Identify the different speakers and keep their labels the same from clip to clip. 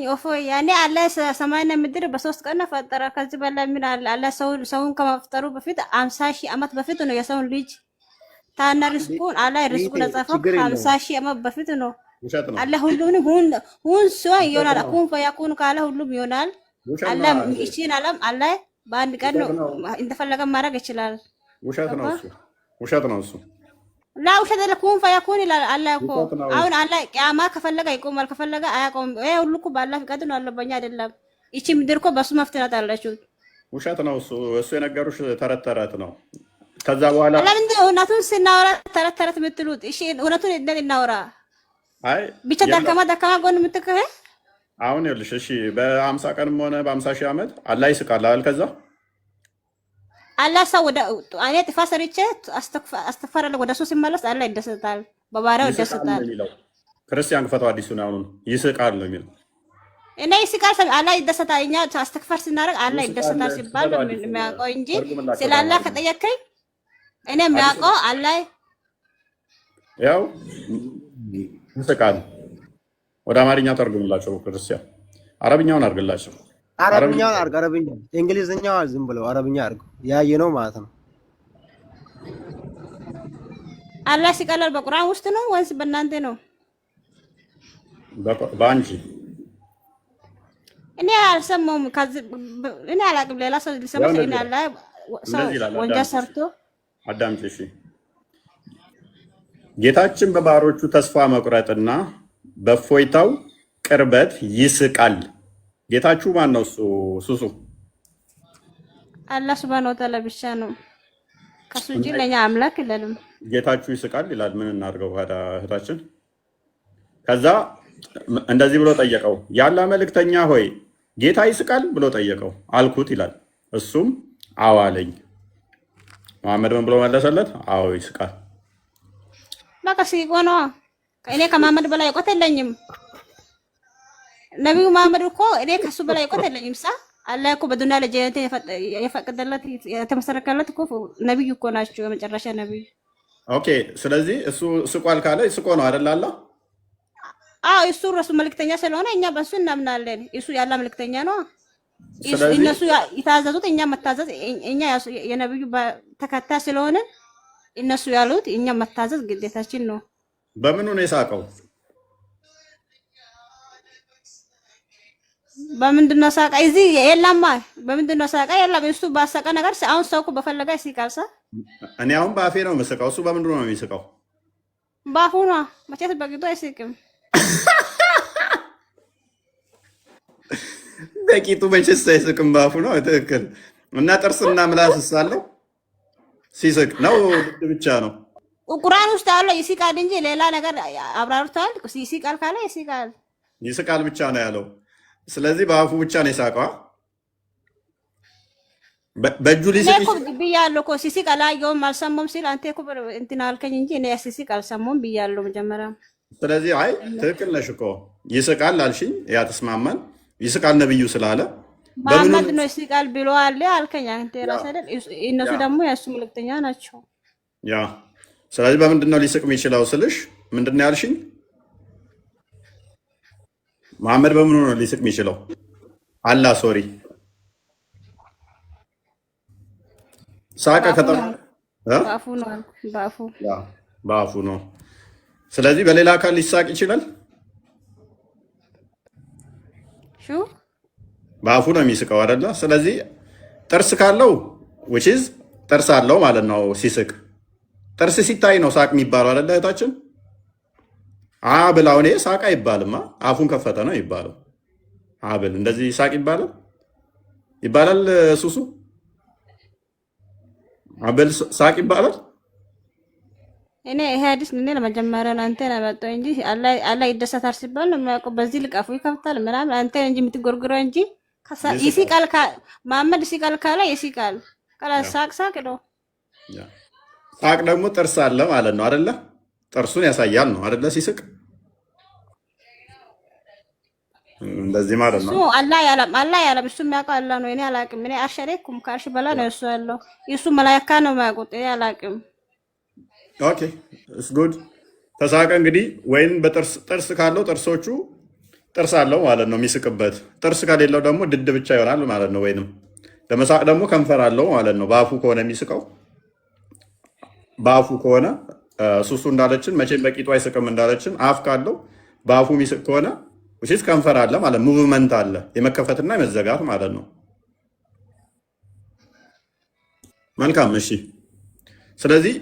Speaker 1: ኦፎ ያኔ አለ ሰማይና ምድር በሶስት ቀን ፈጠረ። ከዚህ በላይ ምን አለ? አለ ሰውን ከመፍጠሩ በፊት 50 ሺህ ዓመት በፊት ነው የሰውን ልጅ ታና ርስቁን አለ ርስቁን ጻፈው 50 ሺህ ዓመት በፊት ነው። አለ ሁሉን ሁን ሰው ይሆናል። ኩን ፈያኩን ካለ ሁሉም ይሆናል። አለ እሺን አለም አለ በአንድ ቀን ነው እንደፈለገ ማድረግ ይችላል።
Speaker 2: ውሸት ነው እሱ
Speaker 1: ላ ውሸት ለኩን ፈያኩን ይላል አለ እኮ አሁን አለ ቂያማ ከፈለገ ይቆማል፣ ከፈለገ አያቆም። ይሄ ሁሉ እኮ ባላህ ፍቃድ ነው አለ በእኛ አይደለም። እቺ ምድር እኮ በሱ መፍትናት አለችው።
Speaker 2: ውሸት ነው እሱ የነገሩሽ ተረት ነው። ከዛ በኋላ
Speaker 1: ለምን እውነቱን ስናወራ ተረት የምትሉት? እሺ እውነቱን እንደት እናወራ?
Speaker 2: አይ
Speaker 1: ብቻ ደካማ ጎን የምትከህ
Speaker 2: አሁን ይኸውልሽ፣ እሺ በ50 ቀንም ሆነ በ50 ሺህ ዓመት አላህ ይስቃል አይደል? ከዛ
Speaker 1: አላህ ሰው ወደ እኔ ጥፋት ሰርቼ አስተፈራለሁ ወደ እሱ ሲመለስ አላህ ይደሰታል፣ በባሪያው ይደሰታል።
Speaker 2: ክርስቲያን ክፈተው አዲሱን አሁን ይስቃል ነው የሚለው።
Speaker 1: እኔ ይስቃል አላህ ይደሰታል። እኛ አስተክፈር ስናደርግ አላህ ይደሰታል ሲባል የሚያውቀው እንጂ ስለ አላህ ከጠየቀኝ እኔ የሚያውቀው አላህ
Speaker 2: ያው ይስቃል። ወደ አማርኛ ተርጉምላቸው ክርስቲያን፣ አረብኛውን አድርግላቸው።
Speaker 3: አረብኛውን አድርግ፣ አረብኛ እንግሊዝኛው ዝም ብለው አረብኛ አድርግ። ያየ ነው ማለት ነው።
Speaker 1: አላህ ሲቀላል በቁርአን ውስጥ ነው ወይስ በእናንተ ነው?
Speaker 2: በአንቺ
Speaker 1: እኔ አልሰማሁም። እኔ አላቅም። ሌላ ሰው ሊሰማ እኔ አላህ ሰው ወንጀል ሰርቶ
Speaker 2: አዳምጪ። እሺ ጌታችን በባሮቹ ተስፋ መቁረጥና በእፎይታው ቅርበት ይስቃል። ጌታችሁ ማን ነው? እሱ ሱሱ
Speaker 1: አላህ ሱብሃነሁ ወተዓላ ብቻ ነው። ከሱ እንጂ ለኛ አምላክ የለም።
Speaker 2: ጌታችሁ ይስቃል ይላል። ምን እናድርገው ታዲያ እህታችን? ከዛ እንደዚህ ብሎ ጠየቀው፣ ያለ መልእክተኛ ሆይ ጌታ ይስቃል ብሎ ጠየቀው። አልኩት ይላል። እሱም አዎ አለኝ። መሐመድ ምን ብሎ መለሰለት? አዎ ይስቃል።
Speaker 1: በቃ ሲቆ ነው። እኔ ከመሐመድ በላይ እውቀት የለኝም። ነብዩ መሐመድ እኮ እኔ ከሱ በላይ እውቀት የለኝም። አላህ እኮ በዱንያ ላይ ጀነት የፈቀደለት የተመሰረከለት እኮ ነብዩ እኮ ናቸው፣ የመጨረሻ ነብዩ።
Speaker 2: ኦኬ። ስለዚህ እሱ ስቋል ካለ ስቆ ነው አይደል? አላህ
Speaker 1: አዎ፣ እሱ ራሱ መልእክተኛ ስለሆነ እኛ በሱ እናምናለን። እሱ ያለ መልእክተኛ ነው። እነሱ የታዘዙት እኛ መታዘዝ፣ እኛ የነብዩ ተከታይ ስለሆነ እነሱ ያሉት እኛ መታዘዝ ግዴታችን ነው።
Speaker 2: በምኑ ነው የሳቀው?
Speaker 1: በምንድነው ሳቃ? እዚህ የለማ። በምንድነው ሳቃ? የለም። እሱ ባሳቀ ነገር አሁን ሰው እኮ በፈለገ ይስቃል።
Speaker 2: እኔ አሁን በአፌ ነው የምስቀው። እሱ በምንድነው ነው የሚስቀው?
Speaker 1: በአፉ ነው። መቼስ በቂጡ አይስቅም።
Speaker 2: በቂጡ መቼስ አይስቅም፣ በአፉ ነው። ትክክል። እና ጥርስና ምላስ አለው ሲስቅ ነው ብቻ ነው።
Speaker 1: ቁርአን ውስጥ ያለው ይስቃል እንጂ ሌላ ነገር አብራርቷል። ይስቃል ካለ ይስቃል፣
Speaker 2: ይስቃል ብቻ ነው ያለው። ስለዚህ በአፉ ብቻ ነው የሳቀው። በእጁ ሊስቅ
Speaker 1: ብያለሁ እኮ ሲስቅ አላየሁም አልሰማሁም ሲል አንተ እኮ እንትን አልከኝ እንጂ እኔ ሲስቅ አልሰማሁም ብያለሁ መጀመሪያ።
Speaker 2: ስለዚህ አይ ትክክል ነሽ እኮ ይስቃል አልሽኝ። ያ ተስማማን። ይስቃል ነብዩ ስላለ
Speaker 1: መሐመድ ነው ይስቃል ብለዋል አልከኝ አንተ ራስህ አይደል? እነሱ ደግሞ የእሱ መልእክተኛ ናቸው።
Speaker 2: ያ ስለዚህ በምንድን ነው ሊስቅ የሚችለው ስልሽ ምንድን ነው ያልሽኝ? መሐመድ በምኑ ነው ሊስቅ የሚችለው? አላህ ሶሪ ሳቀ ከተማ በአፉ ነው። ስለዚህ በሌላ አካል ሊሳቅ ይችላል። በአፉ ነው የሚስቀው አይደለ? ስለዚህ ጥርስ ካለው which is ጥርስ አለው ማለት ነው ሲስቅ። ጥርስ ሲታይ ነው ሳቅ የሚባለው አይደለ እህታችን? አብል አሁን ሳቅ አይባልማ፣ አፉን ከፈተ ነው ይባላል። አብል እንደዚህ ሳቅ ይባላል ሱሱ አብል ሳቅ ይባላል።
Speaker 1: እኔ ይሄ ሐዲስ ለመጀመሪያ አንተ ነው ያመጣው እንጂ አላህ ይደሰታል ሲባል ነው የሚያውቀው። በዚህ ልቃፉ ይከፍታል ምናምን አንተ እንጂ የምትጎርጉረው እንጂ ይስቃል። መሐመድ ይስቃል ካለ ይስቃል ካለ ሳቅ ነው።
Speaker 2: ሳቅ ደግሞ ጥርስ አለ ማለት ነው አይደለ? ጥርሱን ያሳያል ነው አይደለ? ሲስቅ እንደዚህ ማለት ነው።
Speaker 1: አላህ ያለም እሱ የሚያውቀው አላህ ነው። እኔ አላውቅም። እኔ አሸሬኩም ካልሽ በላ ነው እሱ ያለው። እሱ መላእክት ነው የሚያውቁት። እኔ አላውቅም።
Speaker 2: ኦኬ እስ ጉድ ተሳቀ እንግዲህ ወይን በጥርስ ካለው ጥርሶቹ ጥርስ አለው ማለት ነው የሚስቅበት። ጥርስ ከሌለው ደግሞ ድድ ብቻ ይሆናል ማለት ነው። ወይንም ለመሳቅ ደግሞ ከንፈር አለው ማለት ነው። በአፉ ከሆነ የሚስቀው በአፉ ከሆነ ሱሱ እንዳለችን መቼም በቂጡ አይስቅም እንዳለችን አፍ ካለው በአፉ የሚስቅ ከሆነ ውሽስ ከንፈር አለ ማለት ሙቭመንት አለ የመከፈትና የመዘጋት ማለት ነው። መልካም እሺ። ስለዚህ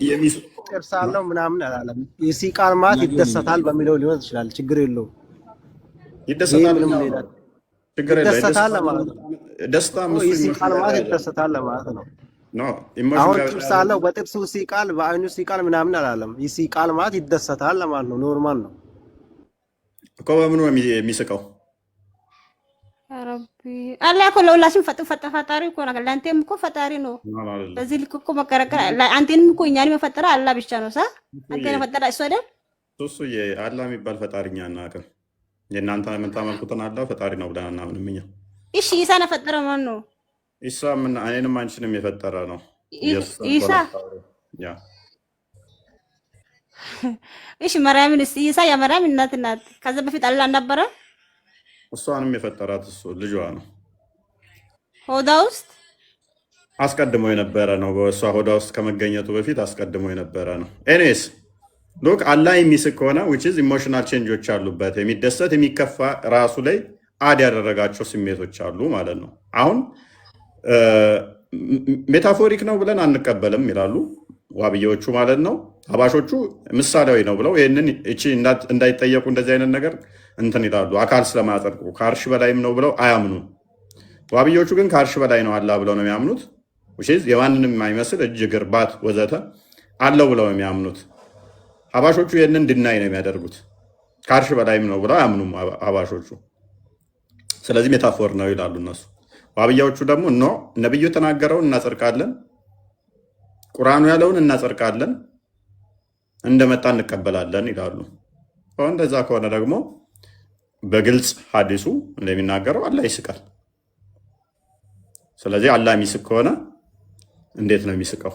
Speaker 3: ጥርስ አለው ምናምን አላለም። ይስቃል ማለት ይደሰታል በሚለው ሊሆን ይችላል። ችግር የለውም።
Speaker 2: ይደሰታል ችግር የለውም።
Speaker 3: ይደሰታል ማለት ነው።
Speaker 2: ደስታ
Speaker 3: ይስቃል ማለት ይደሰታል ማለት ነው። አሁን ጥርስ አለው በጥርሱ ሲቃል በአይኑ ሲቃል ምናምን አላለም። ይስቃል ማለት ይደሰታል ማለት ነው። ኖርማል ነው
Speaker 2: እኮ። በምኑ ነው የሚስቀው?
Speaker 1: ረቢ አላህ እኮ ለሁላችን ፈጣሪ እኮ ነው። ለአንተም እኮ ፈጣሪ ነው። በዚህ ልክ እኮ መከራከር አንተንም እኮ እኛንም የፈጠረ አላህ ብቻ ነው። አንተን የፈጠረ እሱ አይደል?
Speaker 2: እሱዬ አላህ የሚባል ፈጣሪ እኛ አናውቅም። የእናንተ የምታመልኩትን አላህ ፈጣሪ ነው ብለን አናምንም እኛ።
Speaker 1: እሺ ኢሳን የፈጠረ ማን ነው?
Speaker 2: ኢሳ ምን እኔንም አንቺንም የፈጠረ ነው
Speaker 1: ኢሳ። እሺ ማርያምን ኢሳ የማርያም እናት ናት። ከዛ በፊት አላህ ነበረ።
Speaker 2: እሷንም የፈጠራት እሱ ልጇ ነው።
Speaker 1: ሆዳ ውስጥ
Speaker 2: አስቀድሞ የነበረ ነው። በእሷ ሆዳ ውስጥ ከመገኘቱ በፊት አስቀድሞ የነበረ ነው። ኤኒዌይስ ሉክ አላህ የሚስቅ ከሆነ which is ኢሞሽናል ቼንጆች አሉበት። የሚደሰት የሚከፋ ራሱ ላይ አድ ያደረጋቸው ስሜቶች አሉ ማለት ነው። አሁን ሜታፎሪክ ነው ብለን አንቀበልም ይላሉ ዋብዬዎቹ ማለት ነው። አባሾቹ ምሳሌያዊ ነው ብለው ይህንን እቺ እንዳይጠየቁ እንደዚህ አይነት ነገር እንትን ይላሉ። አካል ስለማያጸድቁ ከአርሽ በላይም ነው ብለው አያምኑም። ዋብዬዎቹ ግን ከአርሽ በላይ ነው አላህ ብለው ነው የሚያምኑት። የማንንም የማይመስል እጅ፣ እግር፣ ባት ወዘተ አለው ብለው ነው የሚያምኑት። አባሾቹ ይህንን ድናይ ነው የሚያደርጉት። ከአርሽ በላይም ነው ብለው አያምኑም አባሾቹ። ስለዚህ ሜታፎር ነው ይላሉ እነሱ። ዋብያዎቹ ደግሞ ኖ ነብዩ የተናገረውን እናጸድቃለን፣ ቁርአኑ ያለውን እናጸድቃለን፣ እንደመጣ እንቀበላለን ይላሉ። እንደዛ ከሆነ ደግሞ በግልጽ ሐዲሱ እንደሚናገረው አላህ ይስቃል። ስለዚህ አላህ የሚስቅ ከሆነ እንዴት ነው የሚስቀው?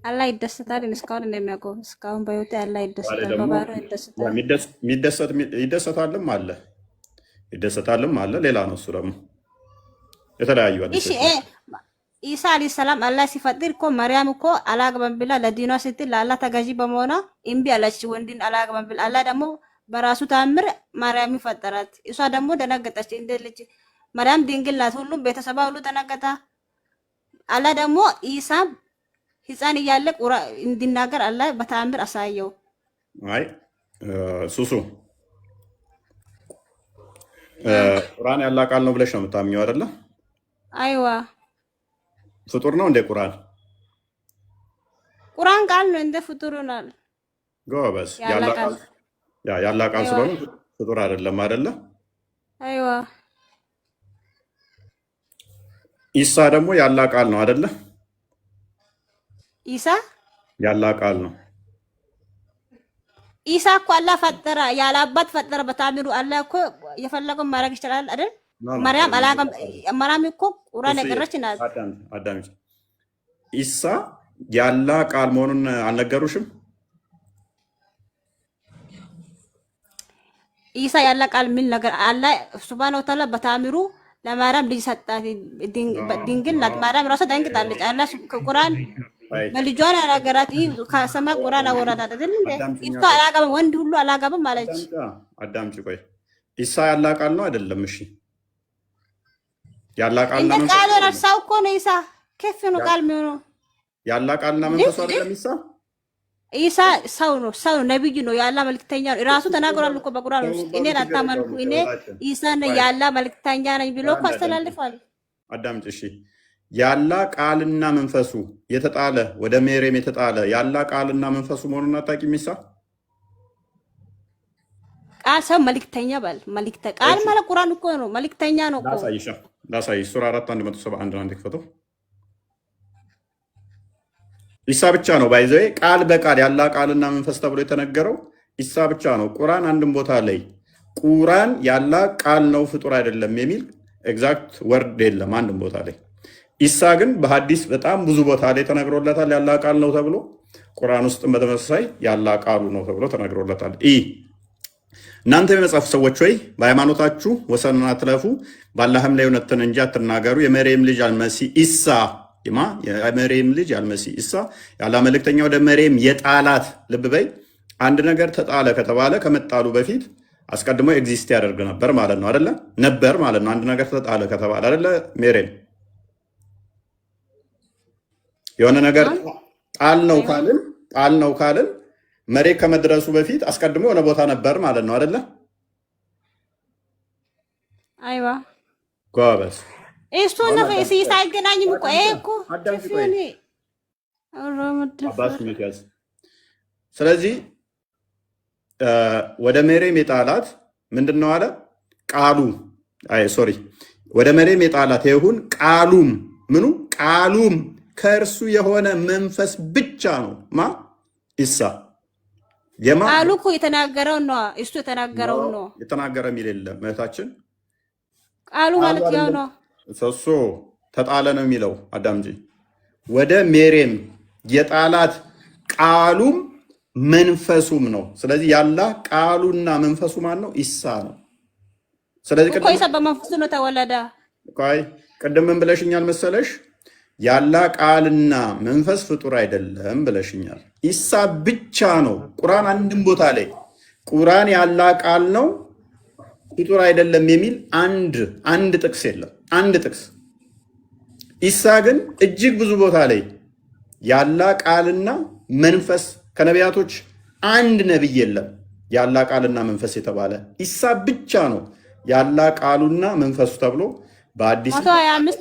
Speaker 1: አላህ ይደሰታል። እስካሁን እንደሚያውቀው እስካሁን በህይወት አላህ ይደሰታል። በባህሩ ይደሰታል።
Speaker 2: ይደሰታልም አለ ይደሰታልም አለ። ሌላ ነው እሱ ደግሞ የተለያዩ
Speaker 1: እሺ ኢሳ አለይሂ ሰላም አላህ ሲፈጥር እኮ ማርያም እኮ አላግባም ብላ ለዲኗ ስትል ለአላህ ተገዢ በመሆኗ እምቢ አለች። ወንድን አላግባም ብላ አላህ ደግሞ በራሱ ታምር ማርያም ፈጠራት። እሷ ደግሞ ደነገጠች። እንደ ልጅ ማርያም ድንግል ናት። ሁሉም ቤተሰባ ሁሉ ተነገጣ። አላህ ደግሞ ኢሳ ህፃን እያለ እንዲናገር አላህ በታምር አሳየው።
Speaker 2: አይ ሱሱ ቁርአን ያላ ቃል ነው ብለሽ ነው የምታምኘው አይደለ?
Speaker 1: አይዋ
Speaker 2: ፍጡር ነው እንደ ቁርአን?
Speaker 1: ቁርአን ቃል ነው እንደ ፍጡር ነው።
Speaker 2: ጎበዝ። ያላ ቃል ስለሆነ ፍጡር አይደለም አይደለ?
Speaker 1: አይዋ
Speaker 2: ኢሳ ደግሞ ያላ ቃል ነው አይደለ?
Speaker 1: ኢሳ
Speaker 2: ያላ ቃል ነው።
Speaker 1: ኢሳ እኮ አላህ ፈጠረ፣ ያለ አባት ፈጠረ በታምሩ። አላህ እኮ የፈለገው ማድረግ ይችላል አይደል? ማርያም አላገም። ማርያም እኮ ቁርአን የቀረች ናት።
Speaker 2: አዳም ኢሳ ያላ ቃል መሆኑን አልነገሩሽም?
Speaker 1: ኢሳ ያላ ቃል ምን ነገር አላህ ሱብሃነሁ ወተዓላ በታምሩ ለማርያም ልጅ ሰጣት። ድንግል ናት ማርያም ራሷ ደንግጣለች። አላህ ቁርአን በልጇን አላገራት። ከሰማይ ቁርአን አወራታት አይደል እንዴ? ኢሳ አላገባም፣ ወንድ ሁሉ አላገባም ማለች።
Speaker 2: አዳምጪ ቆይ፣ ኢሳ ያላ ቃል ነው አይደለም? እሺ ያላ ቃል ነው።
Speaker 1: ቃል ረሳው እኮ ነው ኢሳ። ከፍ ነው ቃል የሚሆነው ያላ
Speaker 2: ቃልና መንፈስ አይደለም ኢሳ።
Speaker 1: ኢሳ ሰው ነው፣ ሰው ነብይ ነው፣ ያላ መልክተኛ ነው። ራሱ ተናግሯል እኮ በቁርአን ውስጥ እኔን አታመልኩ፣ እኔ ኢሳ ነኝ ያላ መልክተኛ ነኝ ብሎ እኮ አስተላልፏል።
Speaker 2: አዳምጪ እሺ። ያላ ቃልና መንፈሱ የተጣለ ወደ መሬም የተጣለ ያላ ቃልና መንፈሱ መሆኑን አታውቂም? ኢሳ
Speaker 1: ቃል ሰው መልክተኛ ባል መልክተ ቃል ማለት ቁርአን እኮ ነው፣ መልክተኛ ነው እኮ።
Speaker 2: ላሳይሽ ሱራ 4 171 ክፈተው። ኢሳ ብቻ ነው ባይዘይ ቃል በቃል ያላ ቃልና መንፈስ ተብሎ የተነገረው ኢሳ ብቻ ነው። ቁርአን አንድም ቦታ ላይ ቁርአን ያላ ቃል ነው ፍጡር አይደለም የሚል ኤግዛክት ወርድ የለም አንድም ቦታ ላይ። ኢሳ ግን በሐዲስ በጣም ብዙ ቦታ ላይ ተነግሮለታል ያላ ቃል ነው ተብሎ። ቁርአን ውስጥም በተመሳሳይ ያላ ቃሉ ነው ተብሎ ተነግሮለታል። እናንተ የመጽሐፍ ሰዎች ሆይ በሃይማኖታችሁ ወሰንን አትለፉ፣ በአላህም ላይ እውነትን እንጂ አትናገሩ። የመርየም ልጅ አልመሲህ ኢሳ የመርየም ልጅ አልመሲህ ኢሳ የአላህ መልእክተኛ ወደ መርየም የጣላት ልብ በይ። አንድ ነገር ተጣለ ከተባለ ከመጣሉ በፊት አስቀድሞ ኤግዚስት ያደርግ ነበር ማለት ነው አይደለ? ነበር ማለት ነው። አንድ ነገር ተጣለ ከተባለ አይደለ? መርየም የሆነ ነገር ጣል ነው ካልን መሬት ከመድረሱ በፊት አስቀድሞ የሆነ ቦታ ነበር ማለት ነው አይደለ?
Speaker 1: አይዋ
Speaker 2: ጎበዝ።
Speaker 1: እሱ ነው እዚህ ሳይገናኝም እኮ እኮ
Speaker 2: ስለዚህ ወደ መርየም የጣላት ምንድን ነው አለ? ቃሉ ወደ መርየም የጣላት ይሁን ቃሉም ምኑ ቃሉም ከእርሱ የሆነ መንፈስ ብቻ ነው። ኢሳ
Speaker 1: ቃሉ እኮ የተናገረው ነው። እሱ የተናገረው ነው።
Speaker 2: የተናገረ የሚል የለም እህታችን።
Speaker 1: ቃሉ ማለት ያው ነው።
Speaker 2: ሰሶ ተጣለ ነው የሚለው አዳምጂ። ወደ መርየም የጣላት ቃሉም መንፈሱም ነው። ስለዚህ ያላ ቃሉና መንፈሱ ማን ነው? ኢሳ ነው። ስለዚህ
Speaker 1: ኢሳ በመንፈሱ ነው ተወለደ።
Speaker 2: ቅድም ምን ብለሽኛል መሰለሽ? ያላ ቃልና መንፈስ ፍጡር አይደለም ብለሽኛል። ኢሳ ብቻ ነው። ቁርአን አንድም ቦታ ላይ ቁርአን ያላ ቃል ነው ፍጡር አይደለም የሚል አንድ ጥቅስ የለም። አንድ ጥቅስ። ኢሳ ግን እጅግ ብዙ ቦታ ላይ ያላ ቃልና መንፈስ ከነቢያቶች አንድ ነብይ የለም ያላ ቃልና መንፈስ የተባለ ኢሳ ብቻ ነው። ያላ ቃሉና መንፈሱ ተብሎ በአዲስ
Speaker 1: 125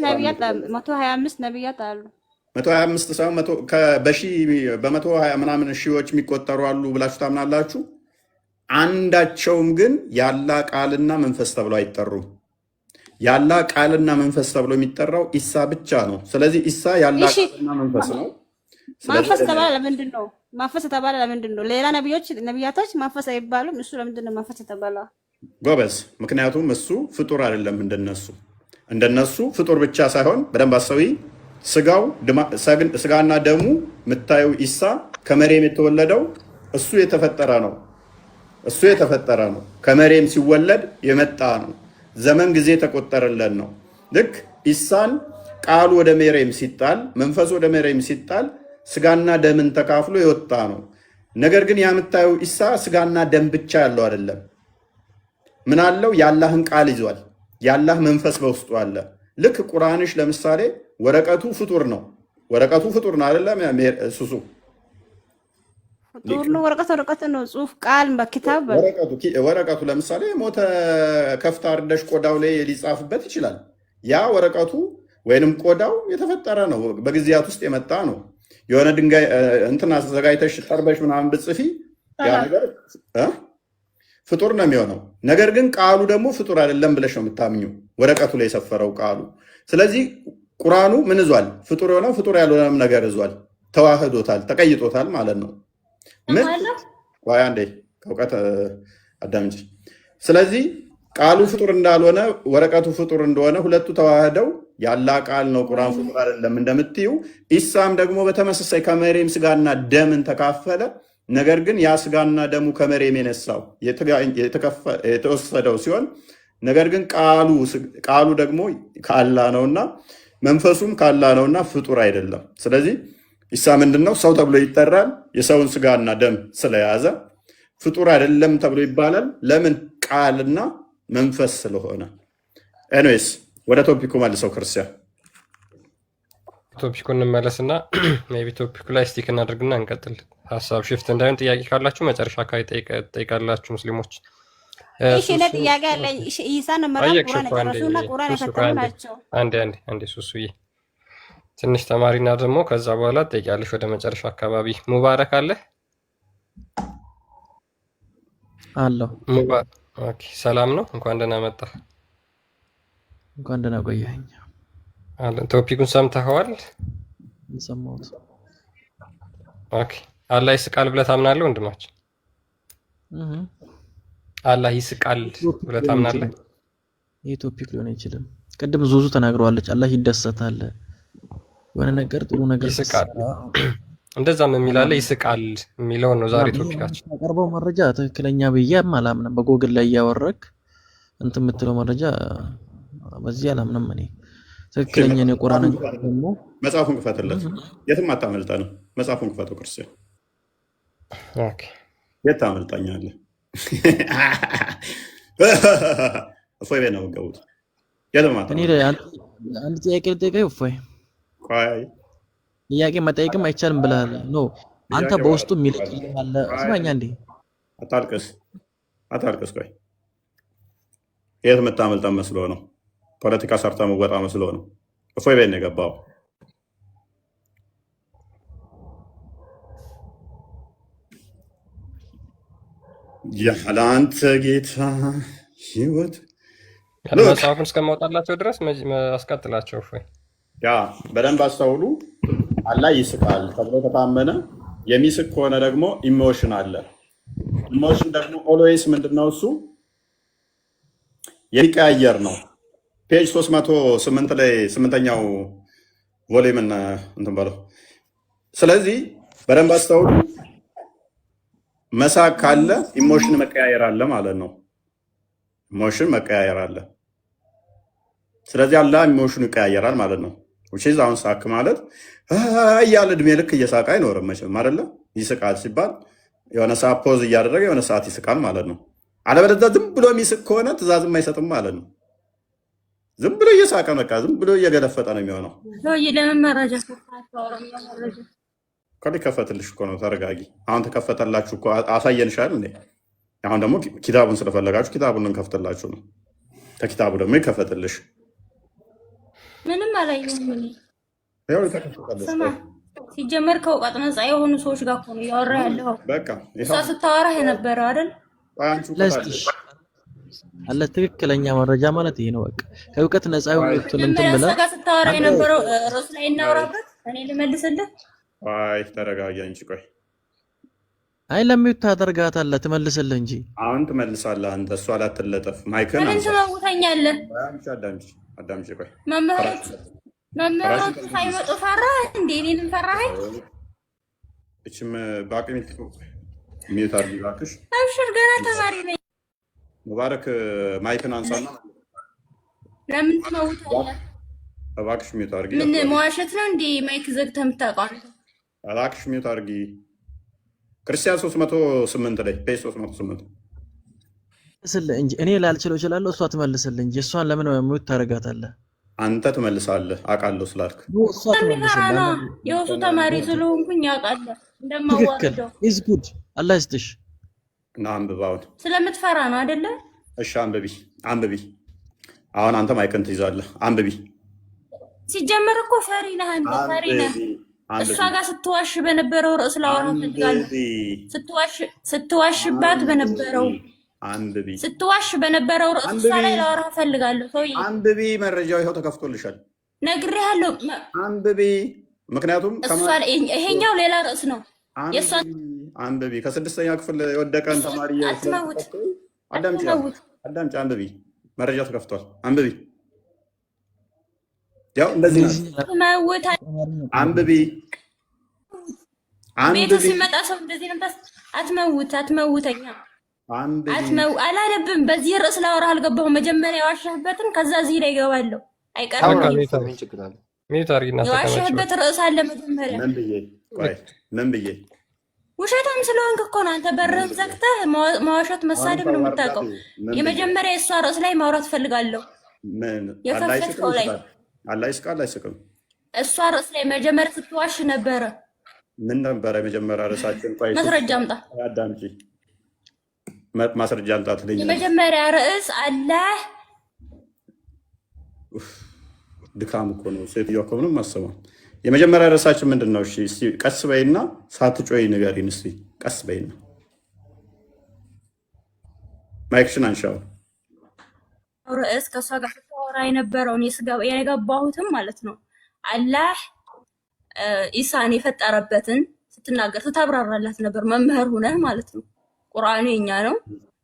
Speaker 1: ነቢያት አሉ።
Speaker 2: 125 ሰው በ120 ምናምን ሺዎች የሚቆጠሩ አሉ ብላችሁ ታምናላችሁ? አንዳቸውም ግን ያላ ቃልና መንፈስ ተብሎ አይጠሩም። ያላ ቃልና መንፈስ ተብሎ የሚጠራው ኢሳ ብቻ ነው። ስለዚህ ኢሳ ያላ ቃልና መንፈስ ነው።
Speaker 1: መንፈስ ተባለ ለምንድን ነው? መንፈስ ተባለ ለምንድን ነው? ሌላ ነቢያቶች መንፈስ አይባሉም። እሱ ለምንድን ነው መንፈስ ተባለ?
Speaker 2: ጎበዝ። ምክንያቱም እሱ ፍጡር አይደለም እንደነሱ ፍጡር ብቻ ሳይሆን በደንብ አሰዊ ስጋና ደሙ የምታየው ኢሳ ከመርየም የተወለደው እሱ የተፈጠረ ነው። ከመርየም ሲወለድ የመጣ ነው። ዘመን ጊዜ ተቆጠረለን ነው። ልክ ኢሳን ቃሉ ወደ መርየም ሲጣል፣ መንፈሱ ወደ መርየም ሲጣል ስጋና ደምን ተካፍሎ የወጣ ነው። ነገር ግን የምታየው ኢሳ ስጋና ደም ብቻ ያለው አይደለም። ምን አለው? የአላህን ቃል ይዟል። የአላህ መንፈስ በውስጡ አለ። ልክ ቁርአንሽ ለምሳሌ ወረቀቱ ፍጡር ነው አይደለም? ሱሱ
Speaker 1: ፍጡር ነው። ወረቀቱ ነው። ጽሁፍ ቃል በኪታብ
Speaker 2: ወረቀቱ ለምሳሌ ሞተ ከፍታ አርደሽ ቆዳው ላይ ሊጻፍበት ይችላል። ያ ወረቀቱ ወይንም ቆዳው የተፈጠረ ነው፣ በጊዜያት ውስጥ የመጣ ነው። የሆነ ድንጋይ እንትን አዘጋጅተሽ ጠርበሽ ምናምን ብጽፊ ያ ነገር ፍጡር ነው የሚሆነው። ነገር ግን ቃሉ ደግሞ ፍጡር አይደለም ብለሽ ነው የምታምኙ፣ ወረቀቱ ላይ የሰፈረው ቃሉ። ስለዚህ ቁርአኑ ምን ይዟል? ፍጡር የሆነ ፍጡር ያልሆነም ነገር ይዟል። ተዋህዶታል፣ ተቀይጦታል ማለት ነው። ምን ዋይ አንዴ ከእውቀት አዳምጪ። ስለዚህ ቃሉ ፍጡር እንዳልሆነ ወረቀቱ ፍጡር እንደሆነ ሁለቱ ተዋህደው ያላ ቃል ነው። ቁርአን ፍጡር አይደለም እንደምትዩ። ኢሳም ደግሞ በተመሳሳይ ከመርየም ስጋና ደምን ተካፈለ። ነገር ግን ያ ስጋና ደሙ ከመርየም የነሳው የተወሰደው ሲሆን ነገር ግን ቃሉ ደግሞ ካላ ነውና መንፈሱም ካላ ነውና ፍጡር አይደለም። ስለዚህ ኢሳ ምንድነው? ሰው ተብሎ ይጠራል። የሰውን ስጋና ደም ስለያዘ ፍጡር አይደለም ተብሎ ይባላል። ለምን? ቃልና መንፈስ ስለሆነ። ኤኒዌይስ ወደ ቶፒኩ መልሰው ክርስቲያን
Speaker 4: ቶፒኩ እንመለስና ሜይ ቢ ቶፒኩ ላይ ስቲክ እናድርግና እንቀጥል። ሀሳብ ሽፍት እንዳይሆን ጥያቄ ካላችሁ መጨረሻ አካባቢ ጠይቃላችሁ ሙስሊሞች።
Speaker 1: እሺ ለጥያቄ ያለኝ ኢሳን መራን ቁርአን የጨረሱና ቁርአን የፈተኑ ናቸው።
Speaker 4: አንዴ ሱሱዬ ትንሽ ተማሪና ደግሞ ከዛ በኋላ ጠይቃለሽ ወደ መጨረሻ አካባቢ። ሙባረክ አለ
Speaker 5: አለው።
Speaker 4: ኦኬ ሰላም ነው። እንኳን ደህና መጣ።
Speaker 5: እንኳን ደህና ቆየኸኝ።
Speaker 4: ቶፒኩን ሰምተኸዋል?
Speaker 5: ሰማሁት።
Speaker 4: ኦኬ አላህ ይስቃል ብለህ ታምናለህ ወንድማችን? አላህ ይስቃል ብለህ ታምናለህ?
Speaker 5: ይህ ቶፒክ ሊሆን አይችልም። ቅድም ዙዙ ተናግረዋለች። አላህ ይደሰታል፣ የሆነ ነገር ጥሩ ነገር
Speaker 4: ይስቃል። እንደዛም የሚላለ ይስቃል የሚለውን ነው ዛሬ ቶፒካችን።
Speaker 5: ያቀርበው መረጃ ትክክለኛ ብዬም አላምንም። በጎግል ላይ እያወረክ እንትን የምትለው መረጃ በዚህ አላምንም እኔ። ትክክለኛ ነው። ቁርአን ደግሞ
Speaker 2: መጽሐፉን ክፈትለት፣ የትም አታመልጠንም። መጽሐፉን ክፈተው ክርስቲያን።
Speaker 4: ኦኬ
Speaker 2: የት ታመልጣኛለህ? እፎይ ቤት ነው የምትገቡት። የትም አታመልጠንም።
Speaker 5: አንድ ጥያቄ ልጠይቅህ እፎይ።
Speaker 2: ቆይ
Speaker 5: ጥያቄ መጠየቅም አይቻልም ብለሃል። ኖ አንተ በውስጡ የሚልክልህ አለ። ስማኛ እንዴ
Speaker 2: አታልቅስ። ቆይ የት የምታመልጠን መስሎ ነው? ፖለቲካ ሰርታ መወጣ መስሎ ነው? እፎይ ቤት ነው የገባው። ያላንተ ጌታ ህይወት
Speaker 4: መጽሐፉን እስከማውጣላቸው ድረስ አስቀጥላቸው። እፎይ
Speaker 2: ያ በደንብ አስተውሉ። አላህ ይስቃል ተብሎ ከታመነ የሚስቅ ከሆነ ደግሞ ኢሞሽን አለ። ኢሞሽን ደግሞ ኦልዌይስ ምንድነው? እሱ የሚቀያየር ነው። ፔጅ 308 ላይ 8ኛው ቮሊዩም እንትን በለው። ስለዚህ በደንብ አስተውሉ። መሳቅ ካለ ኢሞሽን መቀያየር አለ ማለት ነው። ኢሞሽን መቀያየር አለ። ስለዚህ አላህ ኢሞሽኑ ይቀያየራል ማለት ነው። ውጪዝ አሁን ሳቅ ማለት እያለ እድሜ ልክ እየሳቀ አይኖርም መቼም አይደለ? ይስቃል ሲባል የሆነ ሰዓት ፖዝ እያደረገ የሆነ ሰዓት ይስቃል ማለት ነው። አለበለዚያ ዝም ብሎ የሚስቅ ከሆነ ትእዛዝም አይሰጥም ማለት ነው። ዝም ብሎ እየሳቀ በቃ ዝም ብሎ እየገለፈጠ ነው የሚሆነው።
Speaker 1: ለምን መረጃ
Speaker 2: ከፈትልሽ እኮ ነው። ተረጋጊ። አሁን ተከፈተላችሁ እኮ አሳየንሻል እንዴ? አሁን ደግሞ ኪታቡን ስለፈለጋችሁ ኪታቡን እንከፍትላችሁ ነው። ከኪታቡ ደግሞ ይከፈትልሽ።
Speaker 1: ምንም አላየሁም እኔ። ስማ ሲጀመር ከእውቀት ነፃ የሆኑ ሰዎች ጋር እኮ ነው እያወራ ያለው።
Speaker 2: በቃ
Speaker 1: እሷ ስታወራ የነበረው አይደል?
Speaker 5: አለ ትክክለኛ መረጃ ማለት ይሄ ነው። በቃ ከእውቀት ነፃ የሆኑትን እንትን ብለህ
Speaker 1: ጋር ስታወራ የነበረው ርዕስ ላይ እናወራበት። እኔ ልመልስልህ።
Speaker 2: አይ ተረጋጊ አንቺ። ቆይ
Speaker 5: አይ ለምን ታደርጋታለህ? ትመልስልህ እንጂ
Speaker 2: አሁን ትመልሳለህ አንተ። እሷ ላትለጠፍ ማይክን
Speaker 1: ምን ትመውተኛለህ?
Speaker 2: አዳምጪ። ቆይ
Speaker 1: መምህሮቹ ሳይመጡ ፈራህ እንዴ? እኔንም ፈራኸኝ?
Speaker 2: እችም በአቅሚት ሚዩት አድርጊ እባክሽ።
Speaker 1: አብሽር ገና ተማሪ ነኝ።
Speaker 2: ሙባረክ ማይክን አንሳና።
Speaker 1: ለምን ትመውታለህ?
Speaker 2: እባክሽ ሚዩት አድርጊ።
Speaker 1: ምን መዋሸት ነው እንዴ? ማይክ ዘግተህ የምታውቀው?
Speaker 2: እባክሽ ሚዩት አድርጊ። ክርስቲያን 308 ላይ ፔጅ 308
Speaker 5: ትመልስልህ እንጂ እኔ ላልችለው እችላለሁ። እሷ ትመልስልህ እንጂ እሷን ለምን ሚዩት ታደርጋታለህ?
Speaker 2: አንተ ትመልሳለህ አውቃለሁ ስላልክ።
Speaker 1: የወሱ ተማሪ ስለሆንኩኝ አውቃለሁ እንደማዋርደው።
Speaker 5: ኢዝ ጉድ አላህ ይስጥሽ።
Speaker 2: እና አንብባውን
Speaker 1: ስለምትፈራ ነው አይደለ?
Speaker 2: እሺ አንብቢ። አሁን አንተ ማይክን ትይዛለህ። አንብቢ።
Speaker 1: ሲጀመር እኮ ፈሪ ነህ አንተ፣ ፈሪ ነህ። እሷ ጋር ስትዋሽ በነበረው ርዕስ ላወራ ፈልጋለሁ። ስትዋሽባት በነበረው ስትዋሽ በነበረው ርዕስ እሷ ላይ ላወራ ፈልጋለሁ። ሰውዬ
Speaker 2: አንብቢ። መረጃው ይኸው ተከፍቶልሻል።
Speaker 1: ነግሬሃለሁ።
Speaker 2: አንብቢ። ምክንያቱም
Speaker 1: ይሄኛው ሌላ ርዕስ ነው።
Speaker 2: አንብቢ። ከ6ኛ ክፍል የወደቀን ተማሪ አዳምጪ። አንብቢ። መረጃው ተከፍቷል። አንብቢ። ያው እንደዚህ አንብቢ።
Speaker 1: ቤት ሲመጣ ሰው እንደዚህ ነው። አትመውተኛ አላለብም። በዚህ ርዕስ ላወራ አልገባሁም። መጀመሪያ የዋሻህበትን ከዛ እዚህ ላይ እገባለሁ። አይቀርም። የዋሻህበት ርዕስ አለ መጀመሪያ።
Speaker 2: ምን ብዬ
Speaker 1: ውሸታም ስለሆንክ እኮ ነው አንተ በርህን ዘግተህ መዋሸት መሳደብ ነው የምታውቀው። የመጀመሪያ የእሷ ርዕስ ላይ ማውራት ፈልጋለሁ። የከፈትከው ላይ
Speaker 2: አላህ ይስቃል አይስቅም?
Speaker 1: እሷ ርዕስ ላይ መጀመሪያ ስትዋሽ ነበረ።
Speaker 2: ምን ነበረ የመጀመሪያ ርዕሳችን?
Speaker 1: ማስረጃ አምጣ።
Speaker 2: አዳምጪ። ማስረጃ አምጣ ትለኝ።
Speaker 1: የመጀመሪያ ርዕስ አላህ
Speaker 2: ድካም እኮ ነው። ሴትዮዋ እኮ ምንም አሰማ። የመጀመሪያ ርዕሳችን ምንድን ነው? እሺ ቀስ በይና ሳትጮይ ንገሪን እስኪ። ቀስ በይና ማይክሽን አንሻው።
Speaker 1: ርዕስ ከእሷ ጋር ስታወራ የነበረውን የገባሁትም ማለት ነው አላህ ኢሳን የፈጠረበትን ስትናገር ስታብራራላት ነበር። መምህር ሁነህ ማለት ነው። ቁርአኑ የኛ ነው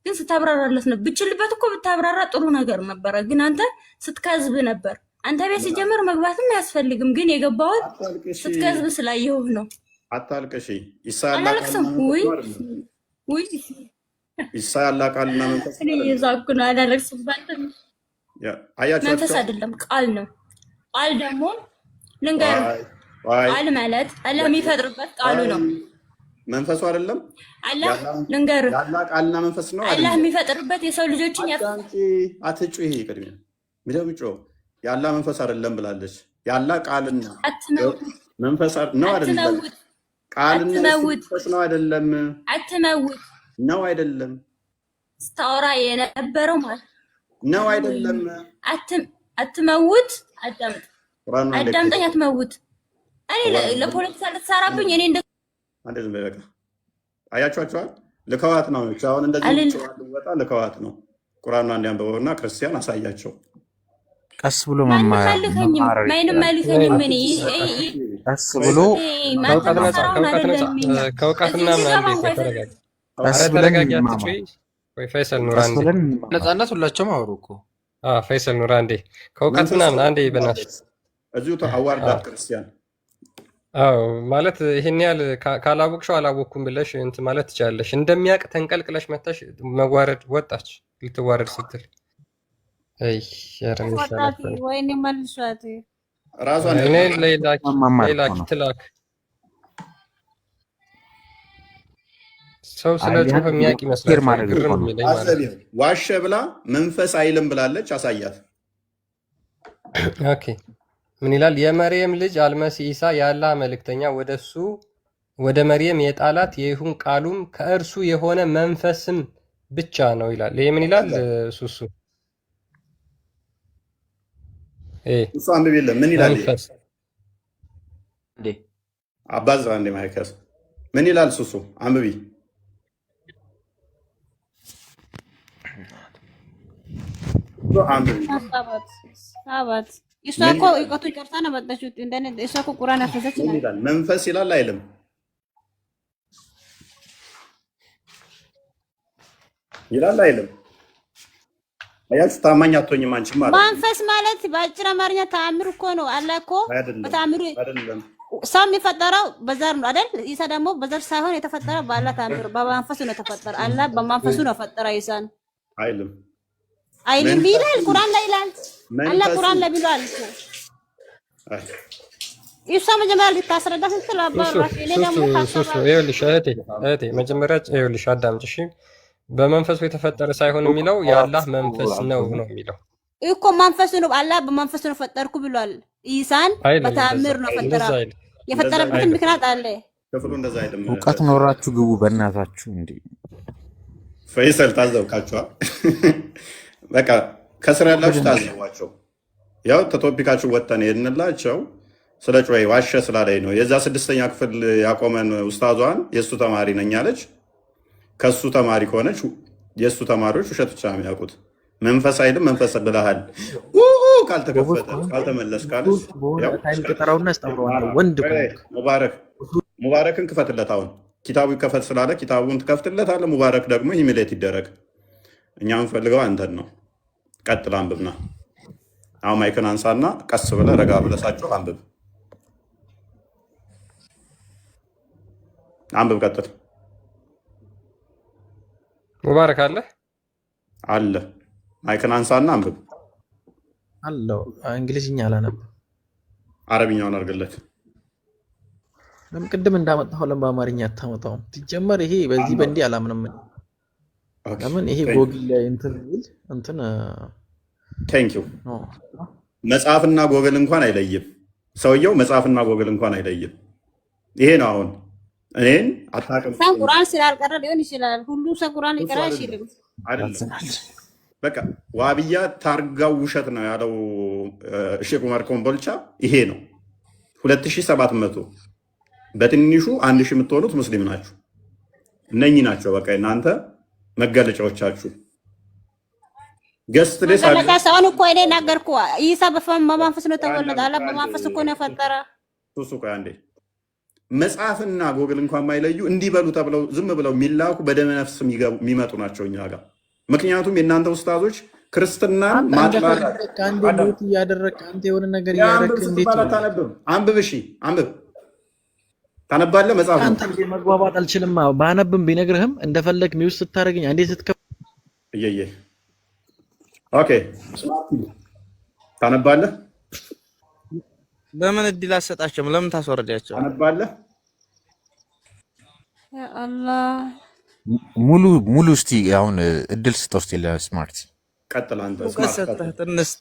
Speaker 1: ግን ስታብራራላት ነበር። ብችልበት እኮ ብታብራራ ጥሩ ነገር ነበረ፣ ግን አንተ ስትከዝብ ነበር። አንተ ቤት ሲጀምር መግባትም አያስፈልግም፣ ግን የገባሁት ስትከዝብ ስላየሁህ ነው።
Speaker 2: አታልቅሺ።
Speaker 6: አላለቅስም። ውይ
Speaker 2: ኢሳ ያላቃልና መንፈስ
Speaker 6: እኔ እየዛኩ ነው። አላለቅስም።
Speaker 2: አያችሁ፣
Speaker 6: መንፈስ አይደለም ቃል ነው። ቃል ደግሞ ልንገርህ፣ ቃል ማለት አላህ የሚፈጥርበት ቃሉ ነው።
Speaker 2: መንፈሱ አይደለም።
Speaker 6: አላህ ልንገርህ፣
Speaker 2: ያላቃልና መንፈስ ነው።
Speaker 6: አላህ የሚፈጥርበት የሰው ልጆችን
Speaker 2: አትጩሂ። ቅድሚያ ምደምጮ ያላ መንፈስ አይደለም ብላለች። ያላ ቃልና መንፈስ ነው አይደለም። ቃልና መንፈስ ነው አይደለም።
Speaker 6: አትመውት
Speaker 2: ነው አይደለም።
Speaker 6: ስታወራ የነበረው ማለት
Speaker 2: ነው አይደለም።
Speaker 6: አትመውት። አዳምጠኝ። አትመውት። እኔ ለፖለቲካ ልትሰራብኝ እኔ እንደ
Speaker 2: አንዴ ዝም በቃ። አያችኋቸዋል። ልከዋት ነው አሁን እንደዚህ ወጣ ልከዋት ነው። ቁርአኑን አንድ አንብበውና ክርስቲያን አሳያቸው።
Speaker 7: ቀስ ብሎ መማር
Speaker 6: ማይንም አይልከኝም። እኔ
Speaker 7: ቀስ ብሎ
Speaker 4: ከእውቀትና ምናምን ተረጋጊ። አትጩይ። ወይ ፈይሰል ኑር አንዴ
Speaker 7: ነፃነት ሁላቸውም አወሩ እኮ።
Speaker 4: ፈይሰል ኑር አንዴ ከእውቀት ምናምን አንዴ በእናትህ
Speaker 2: እዚሁ አዋርዳት ክርስቲያን።
Speaker 4: አዎ ማለት ይሄን ያህል ካላወቅሽው አላወቅኩም ብለሽ እንትን ማለት ትችላለሽ። እንደሚያውቅ ተንቀልቅለሽ መተሽ መዋረድ ወጣች። ልትዋረድ ስትል አይ ያረም ይሻላል።
Speaker 1: ወይኔ መልሷት
Speaker 2: ራሷን
Speaker 4: እኔ ሌላ ትላክ ሰው ስለ ጽሁፍ የሚያውቅ ይመስላል። ግርም ይለኝ ማለት
Speaker 2: ዋሸ ብላ መንፈስ አይልም ብላለች። አሳያት።
Speaker 4: ኦኬ ምን ይላል? የመርየም ልጅ አልመሲ ኢሳ የአላህ መልእክተኛ ወደሱ ወደ መርየም የጣላት የይሁን ቃሉም ከእርሱ የሆነ መንፈስም ብቻ ነው ይላል። ይሄ ምን ይላል? ሱሱ
Speaker 2: እሱ አንብብ የለም። ምን ይላል?
Speaker 4: መንፈስ
Speaker 7: እንዴ
Speaker 2: አባዛ እንደ ማይከስ ምን ይላል? ሱሱ አንብቢ።
Speaker 1: አባት እሷ እኮ ይቀጡ ይቀርታ ነው መጣችው። እንደነ እሷ እኮ ቁርአን አፈዘች
Speaker 2: ይላል። መንፈስ ይላል አይልም? ይላል አይልም? አያችሁ፣ ታማኝ አትሆኝም አንቺ ማለት።
Speaker 1: መንፈስ ማለት በአጭር አማርኛ ተአምር እኮ ነው። አላህ እኮ በተአምሩ
Speaker 2: አይደለም
Speaker 1: ሰው የሚፈጠረው በዘር ነው አይደል? ኢሳ ደግሞ በዘር ሳይሆን የተፈጠረው በአላህ ተአምር በመንፈሱ ነው የተፈጠረ። አላህ በመንፈሱ ነው ፈጠረ ኢሳን።
Speaker 2: አይልም
Speaker 1: አይልም ይላል ቁርአን ላይ ይላል። አላህ ቁርአን ላይ ብሏል እኮ ኢሳ መጀመሪያ ልታስረዳ ስትል አባራሽ እኔ ደግሞ
Speaker 4: ሱሱ ይኸውልሽ እህቴ መጀመሪያ ይኸውልሽ አዳምጪ እሺ። በመንፈሱ የተፈጠረ ሳይሆን የሚለው የአላህ መንፈስ ነው የሚለው
Speaker 1: እኮ መንፈሱ ነው። አላህ በመንፈሱ ነው ፈጠርኩ ብሏል። ኢሳን በተአምር ነው ፈጠራ። የፈጠረበት ምክንያት አለ።
Speaker 2: ክፍሉ እንደዛ አይደለም።
Speaker 7: እውቀት ኖራችሁ ግቡ በእናታችሁ። እንዴ
Speaker 2: ፈይሰል ታዘብካችኋል። በቃ ከስራ ያላችሁ ታዘቧቸው። ያው ተቶፒካችሁ ወጣን የሄድንላቸው ስለ ጮይ ዋሸ ስላለኝ ነው። የዛ 6ኛ ክፍል ያቆመን ኡስታዟን የእሱ ተማሪ ነኝ አለች። ከሱ ተማሪ ከሆነች የእሱ ተማሪዎች ውሸት ብቻ ነው የሚያውቁት። መንፈስ አይልም መንፈስ ብለሃል ካልተከፈተ ካልተመለስ ካለች ሙባረክን ክፈትለት። አሁን ኪታቡ ይከፈት ስላለ ኪታቡን ትከፍትለታለህ። ሙባረክ ደግሞ ኢሚሌት ይደረግ። እኛ የምንፈልገው አንተን ነው። ቀጥል አንብብና አሁን ማይክን አንሳና ቀስ ብለህ ረጋ ብለህ ሳቸው አንብብ። ቀጥል።
Speaker 4: ሙባረክ አለ
Speaker 2: አለ። ማይክን አንሳና አንብብ።
Speaker 5: አለው እንግሊዝኛ አላነብም።
Speaker 2: አረብኛውን አድርግለት።
Speaker 5: ለምን ቅድም እንዳመጣው ለምን በአማርኛ አታመጣውም? ትጀመር ይሄ በዚህ በእንዲህ አላምንም። ለምን ይሄ ጎግል ላይ እንትን
Speaker 2: ቴንክ ዩ መጽሐፍና ጎግል እንኳን አይለይም። ሰውየው መጽሐፍና ጎግል እንኳን አይለይም። ይሄ ነው አሁን እኔን አታውቅም።
Speaker 1: ሰው ቁርአን ስላልቀረ ሊሆን ይችላል። ሁሉ ሰው ቁርአን ይቀራ አይችልም።
Speaker 2: በቃ ዋብያ ታርጋው ውሸት ነው ያለው ሼክ ዑመር ኮምቦልቻ። ይሄ ነው 2700 በትንሹ 1000 የምትሆኑት ሙስሊም ናችሁ። እነኚህ ናቸው በቃ እናንተ መገለጫዎቻችሁ። ገስት ለሳ
Speaker 1: ሰውን እኮ እኔ ነገርኩ። ኢሳ በመንፈስ ነው ተወለደ። አላህ በመንፈስ እኮ ነው ፈጠረ።
Speaker 2: ሱሱ ቆይ አንዴ መጽሐፍና ጎግል እንኳን ማይለዩ እንዲበሉ ተብለው ዝም ብለው የሚላኩ በደመ ነፍስ የሚመጡ ናቸው እኛ ጋር። ምክንያቱም የእናንተ ኡስታዞች ክርስትናን ማጥላት
Speaker 5: ከአንድ ሞት እያደረግህ አንተ የሆነ ነገር እያደረግህ እንዴት ነው?
Speaker 2: አንብብ። እሺ አንብብ። ታነባለህ መጽሐፍ
Speaker 5: አንተ እንደ መግባባት አልችልም። ባነብም ቢነግርህም እንደፈለግ ሚውስ ስታደርገኝ አንዴ ስትከፍ
Speaker 2: እየየ ኦኬ ታነባለህ።
Speaker 7: ለምን እድል አሰጣቸውም? ለምን ታስወርዳቸው?
Speaker 2: ታነባለህ
Speaker 1: ያ አላህ
Speaker 7: ሙሉ እስቲ አሁን እድል ስጠው እስቲ ለስማርት
Speaker 2: ቀጥል። አንተ
Speaker 7: ቀሰተህ ትንስ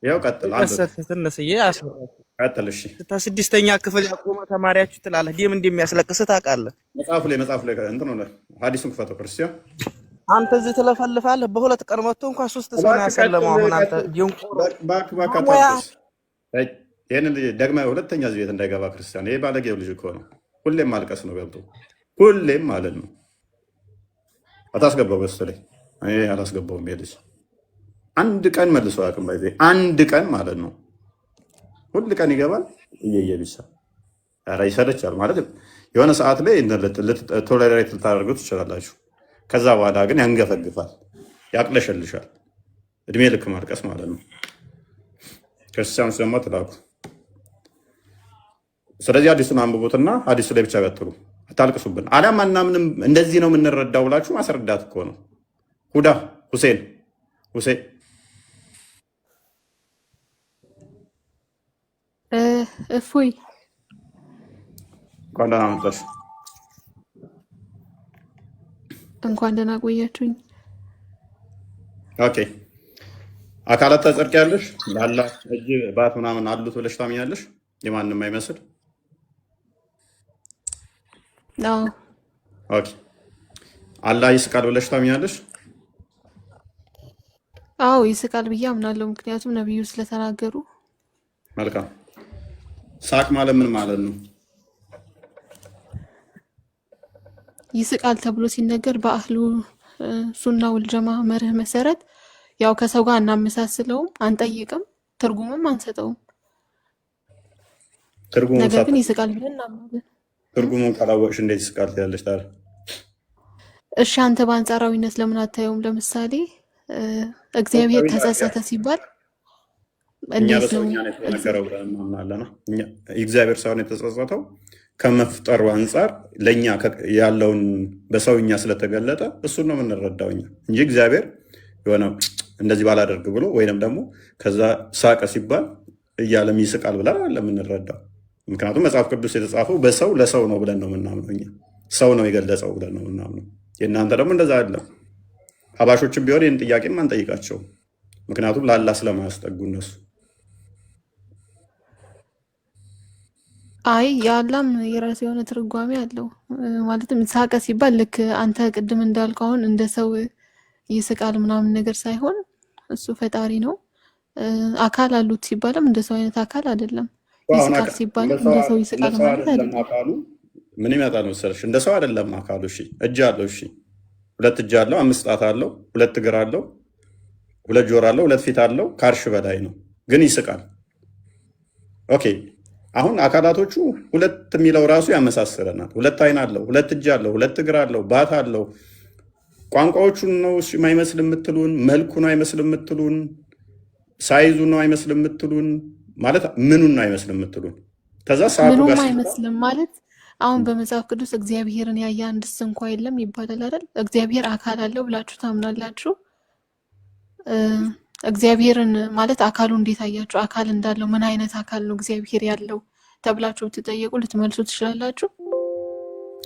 Speaker 2: ያው ቀጥል። አንተ
Speaker 7: ቀሰተህ ትንስዬ አስወራቸው።
Speaker 2: ቀጥል። እሺ
Speaker 7: ስድስተኛ ክፍል ያቆመ ተማሪያችሁ ትላለህ። ዲም እንደሚያስለቅስህ ታውቃለህ።
Speaker 2: መጽሐፉ ላይ እንትን ነው ሐዲሱን ክፈተው ክርስቲያን።
Speaker 7: አንተ እዚህ ትለፈልፋለህ። በሁለት ቀን መጥቶ እንኳን 3 ሰው ነው ያሰለመው። አሁን አንተ
Speaker 2: ባክ ይሄንን ደግመህ ሁለተኛ እዚህ ቤት እንዳይገባ ክርስቲያን። ይሄ ባለጌው ልጅ እኮ ነው። ሁሌም ማልቀስ ነው ገብቶ ሁሌም ማለት ነው። አታስገባው በስተላይ እኔ አላስገባውም። ይሄ ልጅ አንድ ቀን መልሶ አያውቅም። ባይዘ አንድ ቀን ማለት ነው። ሁል ቀን ይገባል እየየቢሳ ኧረ ይሰለቻል ማለት የሆነ ሰዓት ላይ ቶለሬት ልታደርጉት ትችላላችሁ። ከዛ በኋላ ግን ያንገፈግፋል፣ ያቅለሸልሻል። እድሜ ልክ ማልቀስ ማለት ነው። ክርስቲያኖች ደግሞ ትላኩ። ስለዚህ አዲሱን አንብቡትና አዲሱ ላይ ብቻ ቀጥሉ፣ አታልቅሱብን። አሊያም አናምንም እንደዚህ ነው የምንረዳው ብላችሁ ማስረዳት እኮ ነው። ሁዳ ሁሴን
Speaker 8: እፎይ
Speaker 2: እንኳን ደህና መጣሽ።
Speaker 8: እንኳን ደህና ቆያችሁኝ።
Speaker 2: ኦኬ አካላት ተጸድቅ ያለሽ ላላ እጅ ባት ምናምን አሉት ብለሽ ታምኛለሽ? የማንም አይመስል
Speaker 8: አዎ።
Speaker 2: ኦኬ አላህ ይስቃል ብለሽ ታምኛለሽ?
Speaker 8: አዎ ይስቃል ብዬ አምናለሁ፣ ምክንያቱም ነብዩ ስለተናገሩ።
Speaker 2: መልካም። ሳቅ ማለት ምን ማለት ነው?
Speaker 8: ይስቃል ተብሎ ሲነገር በአህሉ ሱና ወልጀማ መርህ መሰረት ያው ከሰው ጋር እናመሳስለውም፣ አንጠይቅም፣ ትርጉምም አንሰጠውም። ነገር ግን ይስቃል ብለን እናምናለን።
Speaker 2: ትርጉሙን ካላወቅሽ እንዴት ይስቃል ትያለሽ ታዲያ?
Speaker 8: እሺ አንተ በአንጻራዊነት ለምን አታየውም? ለምሳሌ እግዚአብሔር ተጸጸተ ሲባል እንዴት ነው
Speaker 2: የተነገረው ብለን እናምናለን? እግዚአብሔር ሳይሆን የተጸጸተው ከመፍጠሩ አንጻር ለእኛ ያለውን በሰውኛ ስለተገለጠ እሱን ነው የምንረዳው እኛ እንጂ እግዚአብሔር የሆነ እንደዚህ ባላደርግ ብሎ ወይንም ደግሞ ከዛ ሳቀ ሲባል እያለም ይስቃል ብለን አለ የምንረዳው። ምክንያቱም መጽሐፍ ቅዱስ የተጻፈው በሰው ለሰው ነው ብለን ነው የምናምነው እኛ። ሰው ነው የገለጸው ብለን ነው የምናምነው። የእናንተ ደግሞ እንደዛ አይደለም። ሀባሾችም ቢሆን ይህን ጥያቄም አንጠይቃቸው፣ ምክንያቱም ለአላህ ስለማያስጠጉ እነሱ።
Speaker 8: አይ የአላህም የራሱ የሆነ ትርጓሜ አለው። ማለትም ሳቀ ሲባል ልክ አንተ ቅድም እንዳልከው አሁን እንደ ሰው ይስቃል ምናምን ነገር ሳይሆን እሱ ፈጣሪ ነው። አካል አሉት ሲባልም እንደ ሰው አይነት አካል አይደለም። ይስቃል ሲባል እንደ ሰው ይስቃል ማለት አይደለም።
Speaker 2: አካሉ ምን ይመጣል መሰለሽ? እንደ ሰው አይደለም አካሉ። እሺ እጅ አለው፣ እሺ 2 እጅ አለው፣ 5 ጣት አለው፣ 2 እግር አለው፣ 2 ጆሮ አለው፣ 2 ፊት አለው። ከአርሽ በላይ ነው ግን ይስቃል። ኦኬ አሁን አካላቶቹ 2 የሚለው ራሱ ያመሳስለናል። 2 አይን አለው፣ 2 እጅ አለው፣ 2 እግር አለው፣ ባት አለው። ቋንቋዎቹን ነው የማይመስል የምትሉን፣ መልኩ ነው አይመስል የምትሉን፣ ሳይዙ ነው አይመስል የምትሉን፣ ማለት ምኑን ነው አይመስል የምትሉን። ከዛ ሰዓቱ ጋር
Speaker 8: አይመስልም ማለት አሁን በመጽሐፍ ቅዱስ እግዚአብሔርን ያየ አንድስ እንኳ የለም ይባላል አይደል? እግዚአብሔር አካል አለው ብላችሁ ታምናላችሁ? እግዚአብሔርን ማለት አካሉ እንዴት አያችሁ? አካል እንዳለው ምን አይነት አካል ነው እግዚአብሔር ያለው ተብላችሁ ብትጠየቁ ልትመልሱ ትችላላችሁ?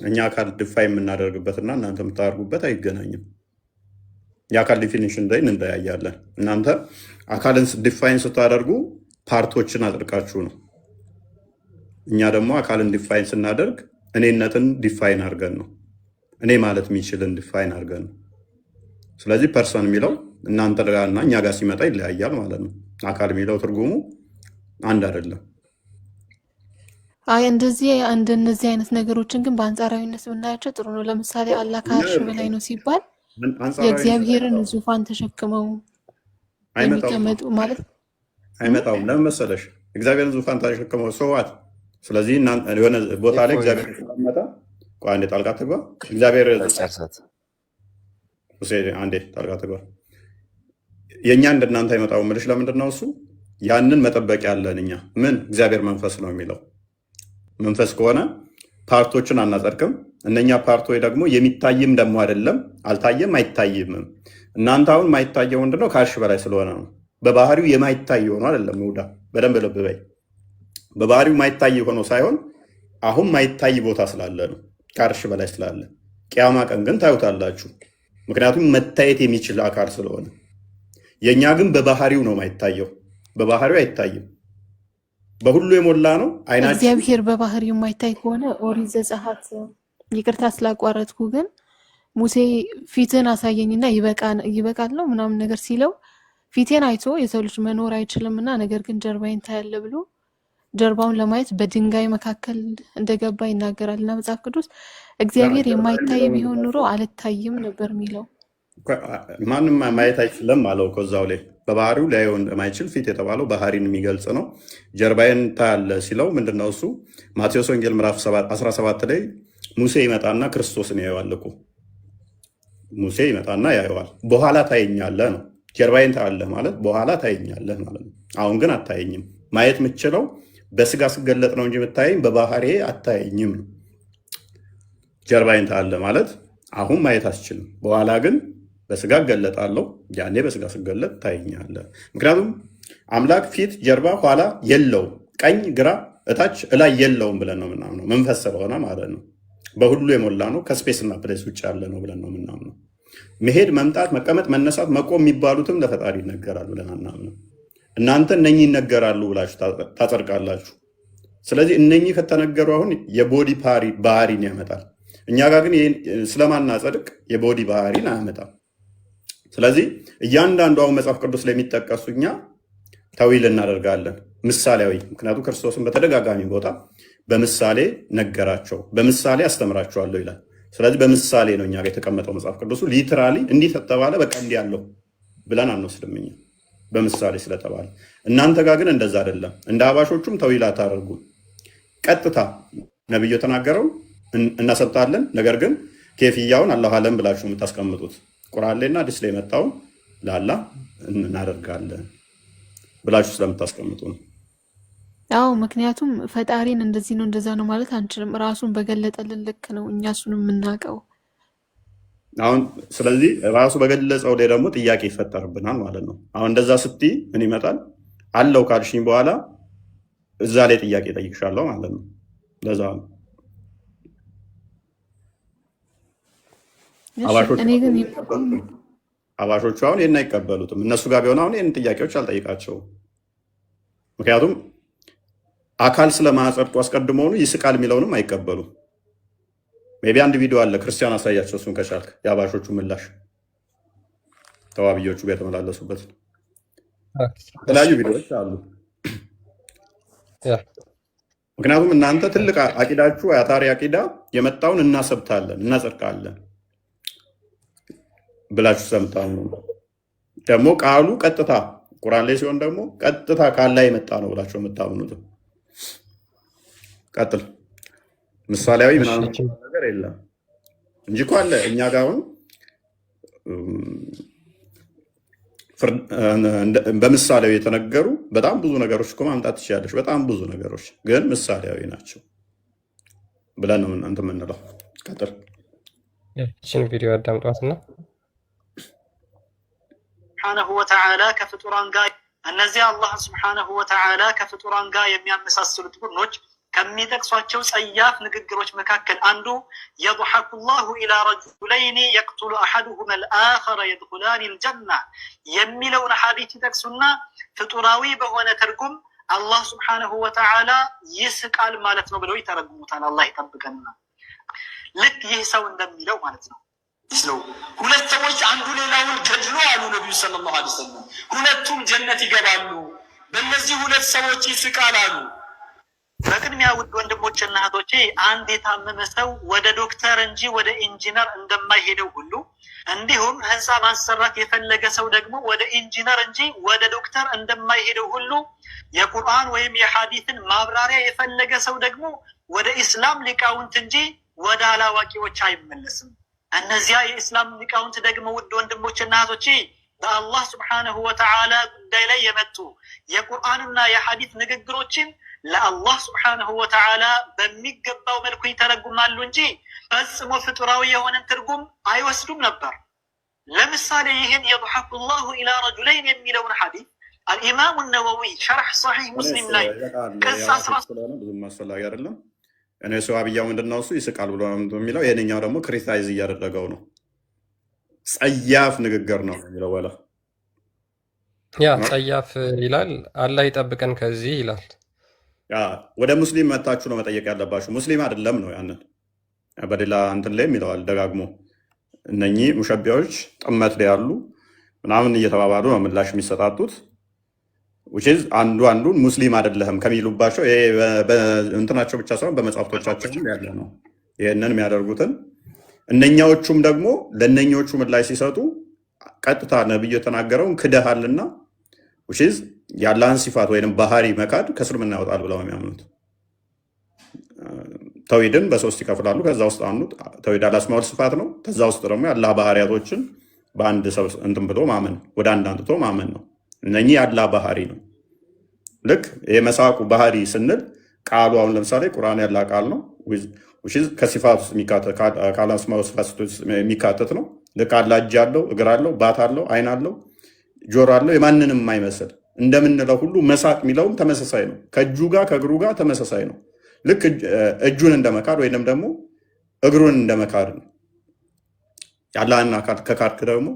Speaker 2: እኛ አካል ድፋይ የምናደርግበትና እናንተ የምታደርጉበት አይገናኝም። የአካል ዲፊኒሽን ላይ እንለያያለን። እናንተ አካልን ዲፋይን ስታደርጉ ፓርቶችን አጥርቃችሁ ነው። እኛ ደግሞ አካልን ዲፋይን ስናደርግ እኔነትን ዲፋይን አድርገን ነው። እኔ ማለት የሚችልን ዲፋይን አድርገን ነው። ስለዚህ ፐርሰን የሚለው እናንተ ጋርና እኛ ጋር ሲመጣ ይለያያል ማለት ነው። አካል የሚለው ትርጉሙ አንድ አይደለም።
Speaker 8: አይ እንደነዚህ አይነት ነገሮችን ግን በአንጻራዊነት ብናያቸው ጥሩ ነው። ለምሳሌ አላህ ከአርሽ በላይ ነው ሲባል የእግዚአብሔርን ዙፋን ተሸክመው የሚቀመጡ ማለት
Speaker 2: አይመጣውም። ለምን መሰለሽ? እግዚአብሔርን ዙፋን ተሸክመው ሰዋት። ስለዚህ የሆነ ቦታ ላይ እግዚአብሔር ተቀመጠ። አንዴ ጣልቃ ትግባ። እግዚአብሔር አንዴ ጣልቃ ትግባ። የእኛ እንደናንተ አይመጣውም የምልሽ ለምንድን ነው? እሱ ያንን መጠበቅ ያለን እኛ ምን እግዚአብሔር መንፈስ ነው የሚለው መንፈስ ከሆነ ፓርቶችን አናጸድቅም። እነኛ ፓርቶች ደግሞ የሚታይም ደግሞ አይደለም፣ አልታየም፣ አይታይም። እናንተ አሁን ማይታየው ምንድነው? ከአርሽ በላይ ስለሆነ ነው። በባህሪው የማይታይ ሆኖ አይደለም። ይሁዳ በደንብ ልብ በይ። በባህሪው ማይታይ ሆኖ ሳይሆን አሁን ማይታይ ቦታ ስላለ ነው፣ ከአርሽ በላይ ስላለ። ቅያማ ቀን ግን ታዩታላችሁ፣ ምክንያቱም መታየት የሚችል አካል ስለሆነ። የእኛ ግን በባህሪው ነው ማይታየው፣ በባህሪው አይታይም። በሁሉ የሞላ ነው አይናችን።
Speaker 8: እግዚአብሔር በባህሪው የማይታይ ከሆነ ኦሪት ዘጸአት ይቅርታ ስላቋረጥኩ፣ ግን ሙሴ ፊትን አሳየኝና ይበቃል ነው ምናምን ነገር ሲለው ፊቴን አይቶ የሰው ልጅ መኖር አይችልምና ነገር ግን ጀርባዬን ታያለ ብሎ ጀርባውን ለማየት በድንጋይ መካከል እንደገባ ይናገራል። እና መጽሐፍ ቅዱስ እግዚአብሔር የማይታይ ቢሆን ኑሮ አልታይም ነበር የሚለው።
Speaker 2: ማንም ማየት አይችልም አለው ከዛው ላይ በባህሪው ሊያየው እንደማይችል ፊት የተባለው ባህሪን የሚገልጽ ነው። ጀርባዬን ታያለ ሲለው ምንድነው እሱ? ማቴዎስ ወንጌል ምዕራፍ 17 ላይ ሙሴ ይመጣና ክርስቶስን ያየዋል እኮ። ሙሴ ይመጣና ያየዋል። በኋላ ታየኛለህ ነው። ጀርባዬን ታያለህ ማለት በኋላ ታየኛለህ ማለት ነው። አሁን ግን አታየኝም። ማየት የምችለው በስጋ ስገለጥ ነው እንጂ የምታየኝ በባህሬ አታየኝም ነው። ጀርባዬን ታያለህ ማለት አሁን ማየት አስችልም፣ በኋላ ግን በስጋ እገለጣለሁ። ያኔ በስጋ ስገለጥ ታየኛለህ። ምክንያቱም አምላክ ፊት፣ ጀርባ፣ ኋላ የለውም፣ ቀኝ፣ ግራ፣ እታች፣ እላይ የለውም ብለን ነው የምናምነው። መንፈስ ስለሆነ ማለት ነው። በሁሉ የሞላ ነው። ከስፔስና ፕሌስ ውጭ ያለ ነው ብለን ነው የምናምነው። መሄድ፣ መምጣት፣ መቀመጥ፣ መነሳት፣ መቆም የሚባሉትም ለፈጣሪ ይነገራል ብለን አናምነው። እናንተ እነኚህ ይነገራሉ ብላችሁ ታጸድቃላችሁ። ስለዚህ እነኚህ ከተነገሩ አሁን የቦዲ ባህሪን ያመጣል። እኛ ጋር ግን ስለማናጸድቅ የቦዲ ባህሪን አያመጣም። ስለዚህ እያንዳንዱ አሁን መጽሐፍ ቅዱስ ላይ የሚጠቀሱ እኛ ተዊል እናደርጋለን፣ ምሳሌያዊ። ምክንያቱም ክርስቶስን በተደጋጋሚ ቦታ በምሳሌ ነገራቸው፣ በምሳሌ አስተምራቸዋለሁ ይላል። ስለዚህ በምሳሌ ነው እኛ ጋር የተቀመጠው መጽሐፍ ቅዱሱ። ሊትራሊ እንዲህ ተተባለ በቃ እንዲህ ያለው ብለን አንወስድም እኛ በምሳሌ ስለተባለ። እናንተ ጋር ግን እንደዛ አይደለም። እንደ አባሾቹም ተዊል አታደርጉም። ቀጥታ ነብዩ የተናገረው እናሰብታለን። ነገር ግን ኬፍያውን አላሁ አለም ብላችሁ የምታስቀምጡት ቁርአን ላይና ሐዲስ ላይ መጣውን ላላ እናደርጋለን ብላችሁ ስለምታስቀምጡ ነው።
Speaker 8: አዎ፣ ምክንያቱም ፈጣሪን እንደዚህ ነው እንደዛ ነው ማለት አንችልም። ራሱን በገለጠልን ልክ ነው እኛ እሱን የምናውቀው
Speaker 2: አሁን። ስለዚህ ራሱ በገለጸው ላይ ደግሞ ጥያቄ ይፈጠርብናል ማለት ነው። አሁን እንደዛ ስትይ ምን ይመጣል? አለው ካልሽኝ በኋላ እዛ ላይ ጥያቄ ጠይቅሻለሁ ማለት ነው። ለዛ ነው አባሾቹ አሁን ይህን አይቀበሉትም። እነሱ ጋር ቢሆን አሁን ይህን ጥያቄዎች አልጠይቃቸውም። ምክንያቱም አካል ስለማጸድቁ አስቀድሞውኑ ይስቃል የሚለውንም አይቀበሉም። ሜቢ አንድ ቪዲዮ አለ ክርስቲያን አሳያቸው፣ እሱን ከቻልክ የአባሾቹ ምላሽ ተዋብዮቹ ጋር የተመላለሱበት የተለያዩ ቪዲዮዎች አሉ። ምክንያቱም እናንተ ትልቅ አቂዳችሁ አያታሪ አቂዳ የመጣውን እናሰብታለን እናጸድቃለን ብላችሁ ሰምታሉ። ደግሞ ቃሉ ቀጥታ ቁርአን ላይ ሲሆን ደግሞ ቀጥታ ካላ የመጣ ነው ብላችሁ የምታምኑት። ቀጥል። ምሳሌያዊ ምናምን ነገር የለም እንጂ እኮ አለ እኛ ጋር አሁን በምሳሌያዊ የተነገሩ በጣም ብዙ ነገሮች እኮ ማምጣት ትችላለች። በጣም ብዙ ነገሮች ግን ምሳሌያዊ ናቸው ብለን ነው እናንተ የምንለው። ቀጥል።
Speaker 4: ይህችን ቪዲዮ አዳምጧትና
Speaker 9: ሱብሓነሁ ወተዓላ ከፍጡራን ጋር እነዚህ አላህ ሱብሓነሁ ወተዓላ ከፍጡራን ጋር የሚያመሳስሉት ቡድኖች ከሚጠቅሷቸው ጸያፍ ንግግሮች መካከል አንዱ የضحك الله الى رجلين يقتل احدهما الاخر يدخلان الجنه የሚለውን ሐዲስ ይጠቅሱና ፍጡራዊ በሆነ ትርጉም አላህ ሱብሓነሁ ወተዓላ ይስቃል ማለት ነው ብለው ይተረጉሙታል። አላህ ይጠብቀንና ልክ ይህ ሰው እንደሚለው ማለት ነው። ሁለት ሰዎች አንዱ ሌላውን ገድሎ አሉ ነብዩ ሰለላሁ ዐለይሂ ወሰለም፣ ሁለቱም ጀነት ይገባሉ፣ በእነዚህ ሁለት ሰዎች ይስቃል አሉ። በቅድሚያ ውድ ወንድሞችና እህቶቼ አንድ የታመመ ሰው ወደ ዶክተር እንጂ ወደ ኢንጂነር እንደማይሄደው ሁሉ እንዲሁም ህንፃ ማሰራት የፈለገ ሰው ደግሞ ወደ ኢንጂነር እንጂ ወደ ዶክተር እንደማይሄደው ሁሉ የቁርአን ወይም የሐዲስን ማብራሪያ የፈለገ ሰው ደግሞ ወደ ኢስላም ሊቃውንት እንጂ ወደ አላዋቂዎች አይመለስም። እነዚያ የኢስላም ሊቃውንት ደግሞ ውድ ወንድሞችና እህቶቼ በአላህ ስብሓነሁ ወተዓላ ጉዳይ ላይ የመጡ የቁርአንና የሐዲስ ንግግሮችን ለአላህ ስብሓነሁ ወተዓላ በሚገባው መልኩ ይተረጉማሉ እንጂ ፈጽሞ ፍጡራዊ የሆነን ትርጉም አይወስዱም ነበር። ለምሳሌ ይህን የضحك الله الى رجلين የሚለውን ሐዲስ አልኢማሙ ነወዊ ሸርሕ ሰሒህ ሙስሊም ላይ ቅጽ 13
Speaker 2: ብዙም አስፈላጊ አይደለም። እኔ ሰዋብያው ምንድነው እሱ ይስቃል ብሎ የሚለው የኔኛው ደግሞ ክሪቲሳይዝ እያደረገው ነው። ጸያፍ ንግግር ነው የሚለው ወላ
Speaker 4: ያ ጸያፍ ይላል። አላህ ይጠብቀን ከዚህ ይላል።
Speaker 2: ያ ወደ ሙስሊም መታችሁ ነው መጠየቅ ያለባችሁ። ሙስሊም አይደለም ነው ያንን በሌላ እንትን ላይ የሚለዋል ደጋግሞ እነኚህ ሙሸቢያዎች ጥመት ላይ ያሉ ምናምን እየተባባሉ ነው ምላሽ የሚሰጣጡት። which አንዱን ሙስሊም አይደለህም ከሚሉባቸው እንትናቸው ብቻ ሳይሆን በመጽሐፍቶቻቸው ያለ ነው። ይህንን የሚያደርጉትን እነኛዎቹም ደግሞ ለእነኛዎቹ ምላሽ ሲሰጡ ቀጥታ ነብዩ የተናገረውን ክደሃልና which የአላህን ሲፋት ወይንም ባህሪ መካድ ከእስልምና ያወጣል ብለው የሚያምኑት። ተውሂድን በሶስት ይከፍላሉ። ከዛ ውስጥ አንዱ ተውሂድ አልአስማኡል ሲፋት ነው። ከዛ ውስጥ ደግሞ የአላህ ባህሪያቶችን በአንድ ሰው እንትን ብሎ ማመን ወደ አንድ አንጥቶ ማመን ነው። እነኚህ የአላህ ባህሪ ነው። ልክ የመሳቁ ባህሪ ስንል ቃሉ አሁን ለምሳሌ ቁርአን ያላ ቃል ነው ከሲፋት ውስጥ የሚካተት ከአልአስማኡል ሲፋት የሚካተት ነው። ልክ አላህ እጅ አለው፣ እግር አለው፣ ባት አለው፣ አይን አለው፣ ጆሮ አለው የማንንም የማይመስል እንደምንለው ሁሉ መሳቅ የሚለውም ተመሳሳይ ነው። ከእጁ ጋር ከእግሩ ጋር ተመሳሳይ ነው። ልክ እጁን እንደመካድ ወይንም ደግሞ እግሩን እንደመካድ ነው። የአላህን አካል ከካድክ ደግሞ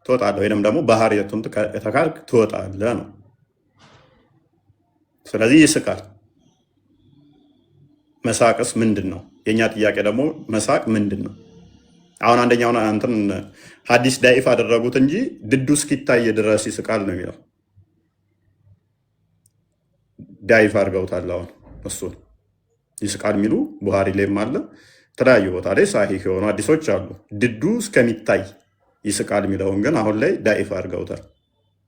Speaker 2: ትወጣለህ፣ ወይንም ደግሞ ባህሪያቱን ከተካድክ ትወጣለህ ነው። ስለዚህ ይስቃል። መሳቅስ ምንድን ነው? የእኛ ጥያቄ ደግሞ መሳቅ ምንድን ነው? አሁን አንደኛውን እንትን ሐዲስ ዳኢፍ አደረጉት እንጂ ድዱ እስኪታይ ድረስ ይስቃል ነው የሚለው። ዳኢፍ አድርገውታል። አሁን እሱን ይስቃል የሚሉ ቡሃሪ ላይም አለ፣ የተለያዩ ቦታ ላይ ሳሂህ የሆኑ ሐዲሶች አሉ። ድዱ እስከሚታይ ይስቃል የሚለውን ግን አሁን ላይ ዳኢፍ አድርገውታል።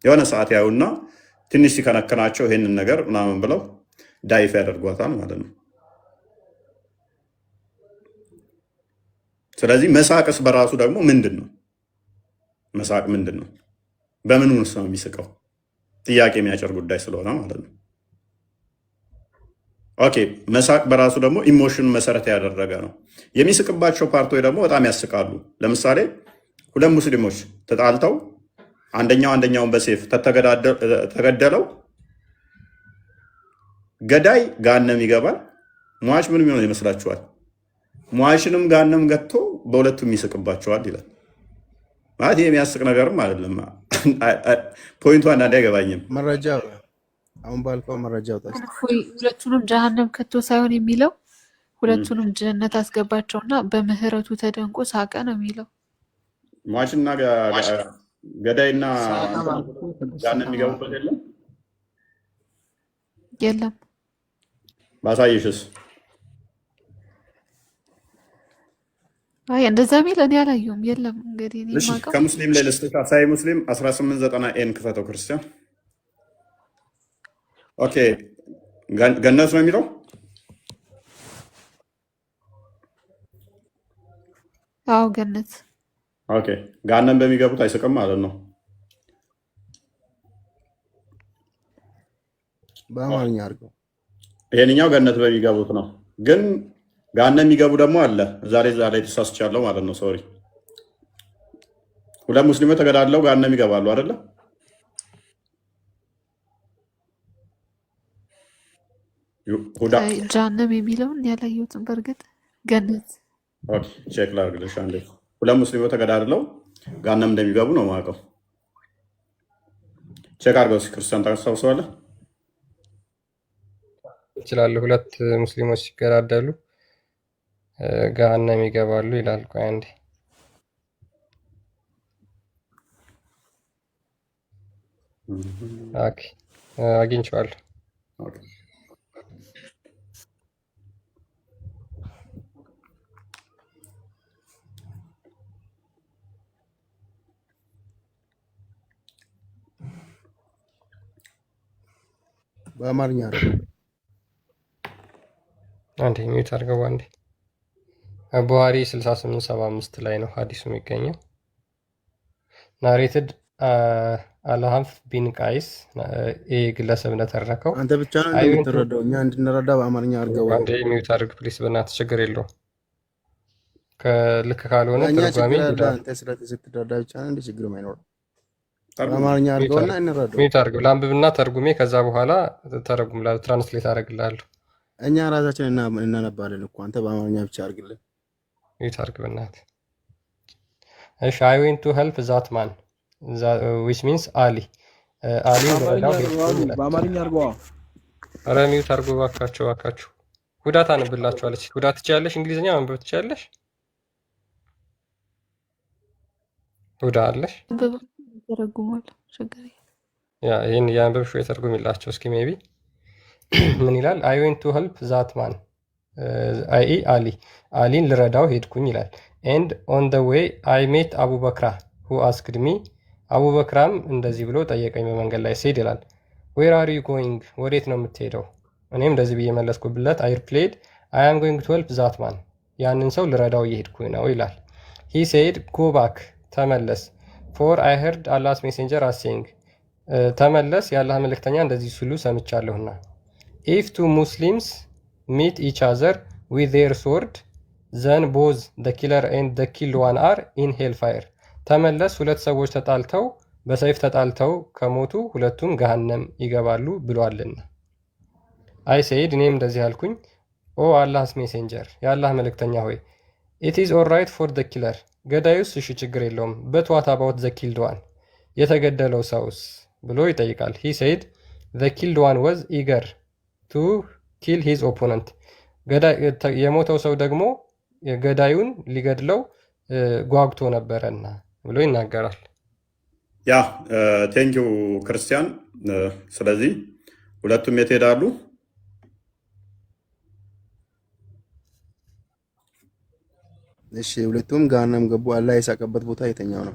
Speaker 2: የሆነ ሰዓት ያዩና ትንሽ ሲከነክናቸው ይሄንን ነገር ምናምን ብለው ዳኢፍ ያደርጓታል ማለት ነው። ስለዚህ መሳቅስ በራሱ ደግሞ ምንድን ነው? መሳቅ ምንድን ነው? በምን ውስጥ ነው የሚስቀው? ጥያቄ የሚያጭር ጉዳይ ስለሆነ ማለት ነው። ኦኬ፣ መሳቅ በራሱ ደግሞ ኢሞሽን መሰረት ያደረገ ነው። የሚስቅባቸው ፓርቶች ደግሞ በጣም ያስቃሉ። ለምሳሌ ሁለት ሙስሊሞች ተጣልተው አንደኛውን በሴፍ ተገደለው፣ ገዳይ ጋነም ይገባል። ሟች ምን የሚሆን ይመስላችኋል? ሟችንም ጋነም ገጥቶ በሁለቱም ይስቅባቸዋል ይላል። ማለት ይሄ የሚያስቅ ነገርም አይደለም። ፖይንቱ አንዳንዴ አይገባኝም።
Speaker 3: መረጃ አሁን ባልከው መረጃ ወጣች።
Speaker 8: ሁለቱንም ጀሃነም ከቶ ሳይሆን የሚለው ሁለቱንም ጀነት አስገባቸውና በምህረቱ ተደንቆ ሳቀ ነው የሚለው።
Speaker 2: ሟችና ገዳይና ጋነም የሚገቡበት የለም
Speaker 8: የለም።
Speaker 2: ባሳይሽስ?
Speaker 8: አይ እንደዛ ሚል እኔ አላየሁም። የለም እንግዲህ እኔ ማቀው
Speaker 2: ከሙስሊም ላይ ልስጥሽ። ሳይ ሙስሊም 1890 ኤን ክፈተው ክርስቲያን። ኦኬ ገነት ነው የሚለው።
Speaker 8: አዎ ገነት።
Speaker 2: ኦኬ ጋነም በሚገቡት አይስቅም ማለት ነው።
Speaker 3: በአማርኛ አድርገው።
Speaker 2: ይሄንኛው ገነት በሚገቡት ነው ግን ጋነም የሚገቡ ደግሞ አለ። ዛሬ ተሳስቻለሁ ማለት ነው። ሶሪ። ሁለት ሙስሊሞች ተገዳድለው ጋነም ይገባሉ አይደለ?
Speaker 8: ጃነም የሚለውን ያላየሁትም በእርግጥ ገነት።
Speaker 2: ኦኬ ቼክ ላድርግልሽ አንዴ። ሁለት ሙስሊሞች ተገዳድለው ጋነም እንደሚገቡ ነው የማውቀው። ቼክ አድርገው እስኪ ክርስቲያን ታስታውሰዋለህ?
Speaker 4: ይችላል። ሁለት ሙስሊሞች ሲገዳደሉ ገሃነም ይገባሉ ይላል። ቆይ አንዴ ኦኬ አግኝቼዋለሁ።
Speaker 3: በአማርኛ
Speaker 4: አንዴ ሚዩት አድርገው አንዴ። ቡሃሪ 6875 ላይ ነው ሐዲሱ የሚገኘው። ናሬትድ አልሃንፍ ቢን ቃይስ ይህ ግለሰብ እንደተረከው
Speaker 3: አንተ ብቻ ነው እንደምትረዳው፣ እኛ እንድንረዳ በአማርኛ አድርገው።
Speaker 4: አንዴ ሚዩት አድርግ ፕሊስ፣ በእናትህ ችግር የለውም። ልክ ካልሆነ
Speaker 3: እኛ
Speaker 4: ተርጓሚ
Speaker 3: ችግር አለ። አንተ ስትረዳ ብቻ ነው እንደ ችግር የማይኖረው። በአማርኛ አድርገውና እንረዳው።
Speaker 4: ሚዩት አድርግ፣ ለአንብብና ተርጉሜ ከዛ በኋላ ተረጉም ትራንስሌት አደርግልሃለሁ።
Speaker 3: እኛ ራሳችን እናነባለን እኮ አንተ በአማርኛ ብቻ አድርግልን።
Speaker 4: ሚዩት አድርግ በእናትህ። እሺ አይ ዌንት ቱ ሄልፕ ዛት ማን ዊች ሚንስ አሊ ልረዳው
Speaker 7: በአማርኛ አድርገዋ።
Speaker 4: ኧረ ሚዩት አድርጎ እባካችሁ። ሁዳ ታነብላችኋለች። ሁዳ ትችያለሽ? እንግሊዝኛ ማንበብ ትችያለሽ? ሁዳ አለሽ? ይህን የአንበብሽ የተርጉሚላቸው እስኪ ሜቢ ምን ይላል? አይ ዌንት ቱ ሄልፕ ዛት ማን አይ አሊን ልረዳው ሄድኩኝ ይላል። ኤንድ ኦን ደ ዌይ አይ ሜት አቡበክራ ሁ አስክድ ሚ አቡበክራም እንደዚህ ብሎ ጠየቀኝ በመንገድ ላይ ስሄድ ይላል። ዌር አር ዩ ጎይንግ ወዴት ነው የምትሄደው? እኔም እንደዚህ ብዬ መለስኩብለት። አይ ሪፕሌድ አይ አም ጎይንግ ቱ ሄልፕ ዛት ማን ያንን ሰው ልረዳው እየሄድኩኝ ነው ይላል። ሂ ሴድ ጎ ባክ ተመለስ ፎር አይ ሄርድ አላስ ሜሴንጀር አሴይንግ ተመለስ የአላህ መልእክተኛ እንደዚህ ሲሉ ሰምቻለሁና። ኢፍ ቱ ሙስሊምስ ሚት ኢች አዘር ዊዝ ዜር ሶርድ ዘን ቦዝ ደ ኪለር ኤንድ ደ ኪልድ ዋን አር ኢን ሄል ፋየር ተመለስ ሁለት ሰዎች ተጣልተው በሰይፍ ተጣልተው ከሞቱ ሁለቱም ገሃነም ይገባሉ ብሏልና። አይ ሴይድ እኔም እንደዚህ አልኩኝ ኦ አላህስ ሜሴንጀር የአላህ መልእክተኛ ሆይ ኢት ኢዝ ኦልራይት ፎር ደ ኪለር ገዳዩስ እሺ ችግር የለውም በት ዋት አባውት ዘ ኪልድ ዋን የተገደለው ሰውስ ብሎ ይጠይቃል። ሂ ሴይድ ዘ ኪልድ ዋን ወዝ ኢገር ቱ ኪል ሂዝ ኦፖነንት የሞተው ሰው ደግሞ ገዳዩን ሊገድለው ጓጉቶ ነበረና ብሎ ይናገራል።
Speaker 2: ያ ቴንኪው ክርስቲያን። ስለዚህ ሁለቱም የት ሄዳሉ?
Speaker 3: እሺ ሁለቱም ገሃነም ገቡ። አላህ የሳቀበት ቦታ የተኛው ነው?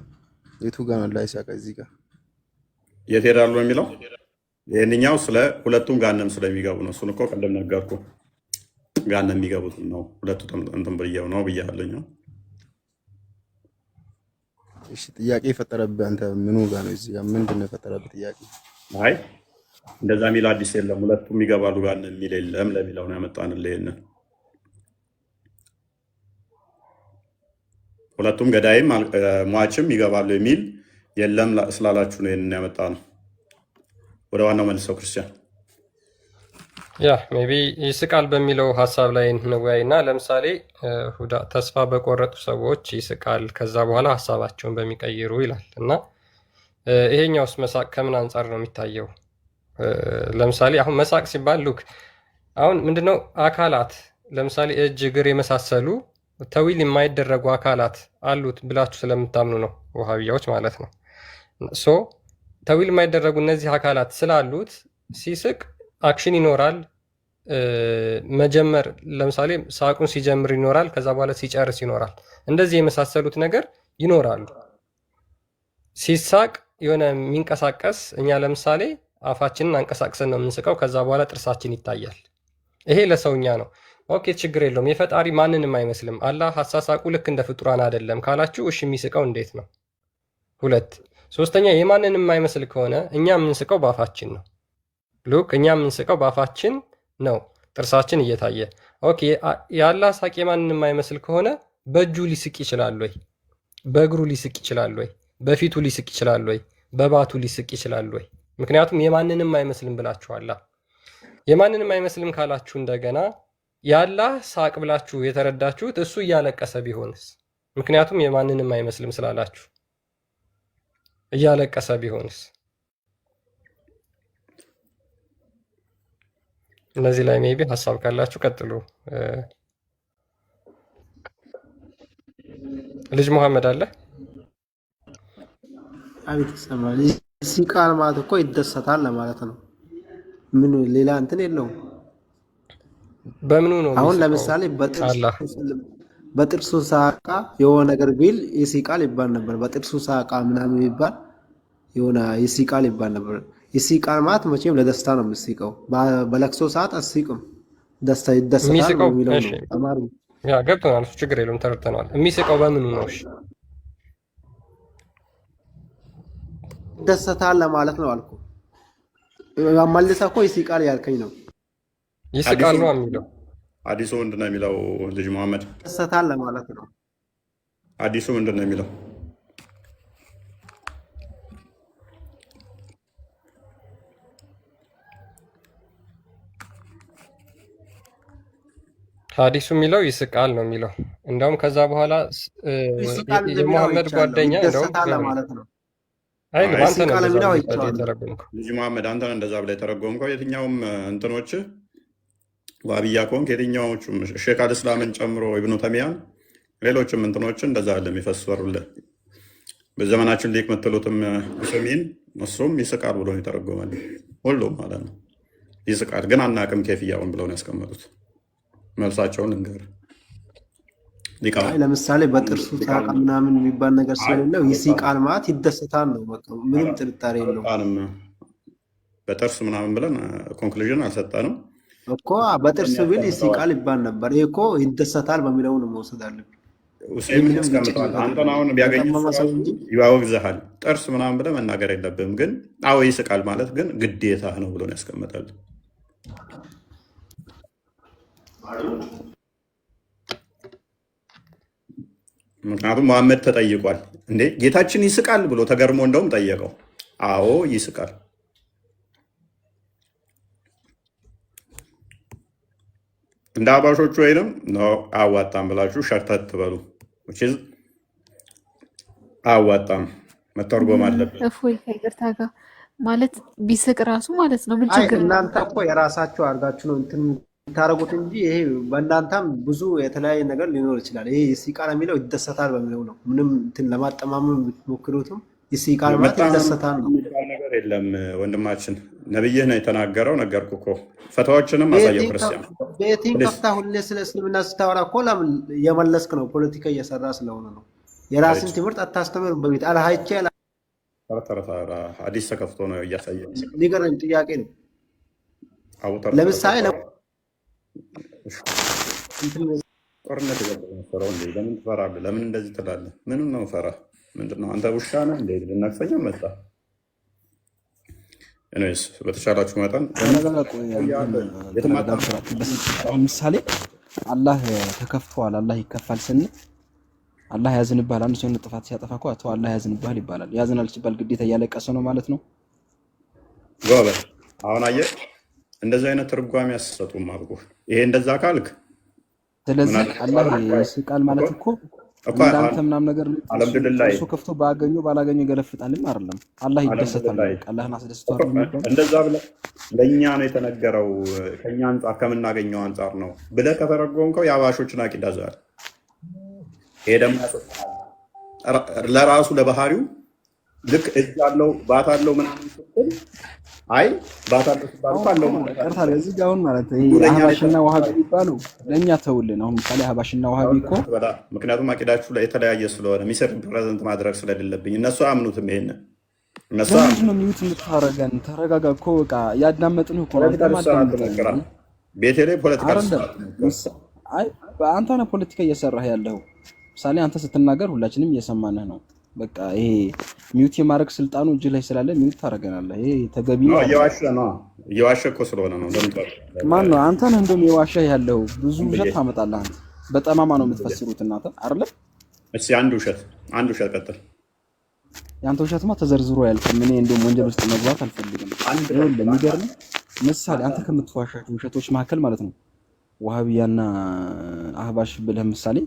Speaker 3: የቱ ጋር ነው አላህ የሳቀ? እዚህ ጋር
Speaker 2: የት ሄዳሉ የሚለው ይህንኛው ስለ ሁለቱም ገሃነም ስለሚገቡ ነው። እሱን እኮ ቀደም ነገርኩ። ገሃነም የሚገቡት ነው ሁለቱ እንትን ብየው ነው ብያለኝ።
Speaker 3: እሺ ጥያቄ የፈጠረብህ አንተ ምኑ ጋር ነው? እዚህ ጋር ምንድን ነው የፈጠረብህ ጥያቄ?
Speaker 2: አይ እንደዛ የሚል አዲስ የለም። ሁለቱም ይገባሉ ገሃነም የሚል የለም ለሚለው ነው ያመጣንልህ። ይሄንን ሁለቱም ገዳይም ሟችም ይገባሉ የሚል የለም ስላላችሁ ነው ይሄንን ያመጣ ነው። ወደ ዋናው መልሰው ክርስቲያን።
Speaker 4: ያ ሜቢ ይስቃል በሚለው ሀሳብ ላይ እንወያይና ለምሳሌ ሁዳ ተስፋ በቆረጡ ሰዎች ይስቃል ከዛ በኋላ ሀሳባቸውን በሚቀይሩ ይላል እና ይሄኛውስ መሳቅ ከምን አንጻር ነው የሚታየው? ለምሳሌ አሁን መሳቅ ሲባል ሉክ አሁን ምንድነው አካላት ለምሳሌ እጅ፣ እግር የመሳሰሉ ተዊል የማይደረጉ አካላት አሉት ብላችሁ ስለምታምኑ ነው ውሃብያዎች ማለት ነው። ሶ ተዊል የማይደረጉ እነዚህ አካላት ስላሉት ሲስቅ አክሽን ይኖራል። መጀመር ለምሳሌ ሳቁን ሲጀምር ይኖራል፣ ከዛ በኋላ ሲጨርስ ይኖራል። እንደዚህ የመሳሰሉት ነገር ይኖራሉ። ሲሳቅ የሆነ የሚንቀሳቀስ እኛ ለምሳሌ አፋችንን አንቀሳቅሰን ነው የምንስቀው፣ ከዛ በኋላ ጥርሳችን ይታያል። ይሄ ለሰውኛ ነው። ኦኬ ችግር የለውም። የፈጣሪ ማንንም አይመስልም። አላህ አሳሳቁ ልክ እንደ ፍጡራን አይደለም ካላችሁ እሺ የሚስቀው እንዴት ነው? ሁለት ሶስተኛ የማንንም የማይመስል ከሆነ እኛ የምንስቀው በአፋችን ነው። ሉክ እኛ የምንስቀው በአፋችን ነው፣ ጥርሳችን እየታየ። ኦኬ የአላህ ሳቅ የማንንም የማይመስል ከሆነ በእጁ ሊስቅ ይችላል ወይ? በእግሩ ሊስቅ ይችላል ወይ? በፊቱ ሊስቅ ይችላል ወይ? በባቱ ሊስቅ ይችላል ወይ? ምክንያቱም የማንንም አይመስልም ብላችኋላ። የማንንም አይመስልም ካላችሁ እንደገና የአላህ ሳቅ ብላችሁ የተረዳችሁት እሱ እያለቀሰ ቢሆንስ? ምክንያቱም የማንንም አይመስልም ስላላችሁ እያለቀሰ ቢሆንስ? እነዚህ ላይ ሜቢ ሀሳብ ካላችሁ ቀጥሉ። ልጅ መሐመድ አለ።
Speaker 3: አቤት ይሰማል። ሲቃል ማለት እኮ ይደሰታል ለማለት ነው። ምን ሌላ እንትን የለውም።
Speaker 4: በምኑ ነው?
Speaker 3: አሁን ለምሳሌ በጥርሱ ሳቃ የሆነ ነገር ቢል ይሲቃል ይባል ነበር። በጥርሱ ሳቃ ምናምን ይባል የሆነ ይሲቃል ይባል ነበር። ይሲቃል ማለት መቼም ለደስታ ነው የምትሲቀው። በለቅሶ ሰዓት አትሲቅም። ደስታ ይደሰታል ነው የሚለው ነው አማሩ።
Speaker 4: ያ ገብቶናል። ችግር የለውም ተረድተናል። የሚስቀው በምኑ ነው? እሺ
Speaker 3: ይደሰታል ለማለት ነው አልኩ። መልሰህ እኮ ይስቃል ያልከኝ ነው።
Speaker 4: ይስቃል ነው የሚለው
Speaker 2: አዲሱ ምንድን ነው የሚለው? ልጅ መሐመድ
Speaker 3: ይደሰታል ለማለት ነው።
Speaker 2: አዲሱ ምንድን ነው የሚለው?
Speaker 4: ሐዲሱ የሚለው ይስቃል ነው የሚለው። እንደውም ከዛ በኋላ የመሐመድ ጓደኛ እንደውም
Speaker 3: ለማለት ነው።
Speaker 4: አይ አንተ ነው እንደዛ የተረጎምከው።
Speaker 2: ልጅ መሐመድ አንተ ነው እንደዛ ብለህ የተረጎምከው። የትኛውም እንትኖች ዋብያ ከሆንክ የትኛዎቹ ሼክ አልእስላምን ጨምሮ ኢብኑ ተሚያን ሌሎችም እንትኖችን እንደዛ አለ የሚፈስሩልህ። በዘመናችን ሊቅ የምትሉትም ዑሰይሚን እሱም ይስቃል ብሎ ይተረጎማል። ሁሉም ማለት ነው ይስቃል፣ ግን አናቅም ኬፍያውን ብለው ነው ያስቀመጡት። መልሳቸውን እንገር
Speaker 3: ለምሳሌ በጥርሱ ሳቅ ምናምን የሚባል ነገር ስለሌለው ይስቃል ማለት ይደሰታል ነው። በቃ ምንም ጥርጣሬ የለውም።
Speaker 2: በጥርስ ምናምን ብለን ኮንክሉዥን አልሰጠንም
Speaker 3: እኮ። በጥርስ ቢል ይስቃል ይባል ነበር። ይሄ እኮ ይደሰታል በሚለው ነው መውሰድ አለብን።
Speaker 2: ዑሰይሚን ያስቀምጠዋል። አንተን አሁን ቢያገኝ ይዋወግዝሃል። ጥርስ ምናምን ብለህ መናገር የለብህም። ግን አዎ ይስቃል ማለት ግን ግዴታ ነው ብሎ ነው ያስቀምጣል። ምክንያቱም መሐመድ ተጠይቋል። እንዴ ጌታችን ይስቃል ብሎ ተገርሞ እንደውም ጠየቀው። አዎ ይስቃል። እንደ አባሾቹ ወይንም አዋጣም ብላችሁ ሸርተት ትበሉ። አዋጣም መተርጎም አለብን።
Speaker 8: እፎይ ከይቅርታ ጋር ማለት ቢስቅ ራሱ ማለት ነው። ምን ችግር?
Speaker 3: እናንተ እኮ የራሳችሁ አድርጋችሁ ነው እንትን ታረጉት እንጂ ይሄ በእናንተም ብዙ የተለያየ ነገር ሊኖር ይችላል። ይሄ ይስቃል የሚለው ይደሰታል በሚለው ነው። ምንም እንትን ለማጠማመም የምትሞክሩትም ይስቃል ማለት ይደሰታል ነው።
Speaker 2: ነገር የለም ወንድማችን፣ ነብይህ ነው የተናገረው። ነገርኩህ እኮ ፈታዎችንም አሳየው። ክርስቲያን
Speaker 3: ቤቲን ከፍታ ሁሌ ስለ እስልምና ስታወራ እኮ ለምን እየመለስክ ነው? ፖለቲካ እየሰራ ስለሆነ ነው። የራስን ትምህርት አታስተምር። በቤት አልሃይቼ
Speaker 2: አዲስ ተከፍቶ ነው እያሳየ
Speaker 3: ንገረኝ። ጥያቄ ነው። ለምሳሌ
Speaker 2: ጦርነት የመሰለው እንዴ? ለምን ትፈራለህ? ለምን እንደዚህ ትላለህ? ምንም ነው ፈራ? ምንድነው አንተ ውሻ ነህ እንዴ? ልናክሰኛ መጣ። እኔስ በተቻላችሁ መጠን
Speaker 10: ምሳሌ አላህ ተከፍቷል፣ አላህ ይከፋል ስንል አላህ ያዝንብሃል። አንድ ሰው ጥፋት ሲያጠፋ እኮ አቶ አላህ ያዝንብሃል ይባላል። ያዝናል ሲባል ግዴታ እያለቀሰ ነው ማለት ነው።
Speaker 2: ጎበዝ። አሁን አየህ እንደዚህ አይነት ትርጓሜ ያሰጡም አልኩ። ይሄ እንደዛ ካልክ
Speaker 10: ስለዚህ አላህ ይስቃል ማለት እኮ እንዳንተ ምናምን ነገር
Speaker 2: አልሐምዱሊላህ
Speaker 10: እሱ ከፍቶ ባገኘው ባላገኘው ገለፍጣልም አይደለም። አላህ ይደሰታል። አላህን አስደስቷል።
Speaker 2: እንደዛ ብለህ ለእኛ ነው የተነገረው፣ ከኛ አንጻር ከምናገኘው አንጻር ነው ብለህ ከተረጎምከው የአባሾችን አቂዳ ዛል ይሄ ደግሞ ለራሱ ለባህሪው ልክ እጅ አለው ባት አለው ምናምን ስትል አይ ባት አለው ሲባል አለው
Speaker 10: ማለት ነው። እዚህ ጋር አሁን ማለት ይሄ አህባሽና ወሃቢ ይባሉ ለኛ ተውልን። አሁን ምሳሌ አህባሽና ወሃቢ እኮ
Speaker 2: ምክንያቱም አቂዳችሁ ላይ የተለያየ ስለሆነ ሚስር ፕሬዘንት ማድረግ ስለሌለብኝ እነሱ አያምኑትም። ይሄን እነሱ
Speaker 10: ነው ሚዩት የምታረገን። ተረጋጋ እኮ በቃ ያዳመጥንህ እኮ ነው።
Speaker 2: ቤቴ ላይ ፖለቲካ
Speaker 10: አይ አንተ ነህ ፖለቲካ እየሰራህ ያለው። ምሳሌ አንተ ስትናገር ሁላችንም እየሰማንህ ነው። በቃ ይሄ ሚዩት የማድረግ ስልጣኑ እጅ ላይ ስላለ ሚዩት ታደርገናለህ። ይሄ ተገቢ ነው።
Speaker 2: እየዋሸ እኮ ስለሆነ ነው።
Speaker 10: ማን ነው አንተ ነህ እንደውም የዋሸህ ያለው? ብዙ ውሸት ታመጣለህ አንተ። በጠማማ ነው የምትፈስሩት እናንተ አይደለ?
Speaker 2: እሺ አንድ ውሸት ቀጥል።
Speaker 10: ያንተ ውሸትማ ተዘርዝሮ ያልቅም። እኔ እንደውም ወንጀል ውስጥ መግባት አልፈልግም። ለሚገርም ምሳሌ አንተ ከምትዋሻቸው ውሸቶች መካከል ማለት ነው ወሃቢያና አህባሽ ብለህ ምሳሌ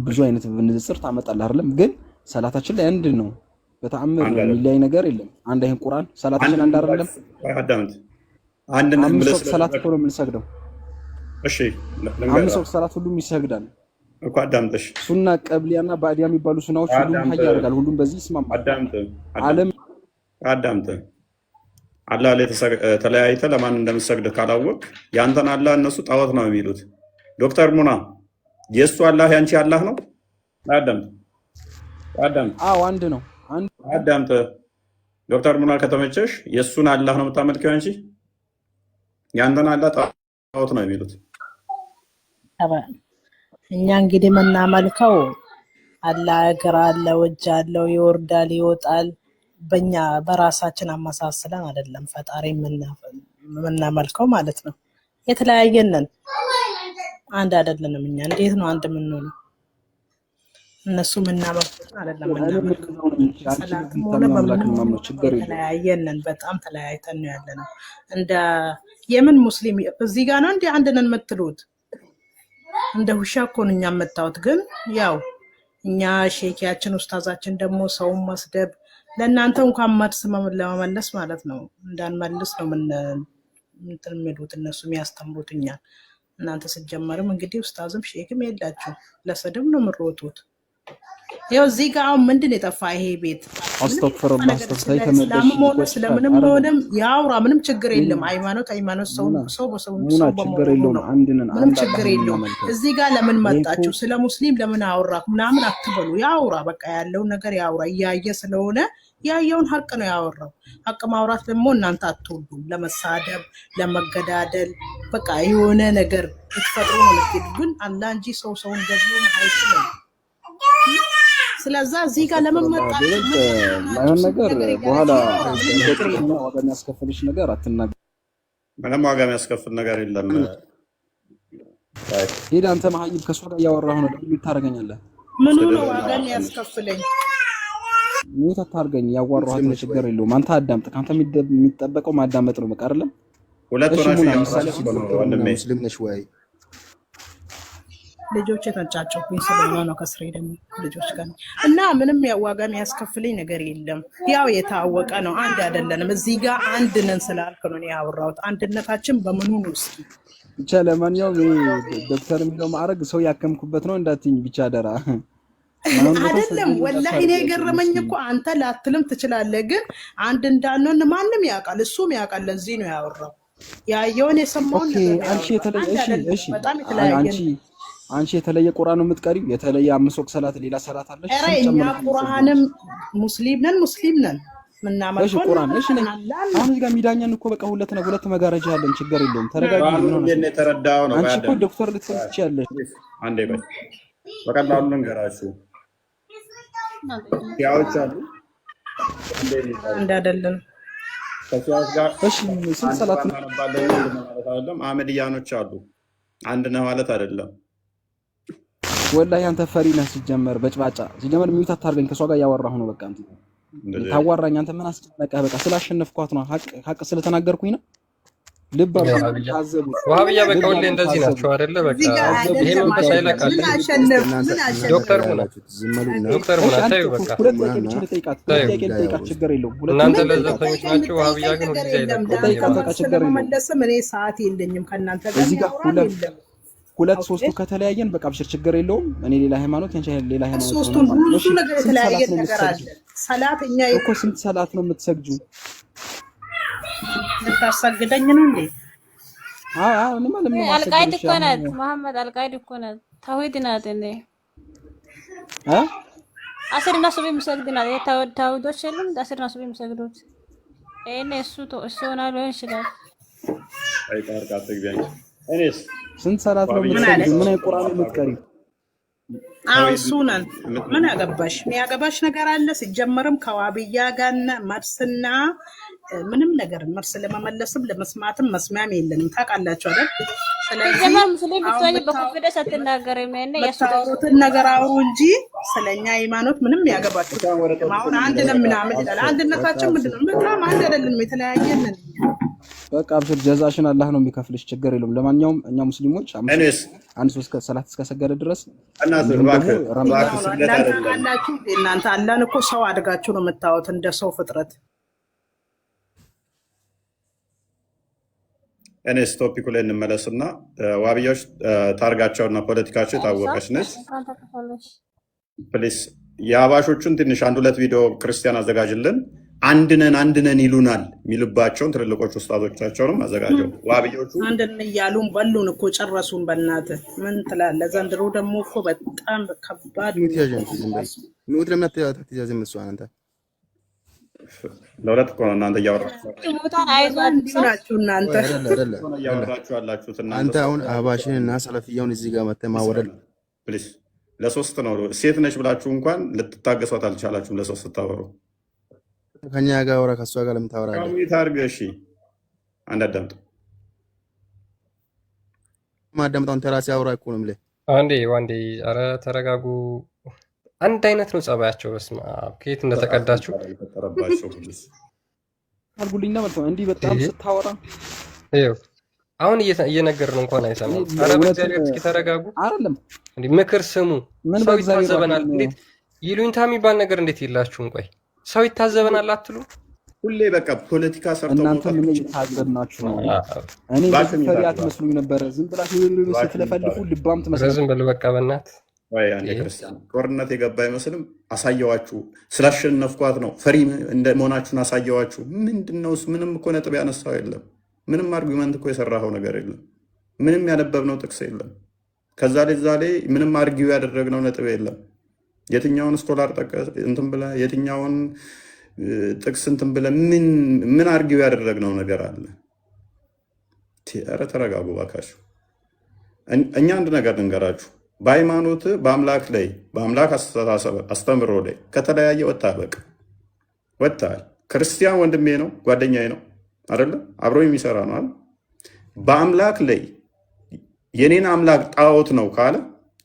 Speaker 10: ብዙ አይነት ንጽጽር ታመጣለህ አይደለም? ግን ሰላታችን ላይ አንድ ነው። በተአምር የሚለያይ ነገር የለም። አንድ አይን ቁርአን ሰላታችን አንድ አይደለም። አምስት ወቅት ሰላት እኮ ነው የምንሰግደው።
Speaker 2: እሺ
Speaker 10: አምስት ወቅት ሰላት ሁሉም ይሰግዳል
Speaker 2: እኮ። አዳምጥሽ
Speaker 10: ሱና ቀብሊያና ባዲያ የሚባሉ ሱናዎች ሁሉም ሀያ ያደርጋል። ሁሉም በዚህ ይስማማል።
Speaker 2: አዳምጥ አላህ ላይ ተለያይተህ ለማን እንደምትሰግድ ካላወቅ ያንተን አላህ እነሱ ጣዖት ነው የሚሉት። ዶክተር ሙና የእሱ አላህ ያንቺ አላህ ነው። አዳምጥ።
Speaker 10: አዎ አንድ ነው።
Speaker 2: አዳምጥ። ዶክተር ሙና ከተመቸሽ የእሱን አላህ ነው የምታመልከው አንቺ። ያንተን አላህ ጣዖት ነው የሚሉት።
Speaker 11: እኛ እንግዲህ የምናመልከው አላህ እግር አለው፣ እጅ አለው፣ ይወርዳል፣ ይወጣል፣ በእኛ በራሳችን አመሳስለን አይደለም ፈጣሪ የምናመልከው ማለት ነው። የተለያየን ነን፣ አንድ አይደለንም። እኛ እንዴት ነው አንድ የምንሆነው? እነሱ የምናመልኩት አይደለም የምናመልከው። ሰላትም ሆነ በምንም የተለያየን ነን። በጣም ተለያይተን ነው ያለነው። እንደ የምን ሙስሊም እዚህ ጋር ነው እንደ አንድ ነን የምትሉት? እንደ ውሻ እኮ ነው እኛ የምታዩት። ግን ያው እኛ ሼኪያችን ኡስታዛችን ደግሞ ሰውን መስደብ ለእናንተ እንኳን መልስ ለመመለስ ማለት ነው እንዳንመልስ ነው እንትን የሚሉት እነሱ የሚያስተምሩት እኛን። እናንተ ስትጀመርም እንግዲህ ኡስታዝም ሼክም የላችሁ ለስድብ ነው የምትሮጡት። ይኸው እዚህ ጋር አሁን ምንድን የጠፋ ይሄ ቤት ስለምንም ሆነ ስለምንም ሆነም ያውራ፣ ምንም ችግር የለም። ሃይማኖት ሰው በሰው ምንም ችግር የለውም። እዚህ ጋር ለምን መጣችሁ? ስለ ሙስሊም ለምን አወራ ምናምን አትበሉ። ያውራ፣ በቃ ያለውን ነገር ያውራ። እያየ ስለሆነ ያየውን ሀቅ ነው ያወራው። ሀቅ ማውራት ደግሞ እናንተ አትወዱም። ለመሳደብ ለመገዳደል በቃ የሆነ ነገር ልትፈጥሩ ነው የምትሄዱ። ግን አላህ እንጂ ሰውን ገድሎ አይችልም። ስለዛ እዚህ ጋር ለመመጣችሁ
Speaker 10: ማይሆን ነገር በኋላ ዋጋ የሚያስከፍልሽ ነገር አትናገር።
Speaker 2: ምንም ዋጋ የሚያስከፍል ነገር የለም።
Speaker 10: ሄድ አንተ መሀይብ ከሷ ጋር እያወራሁ ነው። ደግሞ ታረጋኛለህ።
Speaker 11: ምኑ ነው ዋጋ የሚያስከፍለኝ?
Speaker 10: ምን ታርገኝ? ያዋራኋት ችግር የለውም። አንተ አዳምጥ። ካንተ የሚጠበቀው ማዳመጥ ነው። በቃ አይደለም።
Speaker 2: ሁለት ሆናችሁ ወንድሜ
Speaker 12: ሙስሊም ነሽ ወይ?
Speaker 11: ልጆች የተንጫጩብኝ ስለሆነ ነው። ከስሬ ደግሞ ልጆች ጋር እና ምንም ዋጋ የሚያስከፍለኝ ነገር የለም። ያው የታወቀ ነው። አንድ አይደለንም። እዚህ ጋር አንድ ነን ስላልክ ነው ያወራሁት። አንድነታችን በምኑ ነው? እስኪ
Speaker 10: ብቻ ለማንኛውም ዶክተር የሚለው ማዕረግ ሰው ያከምኩበት ነው እንዳትኝ ብቻ አደራ።
Speaker 11: አይደለም ወላሂ እኔ የገረመኝ እኮ አንተ ላትልም ትችላለህ፣ ግን አንድ እንዳንሆን ማንም ያውቃል፣ እሱም ያውቃል። ለዚህ ነው ያወራው። ያየውን የሰማውን ነገር
Speaker 10: አንቺ የተለየ ቁርአን ነው የምትቀሪው? የተለየ 5 ወቅት ሰላት ሌላ ሰላት አለሽ?
Speaker 11: ኧረ እኛ ቁርአንም ሙስሊም ነን ምናመልከው
Speaker 10: ቁርአን። እሺ ነኝ አሁን እዚህ ጋር ሚዳኛን እኮ በቃ ሁለት መጋረጃ አለን። ችግር የለውም። ተረጋጊ።
Speaker 2: የተረዳው ነው።
Speaker 10: አንቺ እኮ ዶክተር ልትሰጥ ትችያለሽ።
Speaker 2: አንዴ በይ በቀላሉ ልንገራችሁ። ያዎች አሉ
Speaker 11: እንደ አይደለም
Speaker 2: ከሲያስ ጋር
Speaker 10: እሺ ስንት ሰላት ነው
Speaker 2: ማለት አይደለም። አህመድያኖች አሉ አንድ ነው ማለት አይደለም።
Speaker 10: ወላሂ አንተ ፈሪ ነህ ሲጀመር፣ በጭባጫ ሲጀመር ሚውት አታርገኝ። ከሷ ጋር ያወራሁ ነው። በቃ አንተ ታዋራኝ። አንተ ምን አስጨነቀህ? በቃ ስላሸነፍኳት ነው። ሀቅ ስለተናገርኩኝ ነው። ልብ አታዘቡ።
Speaker 4: ወሃቢያ በቃ ሁሌ እንደዚህ ናቸው አይደለ? በቃ ይሄ መንፈስ አይለቃል። ዶክተር ሙና ታዩ በቃ
Speaker 10: ጠይቃት፣ ችግር የለውም።
Speaker 4: እናንተ ለዘፈኞች ናቸው። ወሃቢያ ግን ሁሌ አይለቃል።
Speaker 10: ጠይቃት፣ በቃ ችግር የለውም።
Speaker 11: እኔ ሰዓት የለኝም ከእናንተ ጋር
Speaker 10: እዚህ ጋር ሁለት ሶስቱ ከተለያየን በቃ አብሽር፣ ችግር የለውም። እኔ ሌላ ሃይማኖት ያንቺ ሌላ ሃይማኖት ነው።
Speaker 11: ሶስቱም ሁሉ ነገር የተለያየ ነገር አለ። ሰላት እኛ
Speaker 10: እኮ ስንት ሰላት ነው የምትሰግጁ?
Speaker 11: ልታሰግደኝ ነው እንዴ?
Speaker 1: አልቃይድ እኮ ናት መሐመድ፣ አልቃይድ እኮ ናት። ተውሂድ ናት እንዴ? አስርና ሱብሂ የሚሰግድ ናት። ተውሂዶች የሉም አስርና ሱብሂ የሚሰግዱት። ይሄን እሱ ሆና ሊሆን ይችላል።
Speaker 2: እኔስ
Speaker 10: ስንት ሰላት ነው የምትሰግዱ? ምን አይ ቁርአን የምትቀሪው?
Speaker 11: እሱ ነን። ምን ያገባሽ? የሚያገባሽ ነገር አለ? ሲጀመርም ከዋብያ ጋር መርስና ምንም ነገር መርስ ለመመለስም ለመስማትም መስማም የለንም። ታውቃላችሁ አይደል? ስለዚህ
Speaker 1: ሙስሊም ብትሆኚ በኮንፊደንስ አትናገሪም።
Speaker 11: የታወሩትን ነገር አውሩ እንጂ ስለኛ ሃይማኖት ምንም ያገባችሁ። አሁን አንድ ነን ምናምን ይላል። አንድነታችን ምንድነው? በጣም አንድ አይደለንም፣ የተለያየን ነን።
Speaker 10: በቃ አብሽር፣ ጀዛሽን አላህ ነው የሚከፍልሽ። ችግር የለውም። ለማንኛውም እኛ ሙስሊሞች አንድ ሶስት ሰላት እስከሰገደ ድረስ
Speaker 11: እናንተ አላህን እኮ ሰው አድጋችሁ ነው የምታዩት፣ እንደ ሰው ፍጥረት።
Speaker 2: እኔስ ቶፒኩ ላይ እንመለስና ዋብያዎች ታርጋቸውና ፖለቲካቸው የታወቀች ነች። ፕሊስ የአባሾቹን ትንሽ አንድ ሁለት ቪዲዮ ክርስቲያን አዘጋጅልን። አንድነን ይሉናል የሚልባቸውን ትልልቆች ውስጣቶቻቸውንም አዘጋጀው። ዋብያዎቹ
Speaker 11: አንድነን እያሉን በሉን እኮ ጨረሱን። በእናትህ ምን ትላለህ? ዘንድሮ ደግሞ እኮ በጣም ከባድ
Speaker 2: ለሁለት እኮ ነው እናንተ እያወራችሁ ያላችሁት።
Speaker 12: አንተ አሁን አህባሽን እና ሰለፍያውን እዚህ ጋር መተህ ማወረድ
Speaker 2: ፕሊስ። ለሶስት ነው ሴት ነች ብላችሁ እንኳን ልትታገሷት አልቻላችሁም። ለሶስት ስታወሩ
Speaker 12: ከኛ ጋር ወራ ከሷ ጋር ለምን ታወራለህ?
Speaker 2: ካሙት አድርገህ እሺ፣ አንድ አዳምጥ።
Speaker 12: ማዳምጣውን ተራሲ አውራ እኮ ነው የምልህ።
Speaker 4: አንዴ ኧረ ተረጋጉ። አንድ አይነት ነው ጸባያቸው። በስመ አብ ከየት እንደተቀዳችሁ
Speaker 10: አልጉልኝና ማለት ነው። እንዲህ በጣም ስታወራ
Speaker 4: ይኸው አሁን እየነገርን እንኳን አይሰማም። ኧረ በእግዚአብሔር እስኪ ተረጋጉ።
Speaker 10: አይደለም
Speaker 4: እንዴ ምክር ስሙ። ሰው ይታዘበናል። እንዴት ይሉኝታ የሚባል ነገር እንዴት የላችሁም? ቆይ ሰው ይታዘበናል አትሉ?
Speaker 2: ሁሌ በቃ ፖለቲካ ሰርተው
Speaker 10: እናንተ ምን እየታዘብናችሁ ነው? እኔ ፈሪ አትመስሉኝ ነበር። ዝም ብላችሁ ስትለፈልፉ ልባም ትመስላችሁ።
Speaker 4: ዝም በል በቃ በእናትህ።
Speaker 2: ወይ አንዴ ክርስቲያን ጦርነት የገባ አይመስልም። አሳየዋችሁ፣ ስላሸነፍኳት ነው። ፈሪ እንደመሆናችሁን አሳየዋችሁ። ምንድነውስ? ምንም እኮ ነጥብ ያነሳው የለም። ምንም አርጊመንት እኮ የሰራኸው ነገር የለም። ምንም ያነበብነው ጥቅስ የለም። ከዛ ላይ ምንም አርጊው ያደረግነው ነጥብ የለም። የትኛውን ስኮላር ጠቀስ እንትን ብለህ የትኛውን ጥቅስ እንትን ብለህ ምን አርጊው ያደረግነው ነገር አለ? ኧረ ተረጋጉ እባካችሁ። እኛ አንድ ነገር ልንገራችሁ። በሃይማኖት በአምላክ ላይ በአምላክ አስተሳሰብ አስተምሮ ላይ ከተለያየ ወጥተሃል። በቃ ወጥተሃል። ክርስቲያን ወንድሜ ነው ጓደኛዬ ነው አይደለ? አብሮ የሚሰራ ነው አይደል? በአምላክ ላይ የኔን አምላክ ጣዖት ነው ካለ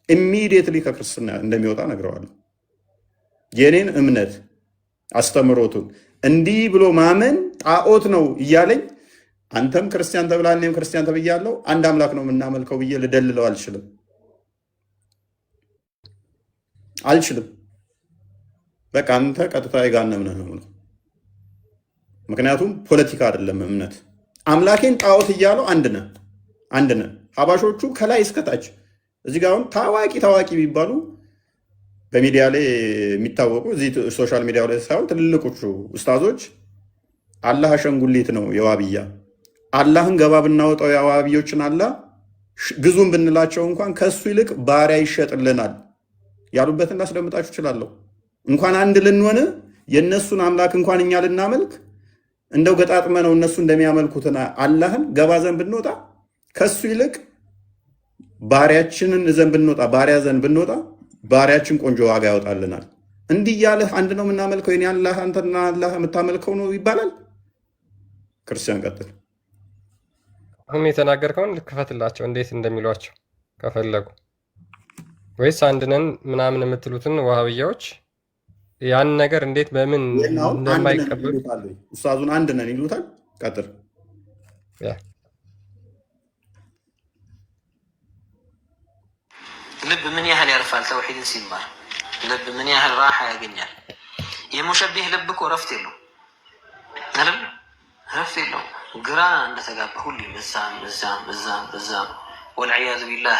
Speaker 2: ኢሚዲየትሊ ከክርስትና እንደሚወጣ ነግረዋለሁ። የኔን እምነት አስተምሮቱን እንዲህ ብሎ ማመን ጣዖት ነው እያለኝ አንተም ክርስቲያን ተብላል እኔም ክርስቲያን ተብያለሁ አንድ አምላክ ነው የምናመልከው ብዬ ልደልለው አልችልም። በቃ አንተ ቀጥታ የጋነም ነህ ነው። ምክንያቱም ፖለቲካ አይደለም እምነት። አምላኬን ጣዖት እያለው አንድ ነህ። ሀባሾቹ ከላይ እስከታች እዚህ ጋር አሁን ታዋቂ የሚባሉ በሚዲያ ላይ የሚታወቁ እዚህ ሶሻል ሚዲያ ላይ ሳይሆን ትልልቆቹ ኡስታዞች አላህ አሸንጉሊት ነው የዋብያ አላህን ገባ ብናወጣው የዋብዮችን አላህ ግዙን ብንላቸው እንኳን ከሱ ይልቅ ባሪያ ይሸጥልናል ያሉበትን ላስደምጣችሁ እችላለሁ። እንኳን አንድ ልንሆን የእነሱን አምላክ እንኳን እኛ ልናመልክ እንደው ገጣጥመ ነው እነሱ እንደሚያመልኩትና አላህን ገባ ዘንድ ብንወጣ ከሱ ይልቅ ባሪያችንን ባሪያ ዘንድ ብንወጣ ባሪያችን ቆንጆ ዋጋ ያወጣልናል። እንዲህ እያለህ አንድ ነው የምናመልከው የኔ አላህ አንተና አላህ የምታመልከው ነው ይባላል። ክርስቲያን ቀጥል።
Speaker 4: አሁን የተናገርከውን ልክፈትላቸው እንዴት እንደሚሏቸው ከፈለጉ ወይስ አንድነን ምናምን የምትሉትን ዋሃብያዎች ያን ነገር እንዴት በምን እንደማይቀበሉ
Speaker 2: ኡስታዙን አንድ ነን ይሉታል። ቀጥል።
Speaker 13: ልብ ምን ያህል ያርፋል ተውሂድን ሲማር፣ ልብ ምን ያህል ራሓ ያገኛል። የሙሸቢህ ልብ እኮ ረፍት የለው አይደል? ረፍት የለው። ግራ እንደተጋባ ሁሌ በዛም ወልዕያዙ ቢላህ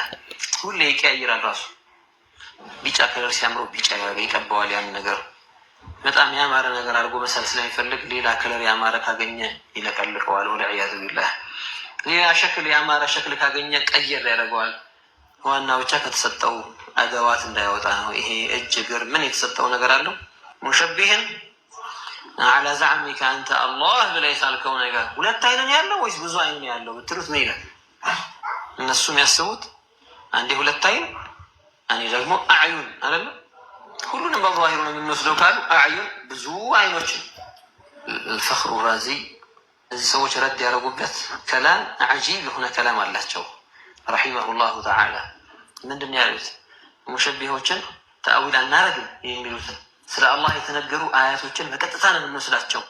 Speaker 13: ሁሌ ይቀያይራል። ራሱ ቢጫ ከለር ሲያምረው ቢጫ ይቀባዋል። ያን ነገር በጣም ያማረ ነገር አድርጎ መሳል ስለሚፈልግ ሌላ ከለር ያማረ ካገኘ ይለቀልቀዋል። ወልዕያዙ ቢላህ ሌላ ሸክል ያማረ ሸክል ካገኘ ቀየር ያደርገዋል። ዋና ብቻ ከተሰጠው አገዋት እንዳይወጣ ነው። ይሄ እጅ እግር ምን የተሰጠው ነገር አለው? ሙሸቢህን አላ ዛዕሚከ አንተ አላህ ብለህ የሳልከው ነገር ሁለት አይን ያለው ወይስ ብዙ አይን ያለው ብትሉት ምን ይላል? እነሱ የሚያስቡት አንዴ ሁለት አይን እኔ ደግሞ አዕዩን አይደለ? ሁሉንም በዛሂሩ ነው የምንወስደው ካሉ አዕዩን ብዙ አይኖችን الفخر الرازي እዚህ ሰዎች ረድ ያደረጉበት ከላም አጂብ የሆነ ከላም አላቸው ረሒመሁላሁ ተዓላ። ምንድን ያሉት? ሙሸቢሆችን ተአዊል አናረግም የሚሉትን ስለ አላህ የተነገሩ አያቶችን በቀጥታ ነው የምንወስዳቸው።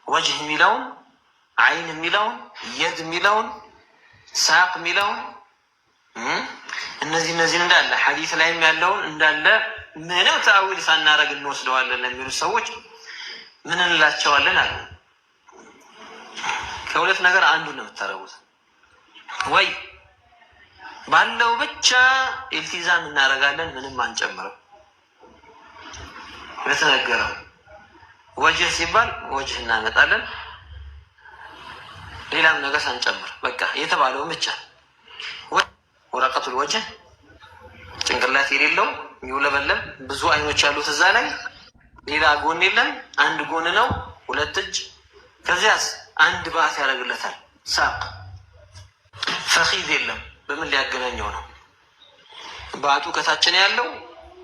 Speaker 13: ወጅህ የሚለውን አይን የሚለውን የድ የሚለውን ሳቅ የሚለውን እነዚህን እንዳለ ሐዲስ ላይም ያለውን እንዳለ ምንም ተአዊል ሳናረግ እንወስደዋለን የሚሉት ሰዎች ምን እንላቸዋለን አሉ። ከሁለት ነገር አንዱን ነው የምታረጉት። ወይ ባለው ብቻ ኢልቲዛም እናደርጋለን፣ ምንም አንጨምርም። በተነገረው ወጅህ ሲባል ወጅህ እናመጣለን፣ ሌላም ነገር ሳንጨምር በቃ የተባለውን ብቻ። ወረቀቱል ወጅህ ጭንቅላት የሌለው የሚውለበለም ብዙ አይኖች ያሉት እዛ ላይ ሌላ ጎን የለም፣ አንድ ጎን ነው፣ ሁለት እጅ። ከዚያስ አንድ ባት ያደርግለታል። ሳቅ ፈኺዝ የለም። በምን ሊያገናኘው ነው? ባቱ ከታችን ያለው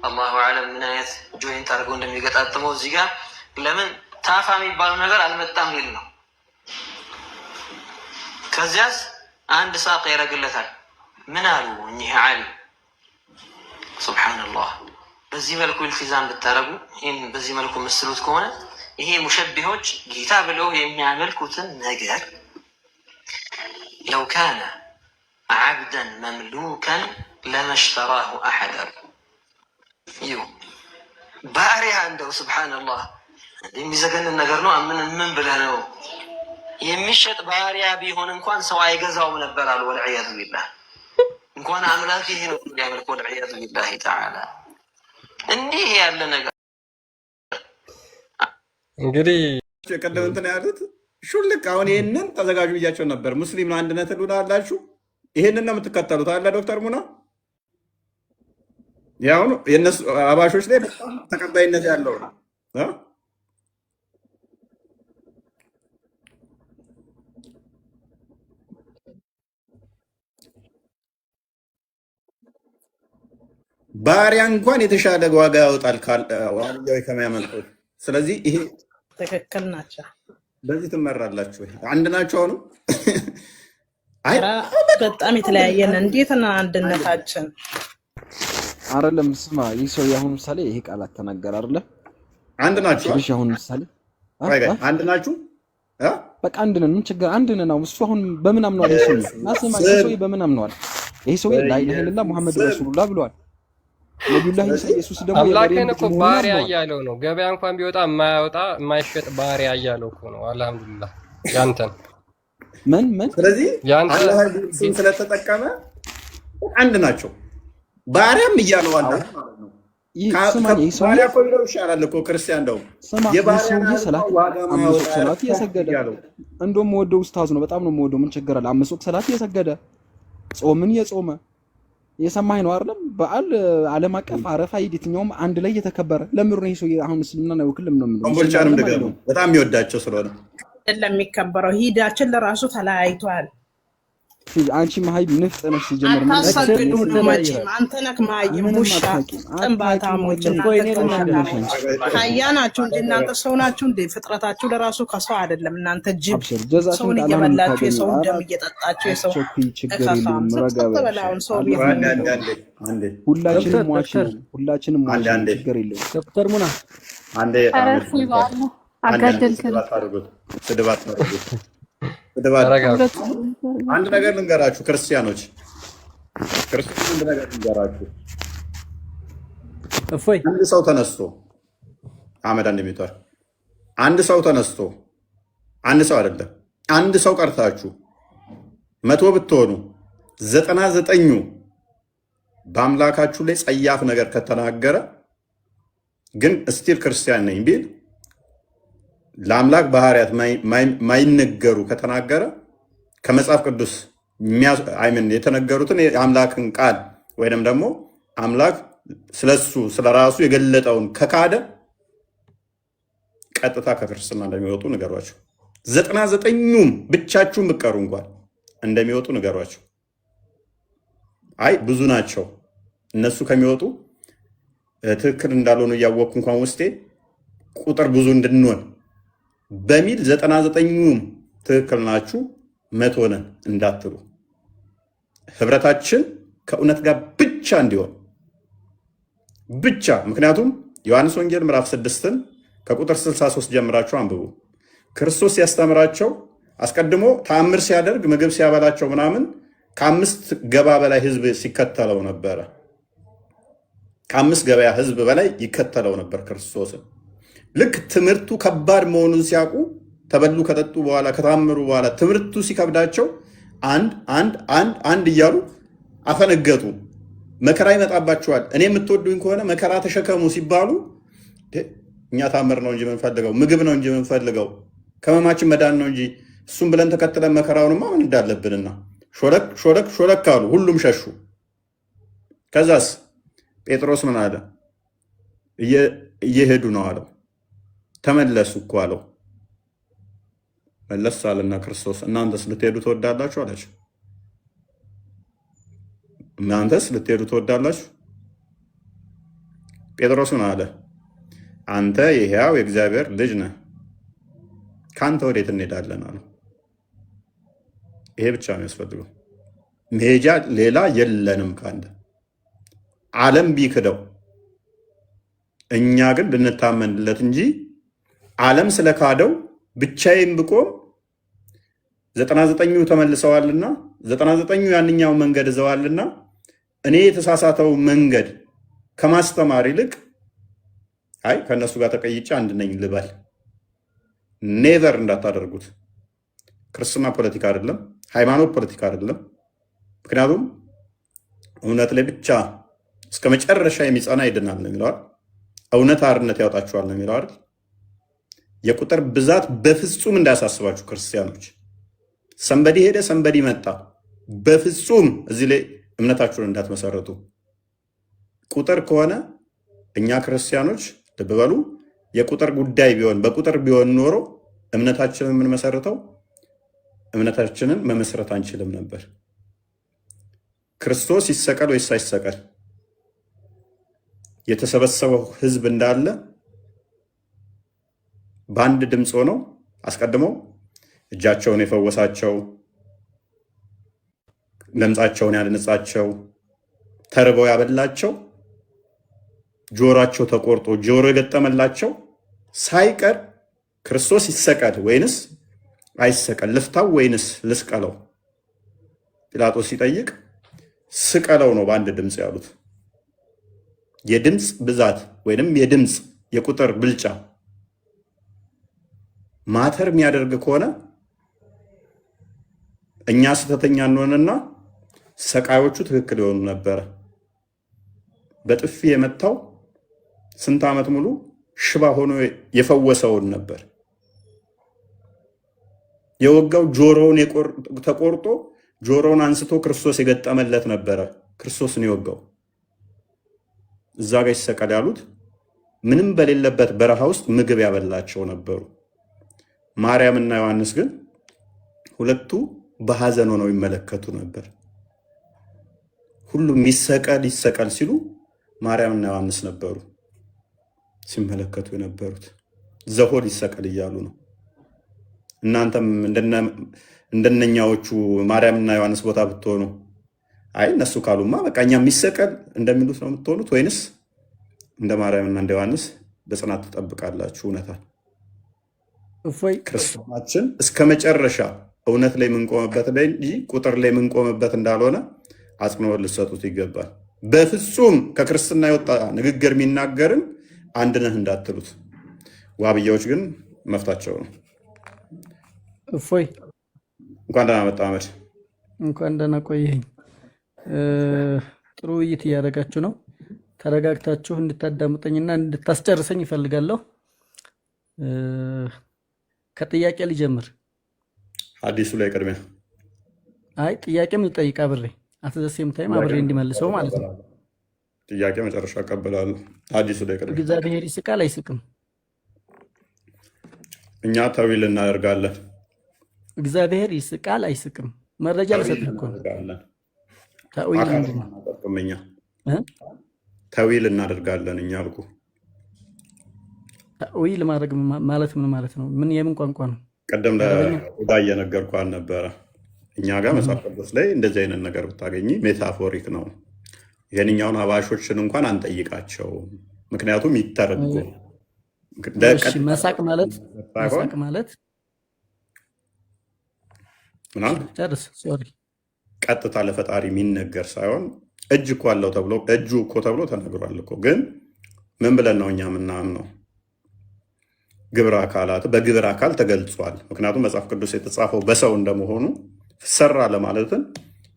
Speaker 13: አላሁ አለም ምን አይነት ጆይንት አድርገው እንደሚገጣጥመው እዚህ ጋር ለምን ታፋ የሚባለው ነገር አልመጣም ሊል ነው። ከዚያስ አንድ ሳቅ ያደርግለታል። ምን አሉ እኚህ ዓሊም? ሱብሓነላህ። በዚህ መልኩ ኢልቲዛም ብታረጉ፣ ይህን በዚህ መልኩ መስሉት ከሆነ ይሄ ሙሸቢሆች ጌታ ብለው የሚያመልኩትን ነገር ለው ካነ ዓብደን መምሉከን ለመሽተራሁ አሐድ አሉ። ይሁ ባሪያ እንደው ሱብሓነላህ የሚዘገንን ነገር ነው። ምን ብለህ ነው? የሚሸጥ ባሪያ ቢሆን እንኳን ሰው አይገዛውም ነበር አሉ። ወልዕያዙ ቢላህ እንኳን አምላክ ይሄ ነው ሊያመልክ። ወልዕያዙ ቢላህ ተዓላ እንዲህ ያለ ነገር
Speaker 4: እንግዲህ
Speaker 2: ቅድም እንትን ያሉት ሹልክ አሁን ይህንን ተዘጋጁ ብያቸው ነበር። ሙስሊም አንድነት ሉና አላችሁ፣ ይህንን ነው የምትከተሉት አለ ዶክተር ሙና። ያሁኑ የእነሱ አባሾች ላይ በጣም ተቀባይነት ያለው ነው። ባሪያ እንኳን የተሻለ ዋጋ ያወጣል ዋልያዊ ከሚያመልኩት። ስለዚህ ይሄ
Speaker 11: ትክክል ናቸው።
Speaker 2: በዚህ ትመራላችሁ። አንድ ናቸው። አሁኑ
Speaker 11: በጣም የተለያየን። እንዴት ነው አንድነታችን?
Speaker 10: አይደለም ስማ፣ ይህ ሰው አሁን ምሳሌ ይሄ ቃላት ተናገር አይደለ?
Speaker 2: አንድ ናችሁ።
Speaker 10: እሺ አሁን ምሳሌ
Speaker 2: አንድ ናችሁ።
Speaker 10: በቃ አንድ ነን። ምን ችግር አንድ ነን። አሁን እሱ አሁን በምን አምነዋል? ይሄ ሰው ናስማ ሰው በምን አምነዋል? ይሄ ሰው ላ ኢላሀ ኢለላህ ሙሐመድ ረሱሉላህ ብለዋል። ነብዩላህ ኢየሱስ ደግሞ
Speaker 4: አምላክን እኮ ባሪያ እያለው ነው። ገበያ እንኳን ቢወጣ የማያወጣ የማይሸጥ ባሪያ እያለው እኮ ነው። አልሐምዱሊላህ ያንተን
Speaker 10: ምን
Speaker 2: ስለዚህ አላህ ስም ስለተጠቀመ አንድ ናቸው። ባሪያም እያለው አለ ማለት ነው። ባሪያ እኮ ቢለው ይሻላል እኮ ክርስቲያን እንደው
Speaker 10: የባሪያ ሰላት እየሰገደ እንደውም ወደው ኡስታዝ ነው። በጣም ነው የምወደው። ምን ችግር አለ? አምስት ወቅት ሰላት እየሰገደ ጾምን እየጾመ የሰማኸኝ ነው አይደለም? በዓል ዓለም አቀፍ አረፋ ሂድ የትኛውም አንድ ላይ እየተከበረ ለምሩ ነው። ሰው አሁን እስልምና ነው ክልም ነው ምንድነው?
Speaker 2: ኮምቦልቻንም ደግሞ በጣም የሚወዳቸው ስለሆነ
Speaker 11: ለሚከበረው ሂዳችን ለራሱ ተለያይቷል።
Speaker 10: አንቺ ማይ ንፍጥ ነሽ ሲጀምር ምን
Speaker 11: አንተ ነህ ማይ ሙሻ ጥንባታሞች ሀያ ናችሁ እንጂ እናንተ ሰው ናችሁ እንዴ? ፍጥረታችሁ ለራሱ ከሰው አይደለም። እናንተ ጅብ ሰውን እየበላችሁ የሰውን ደም እየጠጣችሁ የሰው ተበላውን ሰው ቤት
Speaker 10: ሁላችንም ሟች ሁላችንም ሟች ችግር የለውም።
Speaker 8: ዶክተር ሙና
Speaker 2: አንዴ
Speaker 8: አጋደልከን
Speaker 2: ስድባት አንድ ነገር ልንገራችሁ ክርስቲያኖች፣ አንድ ነገር ልንገራችሁ። አንድ ሰው ተነስቶ አመድ እንደሚጠር አንድ ሰው ተነስቶ አንድ ሰው አይደለም አንድ ሰው ቀርታችሁ 100 ብትሆኑ 99ኙ በአምላካችሁ ላይ ጸያፍ ነገር ከተናገረ ግን ስቲል ክርስቲያን ነኝ ቢል ለአምላክ ባህሪያት ማይነገሩ ከተናገረ ከመጽሐፍ ቅዱስ የተነገሩትን የአምላክን ቃል ወይንም ደግሞ አምላክ ስለሱ ስለራሱ የገለጠውን ከካደ ቀጥታ ከክርስትና እንደሚወጡ ንገሯቸው። 99ኙም ብቻችሁን ብትቀሩ እንኳን እንደሚወጡ ንገሯቸው። አይ ብዙ ናቸው እነሱ ከሚወጡ ትክክል እንዳልሆኑ እያወቅኩ እንኳን ውስጤ ቁጥር ብዙ እንድንሆን በሚል 99ኙም ትክክል ናችሁ 100 ነን እንዳትሉ። ህብረታችን ከእውነት ጋር ብቻ እንዲሆን ብቻ። ምክንያቱም ዮሐንስ ወንጌል ምዕራፍ 6ን ከቁጥር 63 ጀምራችሁ አንብቡ። ክርስቶስ ሲያስተምራቸው አስቀድሞ ተአምር ሲያደርግ ምግብ ሲያበላቸው ምናምን ከ5 ገባ በላይ ህዝብ ሲከተለው ነበረ። ከ5 ገበያ ህዝብ በላይ ይከተለው ነበር ክርስቶስን። ልክ ትምህርቱ ከባድ መሆኑን ሲያውቁ ተበሉ ከጠጡ በኋላ ከታመሩ በኋላ ትምህርቱ ሲከብዳቸው አንድ እያሉ አፈነገጡ። መከራ ይመጣባቸዋል፣ እኔ የምትወዱኝ ከሆነ መከራ ተሸከሙ ሲባሉ እኛ ታምር ነው እንጂ የምንፈልገው ምግብ ነው እንጂ የምንፈልገው ከመማችን መዳን ነው እንጂ እሱም ብለን ተከትለን መከራውንማ ምን እንዳለብንና ሾለክ አሉ። ሁሉም ሸሹ። ከዛስ ጴጥሮስ ምን አለ? እየሄዱ ነው አለው። ተመለሱ እኮ አለው። መለስ አለና ክርስቶስ እናንተስ ልትሄዱ ትወዳላችሁ አላቸው። እናንተስ ልትሄዱ ትወዳላችሁ? ጴጥሮስ ምን አለ? አንተ የሕያው የእግዚአብሔር ልጅ ነህ ከአንተ ወዴት እንሄዳለን አሉ። ይሄ ብቻ ነው ያስፈልገው። መሄጃ ሌላ የለንም ከአንተ። ዓለም ቢክደው እኛ ግን ልንታመንለት እንጂ ዓለም ስለካደው ብቻዬን ብቆም 99ኙ ተመልሰዋልና 99ኙ ያንኛው መንገድ ይዘዋልና እኔ የተሳሳተው መንገድ ከማስተማር ይልቅ አይ ከነሱ ጋር ተቀይጬ አንድ ነኝ ልበል። ኔቨር እንዳታደርጉት። ክርስትና ፖለቲካ አይደለም፣ ሃይማኖት ፖለቲካ አይደለም። ምክንያቱም እውነት ላይ ብቻ እስከ መጨረሻ የሚጸና ይድናል ነው የሚለው አይደል? እውነት አርነት ያወጣችኋል ነው የሚለው አይደል? የቁጥር ብዛት በፍጹም እንዳያሳስባችሁ ክርስቲያኖች። ሰንበዲ ሄደ ሰንበዲ መጣ፣ በፍጹም እዚህ ላይ እምነታችሁን እንዳትመሰረቱ። ቁጥር ከሆነ እኛ ክርስቲያኖች ልብ በሉ፣ የቁጥር ጉዳይ ቢሆን በቁጥር ቢሆን ኖሮ እምነታችንን የምንመሰርተው እምነታችንን መመስረት አንችልም ነበር። ክርስቶስ ይሰቀል ወይስ አይሰቀል የተሰበሰበው ህዝብ እንዳለ በአንድ ድምፅ ሆነው አስቀድመው እጃቸውን የፈወሳቸው፣ ለምጻቸውን ያነጻቸው፣ ተርበው ያበላቸው፣ ጆሮአቸው ተቆርጦ ጆሮ የገጠመላቸው ሳይቀር ክርስቶስ ይሰቀል ወይንስ አይሰቀል፣ ልፍታው ወይንስ ልስቀለው ጲላጦስ ሲጠይቅ ስቀለው ነው በአንድ ድምፅ ያሉት። የድምፅ ብዛት ወይንም የድምፅ የቁጥር ብልጫ ማተር የሚያደርግ ከሆነ እኛ ስህተተኛ እንሆንና ሰቃዮቹ ትክክል የሆኑ ነበረ። በጥፊ የመታው ስንት ዓመት ሙሉ ሽባ ሆኖ የፈወሰውን ነበር። የወጋው ጆሮውን ተቆርጦ ጆሮውን አንስቶ ክርስቶስ የገጠመለት ነበረ። ክርስቶስን የወጋው እዛ ጋር ይሰቀል ያሉት ምንም በሌለበት በረሃ ውስጥ ምግብ ያበላቸው ነበሩ። ማርያምና ዮሐንስ ግን ሁለቱ በሐዘን ሆነው ይመለከቱ ነበር። ሁሉም ይሰቀል ይሰቀል ሲሉ ማርያምና ዮሐንስ ነበሩ ሲመለከቱ የነበሩት። ዘሆድ ይሰቀል እያሉ ነው። እናንተም እንደነኛዎቹ ማርያምና ዮሐንስ ቦታ ብትሆኑ አይ እነሱ ካሉማ በቃ እኛ የሚሰቀል እንደሚሉት ነው የምትሆኑት፣ ወይንስ እንደ ማርያምና እንደ ዮሐንስ በጽናት ትጠብቃላችሁ እውነታን? ክርስትናችን እስከ መጨረሻ እውነት ላይ የምንቆምበት ላይ እንጂ ቁጥር ላይ የምንቆምበት እንዳልሆነ አጽንኦት ልትሰጡት ይገባል። በፍጹም ከክርስትና የወጣ ንግግር የሚናገርን አንድ ነህ እንዳትሉት። ዋብያዎች ግን መፍታቸው ነው።
Speaker 14: እፎይ
Speaker 2: እንኳን ደህና መጣ አህመድ።
Speaker 14: እንኳን ደህና ቆየኝ። ጥሩ ውይይት እያደረጋችሁ ነው። ተረጋግታችሁ እንድታዳምጠኝና እንድታስጨርሰኝ ይፈልጋለሁ። ከጥያቄ ልጀምር።
Speaker 2: አዲሱ ላይ ቅድሚያ
Speaker 14: አይ ጥያቄም ልጠይቅ አብሬ አትዘሴም ታይም አብሬ እንዲመልሰው ማለት ነው።
Speaker 2: ጥያቄ መጨረሻ እቀበላለሁ። አዲሱ ላይ ቅድሚያ
Speaker 14: እግዚአብሔር ይስቃል አይስቅም?
Speaker 2: እኛ ተዊል እናደርጋለን።
Speaker 14: እግዚአብሔር ይስቃል አይስቅም? መረጃ ልሰጥህ እኮ ነው። ተዊል ምንድን ነው?
Speaker 2: ተዊል እናደርጋለን እኛ አልኩ።
Speaker 14: ተዊል ማድረግ ማለት ምን ማለት ነው? ምን የምን ቋንቋ ነው?
Speaker 2: ቀደም ለሁዳ እየነገርኩህ አልነበረ? እኛ ጋር መጽሐፍ ቅዱስ ላይ እንደዚህ አይነት ነገር ብታገኝ ሜታፎሪክ ነው። ይህንኛውን አባሾችን እንኳን አንጠይቃቸው፣ ምክንያቱም ይተረጎ
Speaker 14: መሳቅ ማለት ጨርስ። ሶሪ
Speaker 2: ቀጥታ ለፈጣሪ የሚነገር ሳይሆን እጅ እኮ አለው ተብሎ እጁ እኮ ተብሎ ተነግሯል እኮ። ግን ምን ብለን ነው እኛ ምናምነው? ግብረ አካላት በግብረ አካል ተገልጿል። ምክንያቱም መጽሐፍ ቅዱስ የተጻፈው በሰው እንደመሆኑ ሰራ ለማለትን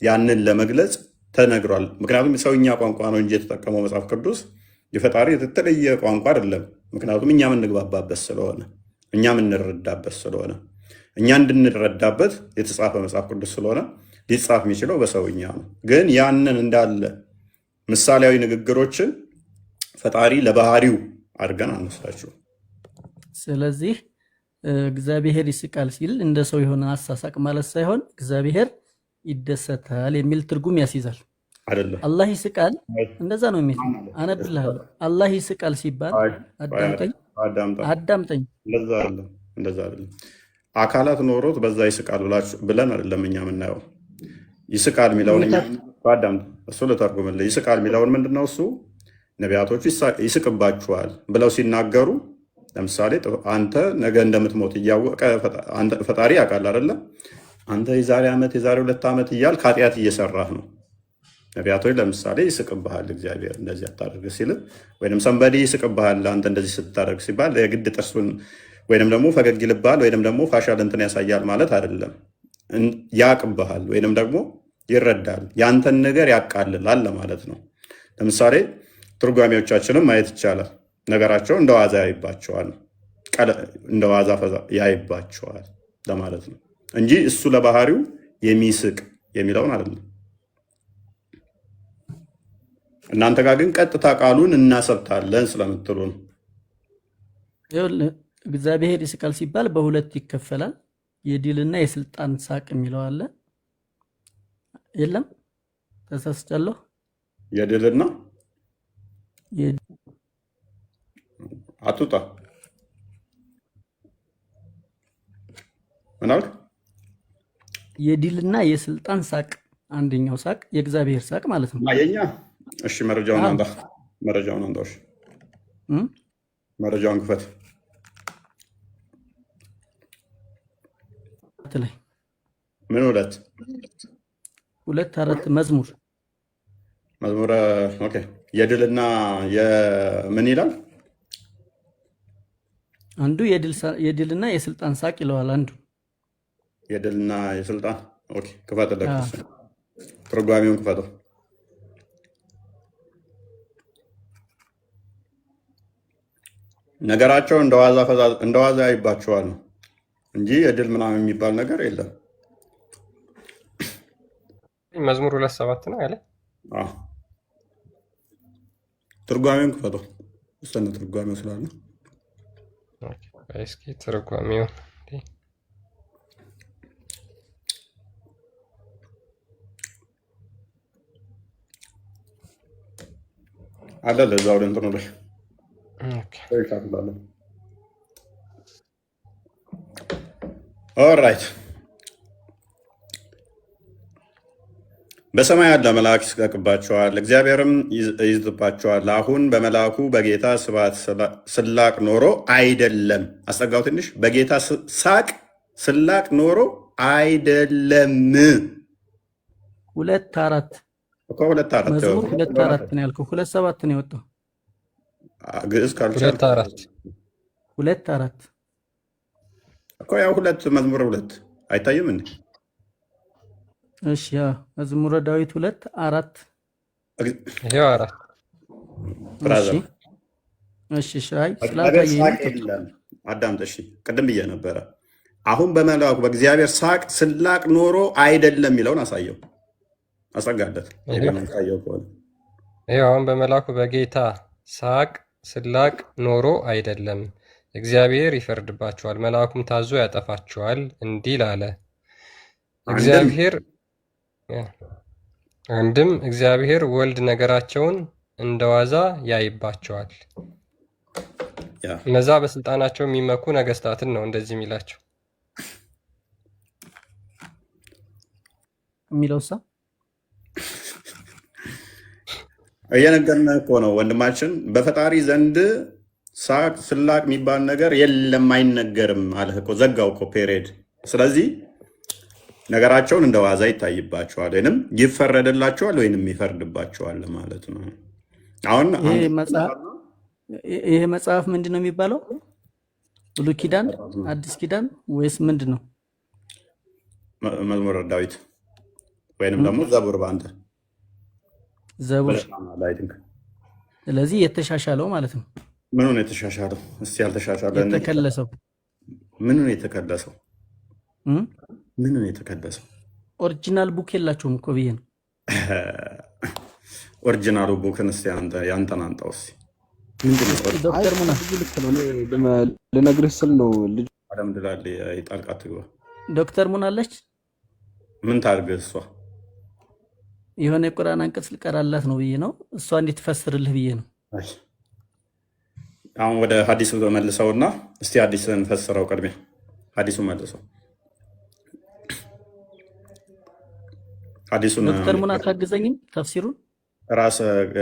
Speaker 2: ያንን ለመግለጽ ተነግሯል። ምክንያቱም ሰውኛ ቋንቋ ነው እንጂ የተጠቀመው መጽሐፍ ቅዱስ የፈጣሪ የተለየ ቋንቋ አይደለም። ምክንያቱም እኛ የምንግባባበት ስለሆነ፣ እኛ የምንረዳበት ስለሆነ፣ እኛ እንድንረዳበት የተጻፈ መጽሐፍ ቅዱስ ስለሆነ ሊጻፍ የሚችለው በሰውኛ ነው። ግን ያንን እንዳለ ምሳሌያዊ ንግግሮችን ፈጣሪ ለባህሪው አድርገን አንወስዳቸው።
Speaker 14: ስለዚህ እግዚአብሔር ይስቃል ሲል እንደ ሰው የሆነ አሳሳቅ ማለት ሳይሆን እግዚአብሔር ይደሰታል የሚል ትርጉም ያስይዛል።
Speaker 2: አይደለም
Speaker 14: አላህ ይስቃል እንደዛ ነው የሚል አነብልሃለሁ። አላህ ይስቃል ሲባል አዳምጠኝ።
Speaker 2: እንደዛ አይደለም። አካላት ኖሮት በዛ ይስቃል ብለን አይደለም እኛ የምናየው። ይስቃል የሚለውን በአዳም እሱ ልተርጉምልህ። ይስቃል የሚለውን ምንድነው? እሱ ነቢያቶቹ ይስቅባችኋል ብለው ሲናገሩ፣ ለምሳሌ አንተ ነገ እንደምትሞት እያወቀ ፈጣሪ ያውቃል አይደለም? አንተ የዛሬ ዓመት የዛሬ 2 ዓመት እያል ከኃጢአት እየሰራህ ነው። ነቢያቶች ለምሳሌ ይስቅብሃል እግዚአብሔር እንደዚህ አታደርግ ሲል፣ ወይም ሰንበዲ ይስቅብሃል አንተ እንደዚህ ስታደርግ ሲባል የግድ ጥርሱን ወይንም ደግሞ ፈገግ ይልብሃል ወይንም ደግሞ ፋሻል እንትን ያሳያል ማለት አይደለም። ያቅብሃል ወይንም ደግሞ ይረዳል፣ ያንተን ነገር ያቃልላል ለማለት ነው። ለምሳሌ ትርጓሜዎቻችንም ማየት ይቻላል። ነገራቸው እንደ ዋዛ ያይባቸዋል፣ እንደ ዋዛ ያይባቸዋል ለማለት ነው እንጂ እሱ ለባህሪው የሚስቅ የሚለውን አይደለም። እናንተ ጋር ግን ቀጥታ ቃሉን እናሰብታለን ስለምትሉ ነው።
Speaker 14: እግዚአብሔር ይስቃል ሲባል በሁለት ይከፈላል። የድልና የስልጣን ሳቅ የሚለው አለ። የለም ተሳስቻለሁ።
Speaker 2: የድልና አቱጣ ምን አልክ?
Speaker 14: የድልና የስልጣን ሳቅ አንደኛው ሳቅ የእግዚአብሔር ሳቅ ማለት ነው።
Speaker 2: የኛ እሺ፣ መረጃውን አንዳ መረጃውን አንዳሽ መረጃውን ክፈት
Speaker 14: ላይ
Speaker 2: ምን
Speaker 14: 2:4 መዝሙር
Speaker 2: ኦኬ። የድልና የምን ይላል?
Speaker 14: አንዱ የድልና የስልጣን ሳቅ ይለዋል። አንዱ
Speaker 2: የድልና የስልጣን ኦኬ። ክፈትለት፣ ትርጓሜውን ክፈተው። ነገራቸው እንደዋዛ ያይባቸዋል ነው እንጂ የድል ምናምን የሚባል ነገር የለም።
Speaker 4: መዝሙር 2:7 ነው ያለ።
Speaker 2: ትርጓሜውን ክፈተው። እሱን ትርጓሜው ስላለ
Speaker 4: እስኪ ትርጓሜው
Speaker 2: አለ ለዛው እንትኑ ላይ ኦልራይት። በሰማይ ያለ መልአክ ይስቅባቸዋል፣ እግዚአብሔርም ይዝትባቸዋል። አሁን በመልአኩ በጌታ ስብሐት ስላቅ ኖሮ አይደለም። አስጠጋው ትንሽ። በጌታ ሳቅ ስላቅ ኖሮ አይደለም።
Speaker 14: 2:4
Speaker 2: እኮ 2:4
Speaker 14: መዝሙር 2:4 ነው ያልከው። 2:7 ነው የወጣው።
Speaker 2: ግዕዝ ካልቻል
Speaker 14: 2:4
Speaker 2: እኮ ያው 2 መዝሙር 2 አይታይም እንዴ?
Speaker 14: እሺ ያ መዝሙረ ዳዊት 2:4
Speaker 4: ይሄው 4
Speaker 2: ብራዘር።
Speaker 14: እሺ ሻይ ስላታየኝ
Speaker 2: አዳምጥ። እሺ ቅድም ብዬ ነበረ። አሁን በመልአኩ በእግዚአብሔር ሳቅ ስላቅ ኖሮ አይደለም የሚለውን አሳየው፣ አጸጋለት።
Speaker 4: ይሄው አሁን በመልአኩ በጌታ ሳቅ ስላቅ ኖሮ አይደለም፣ እግዚአብሔር ይፈርድባቸዋል፣ መልአኩም ታዞ ያጠፋቸዋል እንዲል አለ። አንድም እግዚአብሔር ወልድ ነገራቸውን እንደዋዛ ያይባቸዋል። እነዛ በስልጣናቸው የሚመኩ ነገስታትን ነው እንደዚህ የሚላቸው
Speaker 14: የሚለውሳ
Speaker 2: እየነገርንህ እኮ ነው ወንድማችን። በፈጣሪ ዘንድ ሳቅ ስላቅ የሚባል ነገር የለም፣ አይነገርም አለህ እኮ። ዘጋው እኮ ፔሬድ። ስለዚህ ነገራቸውን እንደ ዋዛ ይታይባቸዋል ወይንም ይፈረድላቸዋል ወይንም ይፈርድባቸዋል ማለት ነው። አሁን
Speaker 14: ይሄ መጽሐፍ ምንድን ነው የሚባለው? ብሉይ ኪዳን፣ አዲስ ኪዳን ወይስ ምንድን ነው?
Speaker 2: መዝሙረ ዳዊት ወይንም ደግሞ ዘቡር በአንተ
Speaker 14: ዘቡር። ስለዚህ የተሻሻለው ማለት ነው።
Speaker 2: ምኑን የተሻሻለው? እስቲ ያልተሻሻለ
Speaker 14: የተከለሰው
Speaker 2: ምኑን የተከለሰው? ምኑን የተከለሰው?
Speaker 14: ኦሪጂናል ቡክ የላቸውም እኮ ብዬ ነው።
Speaker 2: ኦሪጂናሉ ቡክን እስቲ ያንተን አንጣው እስቲ።
Speaker 14: ዶክተር ሙና
Speaker 10: ልነግርህ ስል ነው ልጅ
Speaker 2: አለምድላል ጣልቃ ትግባ።
Speaker 14: ዶክተር ሙና አለች።
Speaker 2: ምን ታርግ እሷ?
Speaker 14: የሆነ የቁርአን አንቀጽ ልቀራላት ነው ብዬ ነው። እሷ እንዴት ትፈስርልህ ብዬ ነው።
Speaker 2: አሁን ወደ ሐዲስ ተመልሰውና እስቲ ሐዲስን ፈስረው ቅድሚያ ሐዲሱን መልሰው። ሐዲሱን
Speaker 14: ዶክተር ሙና ታግዘኝም ተፍሲሩን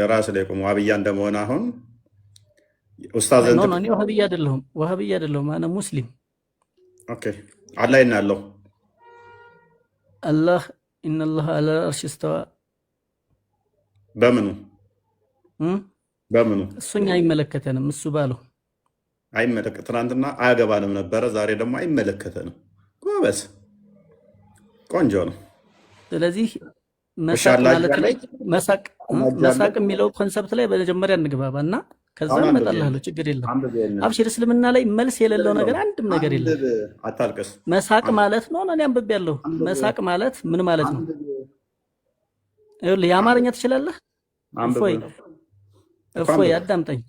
Speaker 2: ራስ ላይ ቆሙ። ዋህብያ እንደመሆነ አሁን ኡስታዝ
Speaker 14: ኖ እኔ ዋህብያ አይደለሁም አነ ሙስሊም።
Speaker 2: ኦኬ አላህ ይናለው
Speaker 14: አላህ ኢነላህ አላ አርሽ እስተዋ
Speaker 2: በምኑ
Speaker 14: እሱኛ አይመለከተንም። እሱ ባለው
Speaker 2: አይመለከት ትናንትና አያገባንም ነበረ፣ ዛሬ ደግሞ አይመለከተንም። ጎበዝ ቆንጆ ነው።
Speaker 14: ስለዚህ መሳቅ ማለት ላይ መሳቅ የሚለው ኮንሰፕት ላይ በመጀመሪያ እንግባባና ከዛ እመጣልሃለሁ። ችግር የለም አብሽር። እስልምና ላይ መልስ የሌለው ነገር አንድም ነገር የለም።
Speaker 2: አታልቅስ።
Speaker 14: መሳቅ ማለት ነው። እኔ አንብቤያለሁ። መሳቅ ማለት ምን ማለት ነው? ይኸውልህ የአማርኛ ትችላለህ? እፎይ አዳምጠኝ።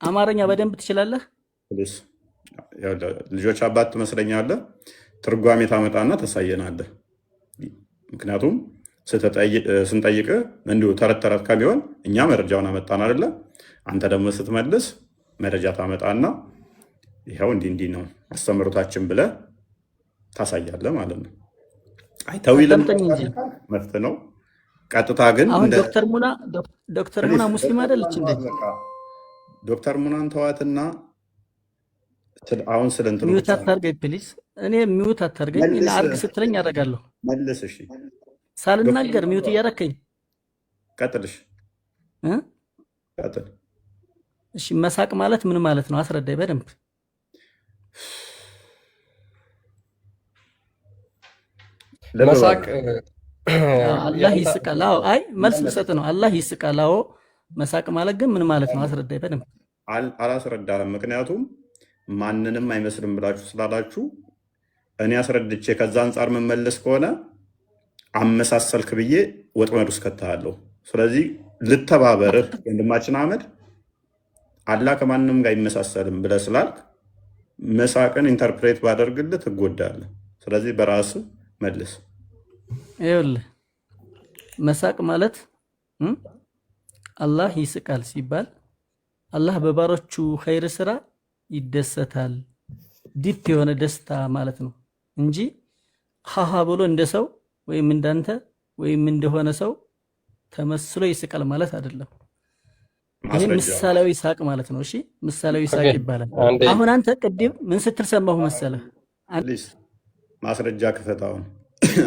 Speaker 14: አማርኛ በደንብ ትችላለህ?
Speaker 2: ልጆች አባት ትመስለኛለህ። ትርጓሜ ታመጣና ታሳየናለህ። ምክንያቱም ስንጠይቅ እንዲሁ ተረት ተረት ከሚሆን እኛ መረጃውን አመጣን አይደለ? አንተ ደግሞ ስትመልስ መረጃ ታመጣና ይኸው እንዲህ ነው አስተምሮታችን ብለህ ታሳያለህ ማለት ነው። ተዊልን መፍት ነው። ቀጥታ ግን
Speaker 14: አሁን ዶክተር ሙና ሙስሊም አይደለች እንዴ?
Speaker 2: ዶክተር ሙናን ተዋትና አሁን ስለ እንትኑ
Speaker 14: ሚውት አታርገኝ ፕሊዝ። እኔ ሚውት አታርገኝ እና አርግ ስትለኝ አደርጋለሁ።
Speaker 2: መልስ። እሺ
Speaker 14: ሳልናገር ሚውት እያደረከኝ
Speaker 2: ቀጥልሽ። ቀጥል።
Speaker 14: እሺ መሳቅ ማለት ምን ማለት ነው? አስረዳኝ በደንብ።
Speaker 4: መሳቅ
Speaker 14: አላህ ይስቃል። አዎ አይ መልስ ልሰጥ ነው። አላህ ይስቃል። አዎ መሳቅ ማለት ግን ምን ማለት ነው? አስረዳኝ በደንብ።
Speaker 2: አላስረዳህም። ምክንያቱም ማንንም አይመስልም ብላችሁ ስላላችሁ እኔ አስረድቼ ከዛ አንጻር መመለስ ከሆነ አመሳሰልክ ብዬ ወጥመድ ውስጥ ከተሃለሁ። ስለዚህ ልተባበርህ ወንድማችን አህመድ፣ አላህ ከማንም ጋር አይመሳሰልም ብለህ ስላልክ መሳቅን ኢንተርፕሬት ባደርግልህ ትጎዳለህ። ስለዚህ በራስህ መልስ።
Speaker 14: ይኸውልህ መሳቅ ማለት አላህ ይስቃል ሲባል አላህ በባሮቹ ኸይር ስራ ይደሰታል። ዲፕ የሆነ ደስታ ማለት ነው እንጂ ሀሃ ብሎ እንደ ሰው ወይም እንዳንተ ወይም እንደሆነ ሰው ተመስሎ ይስቃል ማለት አይደለም። ይሄ ምሳሌያዊ ሳቅ ማለት ነው። እሺ ምሳሌያዊ ሳቅ ይባላል። አሁን አንተ ቅድም ምን ስትል ሰማሁ መሰለህ?
Speaker 2: ማስረጃ ክፈት።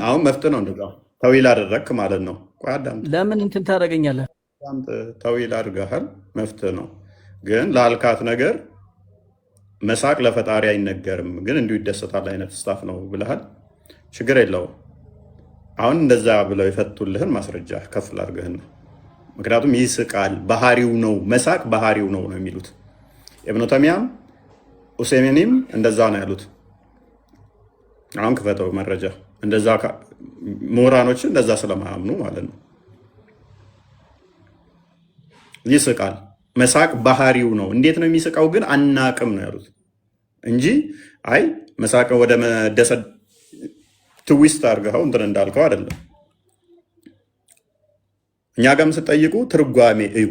Speaker 2: አሁን መፍትህ ነው እንደዛ ተዊል አደረግክ ማለት ነው።
Speaker 14: ለምን እንትን ታደርገኛለህ?
Speaker 2: ተዊል አድርገሃል፣ መፍትህ ነው። ግን ላልካት ነገር መሳቅ ለፈጣሪ አይነገርም፣ ግን እንዲሁ ይደሰታል አይነት ስታፍ ነው ብለሃል። ችግር የለውም። አሁን እንደዛ ብለው የፈቱልህን ማስረጃ ከፍ ላድርግህን ነው። ምክንያቱም ይስቃል፣ ባህሪው ነው፣ መሳቅ ባህሪው ነው ነው የሚሉት ኢብኑ ተይሚያም ኡሰይሚንም እንደዛ ነው ያሉት። አሁን ክፈተው መረጃ። እንደዛ ምሁራኖች እንደዛ ስለማያምኑ ማለት ነው። ይስቃል፣ መሳቅ ባህሪው ነው። እንዴት ነው የሚስቃው ግን አናቅም ነው ያሉት እንጂ አይ መሳቅን ወደ መደሰት ትዊስት አድርገው እንትን እንዳልከው አይደለም። እኛ ጋርም ስጠይቁ ትርጓሜ እዩ፣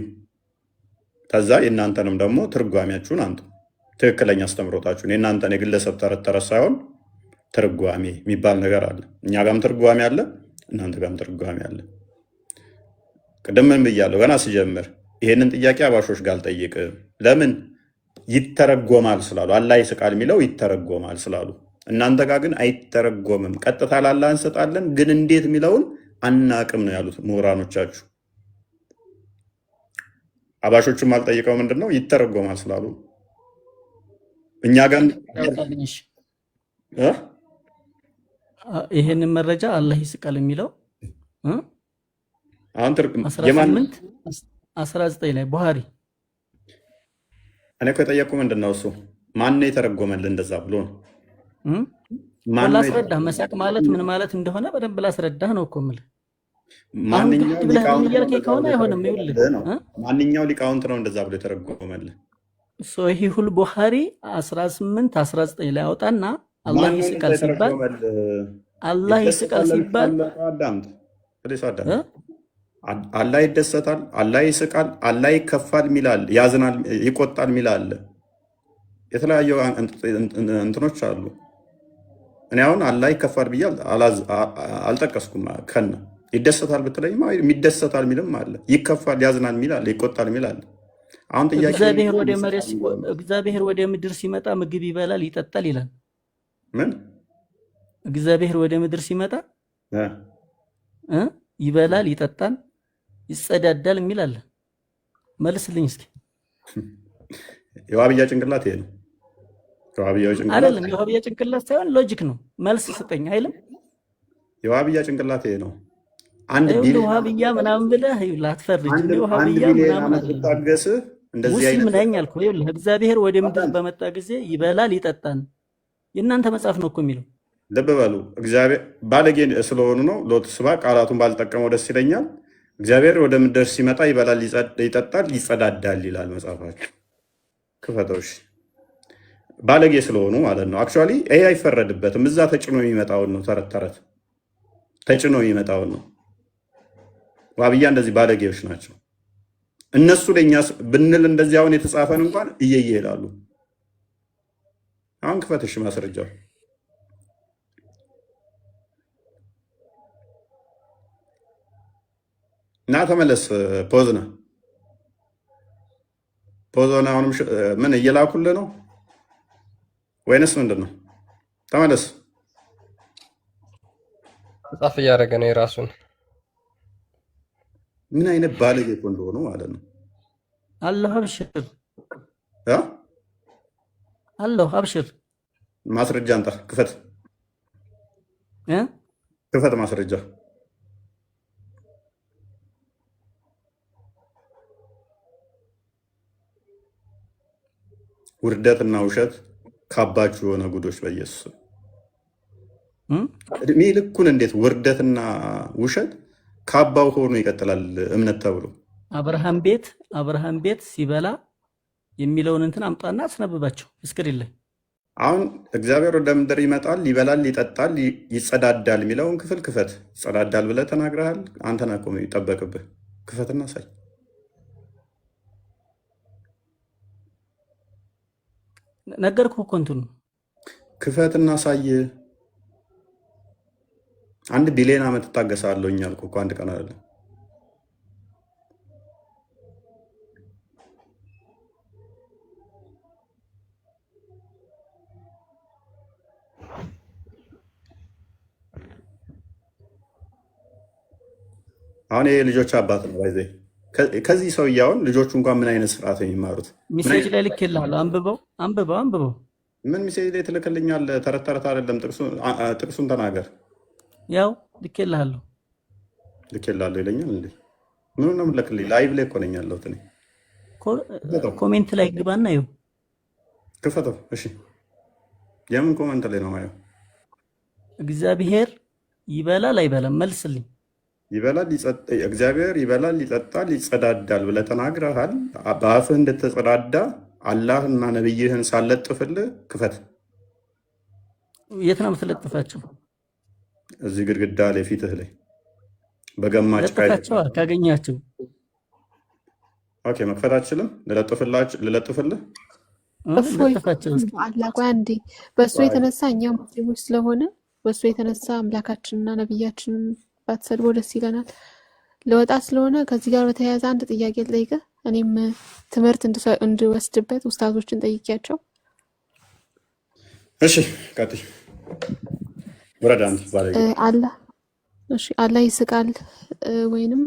Speaker 2: ከዛ የእናንተንም ደግሞ ትርጓሜያችሁን አንጡ። ትክክለኛ አስተምሮታችሁን የእናንተን የግለሰብ ተረት ተረት ሳይሆን ትርጓሜ የሚባል ነገር አለ። እኛ ጋርም ትርጓሜ አለ፣ እናንተ ጋርም ትርጓሜ አለ። ቅድም ምን ብያለሁ ገና ስጀምር? ይሄንን ጥያቄ አባሾች ጋር አልጠይቅም። ለምን? ይተረጎማል ስላሉ። አላህ ይስቃል የሚለው ይተረጎማል ስላሉ። እናንተ ጋር ግን አይተረጎምም። ቀጥታ ላላህ እንሰጣለን፣ ግን እንዴት የሚለውን አናቅም ነው ያሉት ምሁራኖቻችሁ። አባሾቹም አልጠይቀው ምንድን ነው ይተረጎማል ስላሉ። እኛ ጋር
Speaker 14: ይሄንን መረጃ አላህ ይስቃል የሚለው
Speaker 2: አሁን
Speaker 14: 19 ላይ ቡሃሪ።
Speaker 2: እኔ እኮ የጠየቁ ምንድን ነው እሱ ማን ነው የተረጎመልህ እንደዛ ብሎ ነው።
Speaker 14: ላስረዳህ መሳቅ ማለት ምን ማለት እንደሆነ በደንብ ላስረዳህ ነው እኮ የምልህ።
Speaker 2: ማንኛው ሊቃውንት ነው እንደዛ ብሎ የተረጎመልህ?
Speaker 14: ሶሂሁል ቡሃሪ 18-19 ላይ አውጣና አላህ ይስቃል ሲባል አላህ ይስቃል ሲባል
Speaker 2: አላህ ይደሰታል፣ አላህ ይስቃል፣ አላህ ይከፋል ሚላል፣ ያዝናል፣ ይቆጣል ሚላል። የተለያዩ እንትኖች አሉ። እኔ አሁን አላህ ይከፋል ብዬ አልጠቀስኩም። ከነ ይደሰታል ብትለኝ የሚደሰታል የሚልም አለ፣ ይከፋል ያዝናል የሚል አለ፣ ይቆጣል የሚል አለ። አሁን ጥያቄ
Speaker 14: እግዚአብሔር ወደ ምድር ሲመጣ ምግብ ይበላል ይጠጣል ይላል።
Speaker 2: ምን
Speaker 14: እግዚአብሔር ወደ ምድር ሲመጣ ይበላል ይጠጣል ይጸዳዳል የሚል አለ። መልስልኝ እስኪ።
Speaker 2: የዋብያ ጭንቅላት ይሄ ነው።
Speaker 14: አይደለም የዋብያ ጭንቅላት ሳይሆን ሎጂክ ነው። መልስ ስጠኝ አይልም።
Speaker 2: የዋብያ ጭንቅላት ይሄ ነው። አንድ
Speaker 14: ቢሊዮን ዋብያ ምናምን ብለህ ላትፈርጅ። ዋብያ ምናምን
Speaker 2: ታገስ እንደዚህ
Speaker 14: ሙስሊም ነኝ አልኩ። ይኸውልህ እግዚአብሔር ወደ ምድር በመጣ ጊዜ ይበላል ይጠጣል። የእናንተ መጽሐፍ ነው እኮ የሚለው።
Speaker 2: ልብ በሉ። እግዚአብሔር ባለጌ ስለሆኑ ነው ሎጥ ስባ ቃላቱን ባልጠቀመው ደስ ይለኛል። እግዚአብሔር ወደ ምድር ሲመጣ ይበላል ይጠጣል ይጸዳዳል ይላል መጽሐፋቸው። ክፈተውሽ ባለጌ ስለሆኑ ማለት ነው። አክቹዋሊ ይሄ አይፈረድበትም። እዛ ተጭኖ የሚመጣውን ነው። ተረት ተረት ተጭኖ የሚመጣውን ነው። ዋብያ እንደዚህ ባለጌዎች ናቸው። እነሱ ለኛ ብንል እንደዚህ አሁን የተጻፈን እንኳን እየየ ይላሉ። አሁን ክፈትሽ ማስረጃው እና ተመለስ። ፖዝና ፖዝና አሁንም ምን እየላኩልህ ነው ወይንስ ምንድን ነው? ተመለስ።
Speaker 4: ጻፍ እያደረገ ነው የራሱን።
Speaker 2: ምን አይነት ባለጌ እኮ እንደሆኑ ማለት ነው።
Speaker 14: አላህ አብሽር አላህ አብሽር።
Speaker 2: ማስረጃ አንጣ። ክፈት ክፈት ማስረጃ። ውርደትና ውሸት ካባችሁ የሆነ ጉዶች በኢየሱስ እድሜ ልኩን እንዴት ውርደትና ውሸት ካባው ሆኖ ይቀጥላል እምነት ተብሎ። አብርሃም ቤት ሲበላ የሚለውን እንትን አምጣና አስነብባቸው እስክሪን ላይ። አሁን እግዚአብሔር ወደ ምድር ይመጣል፣ ይበላል፣ ይጠጣል፣ ይጸዳዳል የሚለውን ክፍል ክፈት። ይጸዳዳል ብለህ ተናግረሃል። አንተ ነህ እኮ የሚጠበቅብህ። ክፈትና ሳይ።
Speaker 14: ነገርኩህ እኮ እንትኑ
Speaker 2: ክፈትና ሳይ። 1 ቢሊዮን ዓመት እታገሳለሁ እኛልኩ እኮ አንድ ቀን አይደለም። አሁን ይሄ ልጆች አባት ነው ባይዘ ከዚህ ሰውዬውን ልጆቹ እንኳን ምን አይነት ስርዓት ነው የሚማሩት?
Speaker 14: ሚሴጅ ላይ ልኬልሃለሁ። አንብበው።
Speaker 2: ምን ሚሴጅ ላይ ትልክልኛለህ? ተረት ተረት አይደለም። ጥቅሱን ተናገር።
Speaker 14: ያው ልኬልሃለሁ
Speaker 2: ይለኛል እንዴ? ምን ነው የምልክልኝ? ላይቭ ላይ እኮ ነኝ ያለሁት እኔ።
Speaker 14: ኮሜንት ላይ ግባና ይኸው
Speaker 2: ክፈተው። እሺ የምን ኮሜንት ላይ ነው ማየው?
Speaker 14: እግዚአብሔር ይበላል አይበላም? መልስልኝ።
Speaker 2: እግዚአብሔር ይበላል ይጠጣል ይጸዳዳል ብለህ ተናግረሃል። በአፍህ እንደተጸዳዳ አላህና ነብይህን ሳለጥፍልህ ክፈት።
Speaker 14: የት ነው የምትለጥፋቸው?
Speaker 2: እዚህ ግድግዳ ላይ ፊትህ ላይ በገማች
Speaker 14: ካገኛቸው።
Speaker 2: ኦኬ መክፈት አትችልም? ልለጥፍልህ?
Speaker 8: አላህ አንዴ በእሱ የተነሳ እኛ ሙስሊሞች ስለሆነ በእሱ የተነሳ አምላካችንና ነብያችንን ባትሰድቦ ደስ ይለናል። ለወጣ ስለሆነ ከዚህ ጋር በተያያዘ አንድ ጥያቄ ልጠይቅህ። እኔም ትምህርት እንድወስድበት ኡስታዞችን ጠይቄያቸው።
Speaker 2: እሺ ቀጥይ። ወረዳ
Speaker 8: አላህ ይስቃል ወይንም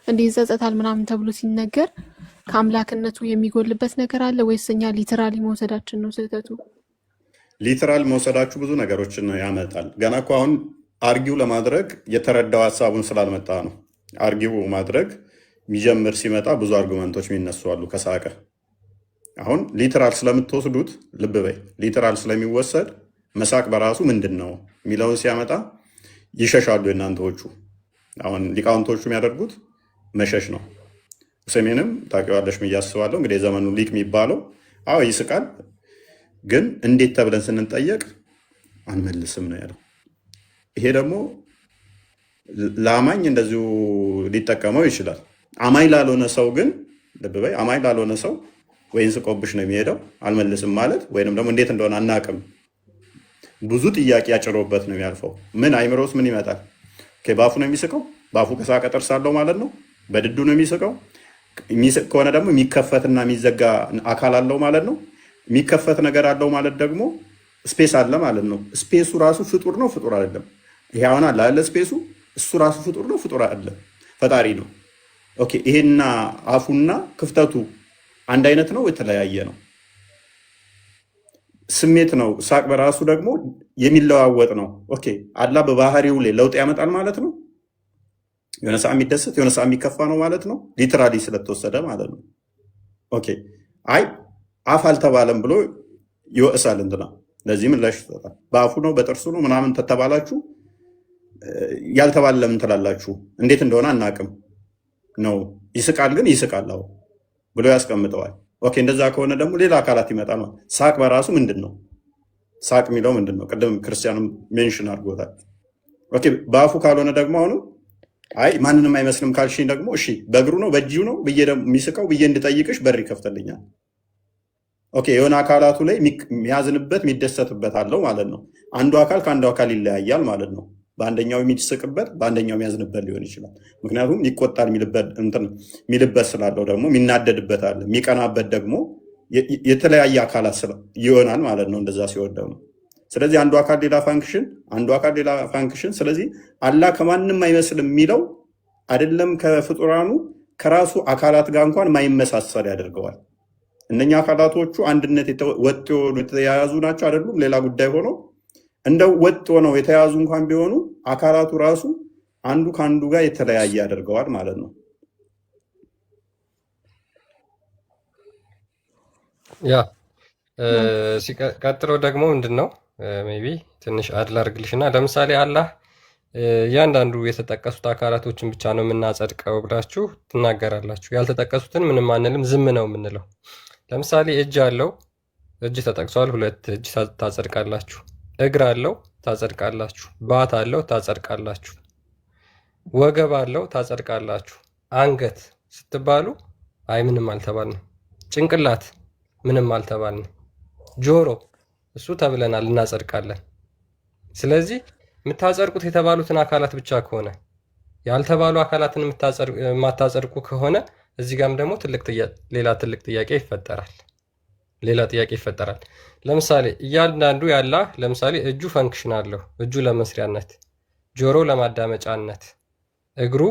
Speaker 8: እንዲህ ይጸጸታል ምናምን ተብሎ ሲነገር ከአምላክነቱ የሚጎልበት ነገር አለ ወይስ እኛ ሊተራሊ መውሰዳችን ነው ስህተቱ?
Speaker 2: ሊተራል መውሰዳችሁ ብዙ ነገሮችን ያመጣል። ገና እኮ አሁን አርጊው ለማድረግ የተረዳው ሀሳቡን ስላልመጣ ነው። አርጊው ማድረግ የሚጀምር ሲመጣ ብዙ አርጉመንቶች የሚነሱ አሉ ከሳቀ። አሁን ሊተራል ስለምትወስዱት ልብ በይ። ሊተራል ስለሚወሰድ መሳቅ በራሱ ምንድን ነው የሚለውን ሲያመጣ ይሸሻሉ የእናንተዎቹ። አሁን ሊቃውንቶቹ የሚያደርጉት መሸሽ ነው። ሰሜንም ታውቂዋለሽ ብዬ አስባለሁ። እንግዲህ የዘመኑ ሊቅ የሚባለው አዎ ይስቃል፣ ግን እንዴት ተብለን ስንጠየቅ አንመልስም ነው ያለው። ይሄ ደግሞ ለአማኝ እንደዚሁ ሊጠቀመው ይችላል። አማኝ ላልሆነ ሰው ግን ልብ በይ፣ አማኝ ላልሆነ ሰው ወይን ስቆብሽ ነው የሚሄደው አልመልስም ማለት፣ ወይንም ደግሞ እንዴት እንደሆነ አናቅም ብዙ ጥያቄ ያጭሮበት ነው የሚያልፈው። ምን አይምሮስ ምን ይመጣል? በአፉ ነው የሚስቀው። በአፉ ከሳቀ ጥርስ አለው ማለት ነው። በድዱ ነው የሚስቀው። የሚስቅ ከሆነ ደግሞ የሚከፈትና የሚዘጋ አካል አለው ማለት ነው። የሚከፈት ነገር አለው ማለት ደግሞ ስፔስ አለ ማለት ነው። ስፔሱ ራሱ ፍጡር ነው ፍጡር አይደለም? ይሄ አሁን አለ አይደለ? ስፔሱ እሱ ራሱ ፍጡር ነው ፍጡር አይደለም? ፈጣሪ ነው። ኦኬ፣ ይሄና አፉና ክፍተቱ አንድ አይነት ነው የተለያየ ነው? ስሜት ነው። ሳቅ በራሱ ደግሞ የሚለዋወጥ ነው። ኦኬ፣ አላህ በባህሪው ላይ ለውጥ ያመጣል ማለት ነው። የሆነ ሰዓት የሚደሰት የሆነ ሰዓት የሚከፋ ነው ማለት ነው። ሊትራሊ ስለተወሰደ ማለት ነው። ኦኬ፣ አይ አፍ አልተባለም ብሎ ይወቅሳል እንትና። ለዚህ ምላሽ ይሰጣል። በአፉ ነው በጥርሱ ነው ምናምን ተተባላችሁ ያልተባለ ለምን ትላላችሁ? እንዴት እንደሆነ አናቅም ነው። ይስቃል ግን ይስቃል አዎ ብሎ ያስቀምጠዋል። ኦኬ፣ እንደዛ ከሆነ ደግሞ ሌላ አካላት ይመጣል ማለት። ሳቅ በራሱ ምንድን ነው? ሳቅ የሚለው ምንድን ነው? ቅድም ክርስቲያኑ ሜንሽን አድርጎታል። ኦኬ፣ በአፉ ካልሆነ ደግሞ አሁኑ አይ ማንንም አይመስልም ካልሽኝ ደግሞ እሺ በእግሩ ነው በእጁ ነው ብዬ ደግሞ የሚስቀው ብዬ እንድጠይቅሽ በር ይከፍትልኛል። ኦኬ፣ የሆነ አካላቱ ላይ የሚያዝንበት የሚደሰትበት አለው ማለት ነው። አንዱ አካል ከአንዱ አካል ይለያያል ማለት ነው። በአንደኛው የሚስቅበት በአንደኛው የሚያዝንበት ሊሆን ይችላል። ምክንያቱም ይቆጣል የሚልበት ስላለው ደግሞ የሚናደድበት አለ፣ የሚቀናበት ደግሞ የተለያየ አካላት ይሆናል ማለት ነው። እንደዛ ሲሆን ደግሞ ስለዚህ አንዱ አካል ሌላ ፋንክሽን አንዱ አካል ሌላ ፋንክሽን። ስለዚህ አላህ ከማንም አይመስልም የሚለው አይደለም ከፍጡራኑ ከራሱ አካላት ጋር እንኳን ማይመሳሰል ያደርገዋል። እነኛ አካላቶቹ አንድነት ወጥ የሆኑ የተያያዙ ናቸው አይደሉም? ሌላ ጉዳይ ሆኖ እንደው ወጥ ሆነው የተያዙ እንኳን ቢሆኑ አካላቱ ራሱ አንዱ ከአንዱ ጋር የተለያየ ያደርገዋል ማለት ነው።
Speaker 4: ያ ቀጥሎ ደግሞ ምንድን ነው ሜይ ቢ ትንሽ አድል አድርግልሽ እና ለምሳሌ አላህ እያንዳንዱ የተጠቀሱት አካላቶችን ብቻ ነው የምናጸድቀው ብላችሁ ትናገራላችሁ። ያልተጠቀሱትን ምንም አንልም፣ ዝም ነው የምንለው። ለምሳሌ እጅ አለው፣ እጅ ተጠቅሷል፣ 2 እጅ ታጸድቃላችሁ። እግር አለው ታጸድቃላችሁ። ባት አለው ታጸድቃላችሁ። ወገብ አለው ታጸድቃላችሁ። አንገት ስትባሉ አይ ምንም አልተባልንም። ጭንቅላት ምንም አልተባልንም። ጆሮ እሱ ተብለናል እናጸድቃለን። ስለዚህ የምታጸድቁት የተባሉትን አካላት ብቻ ከሆነ ያልተባሉ አካላትን የማታጸድቁ ከሆነ እዚህ ጋርም ደግሞ ሌላ ትልቅ ጥያቄ ይፈጠራል። ለምሳሌ እያንዳንዱ ያላህ ለምሳሌ እጁ ፈንክሽን አለው። እጁ ለመስሪያነት፣ ጆሮ ለማዳመጫነት፣ እግሩ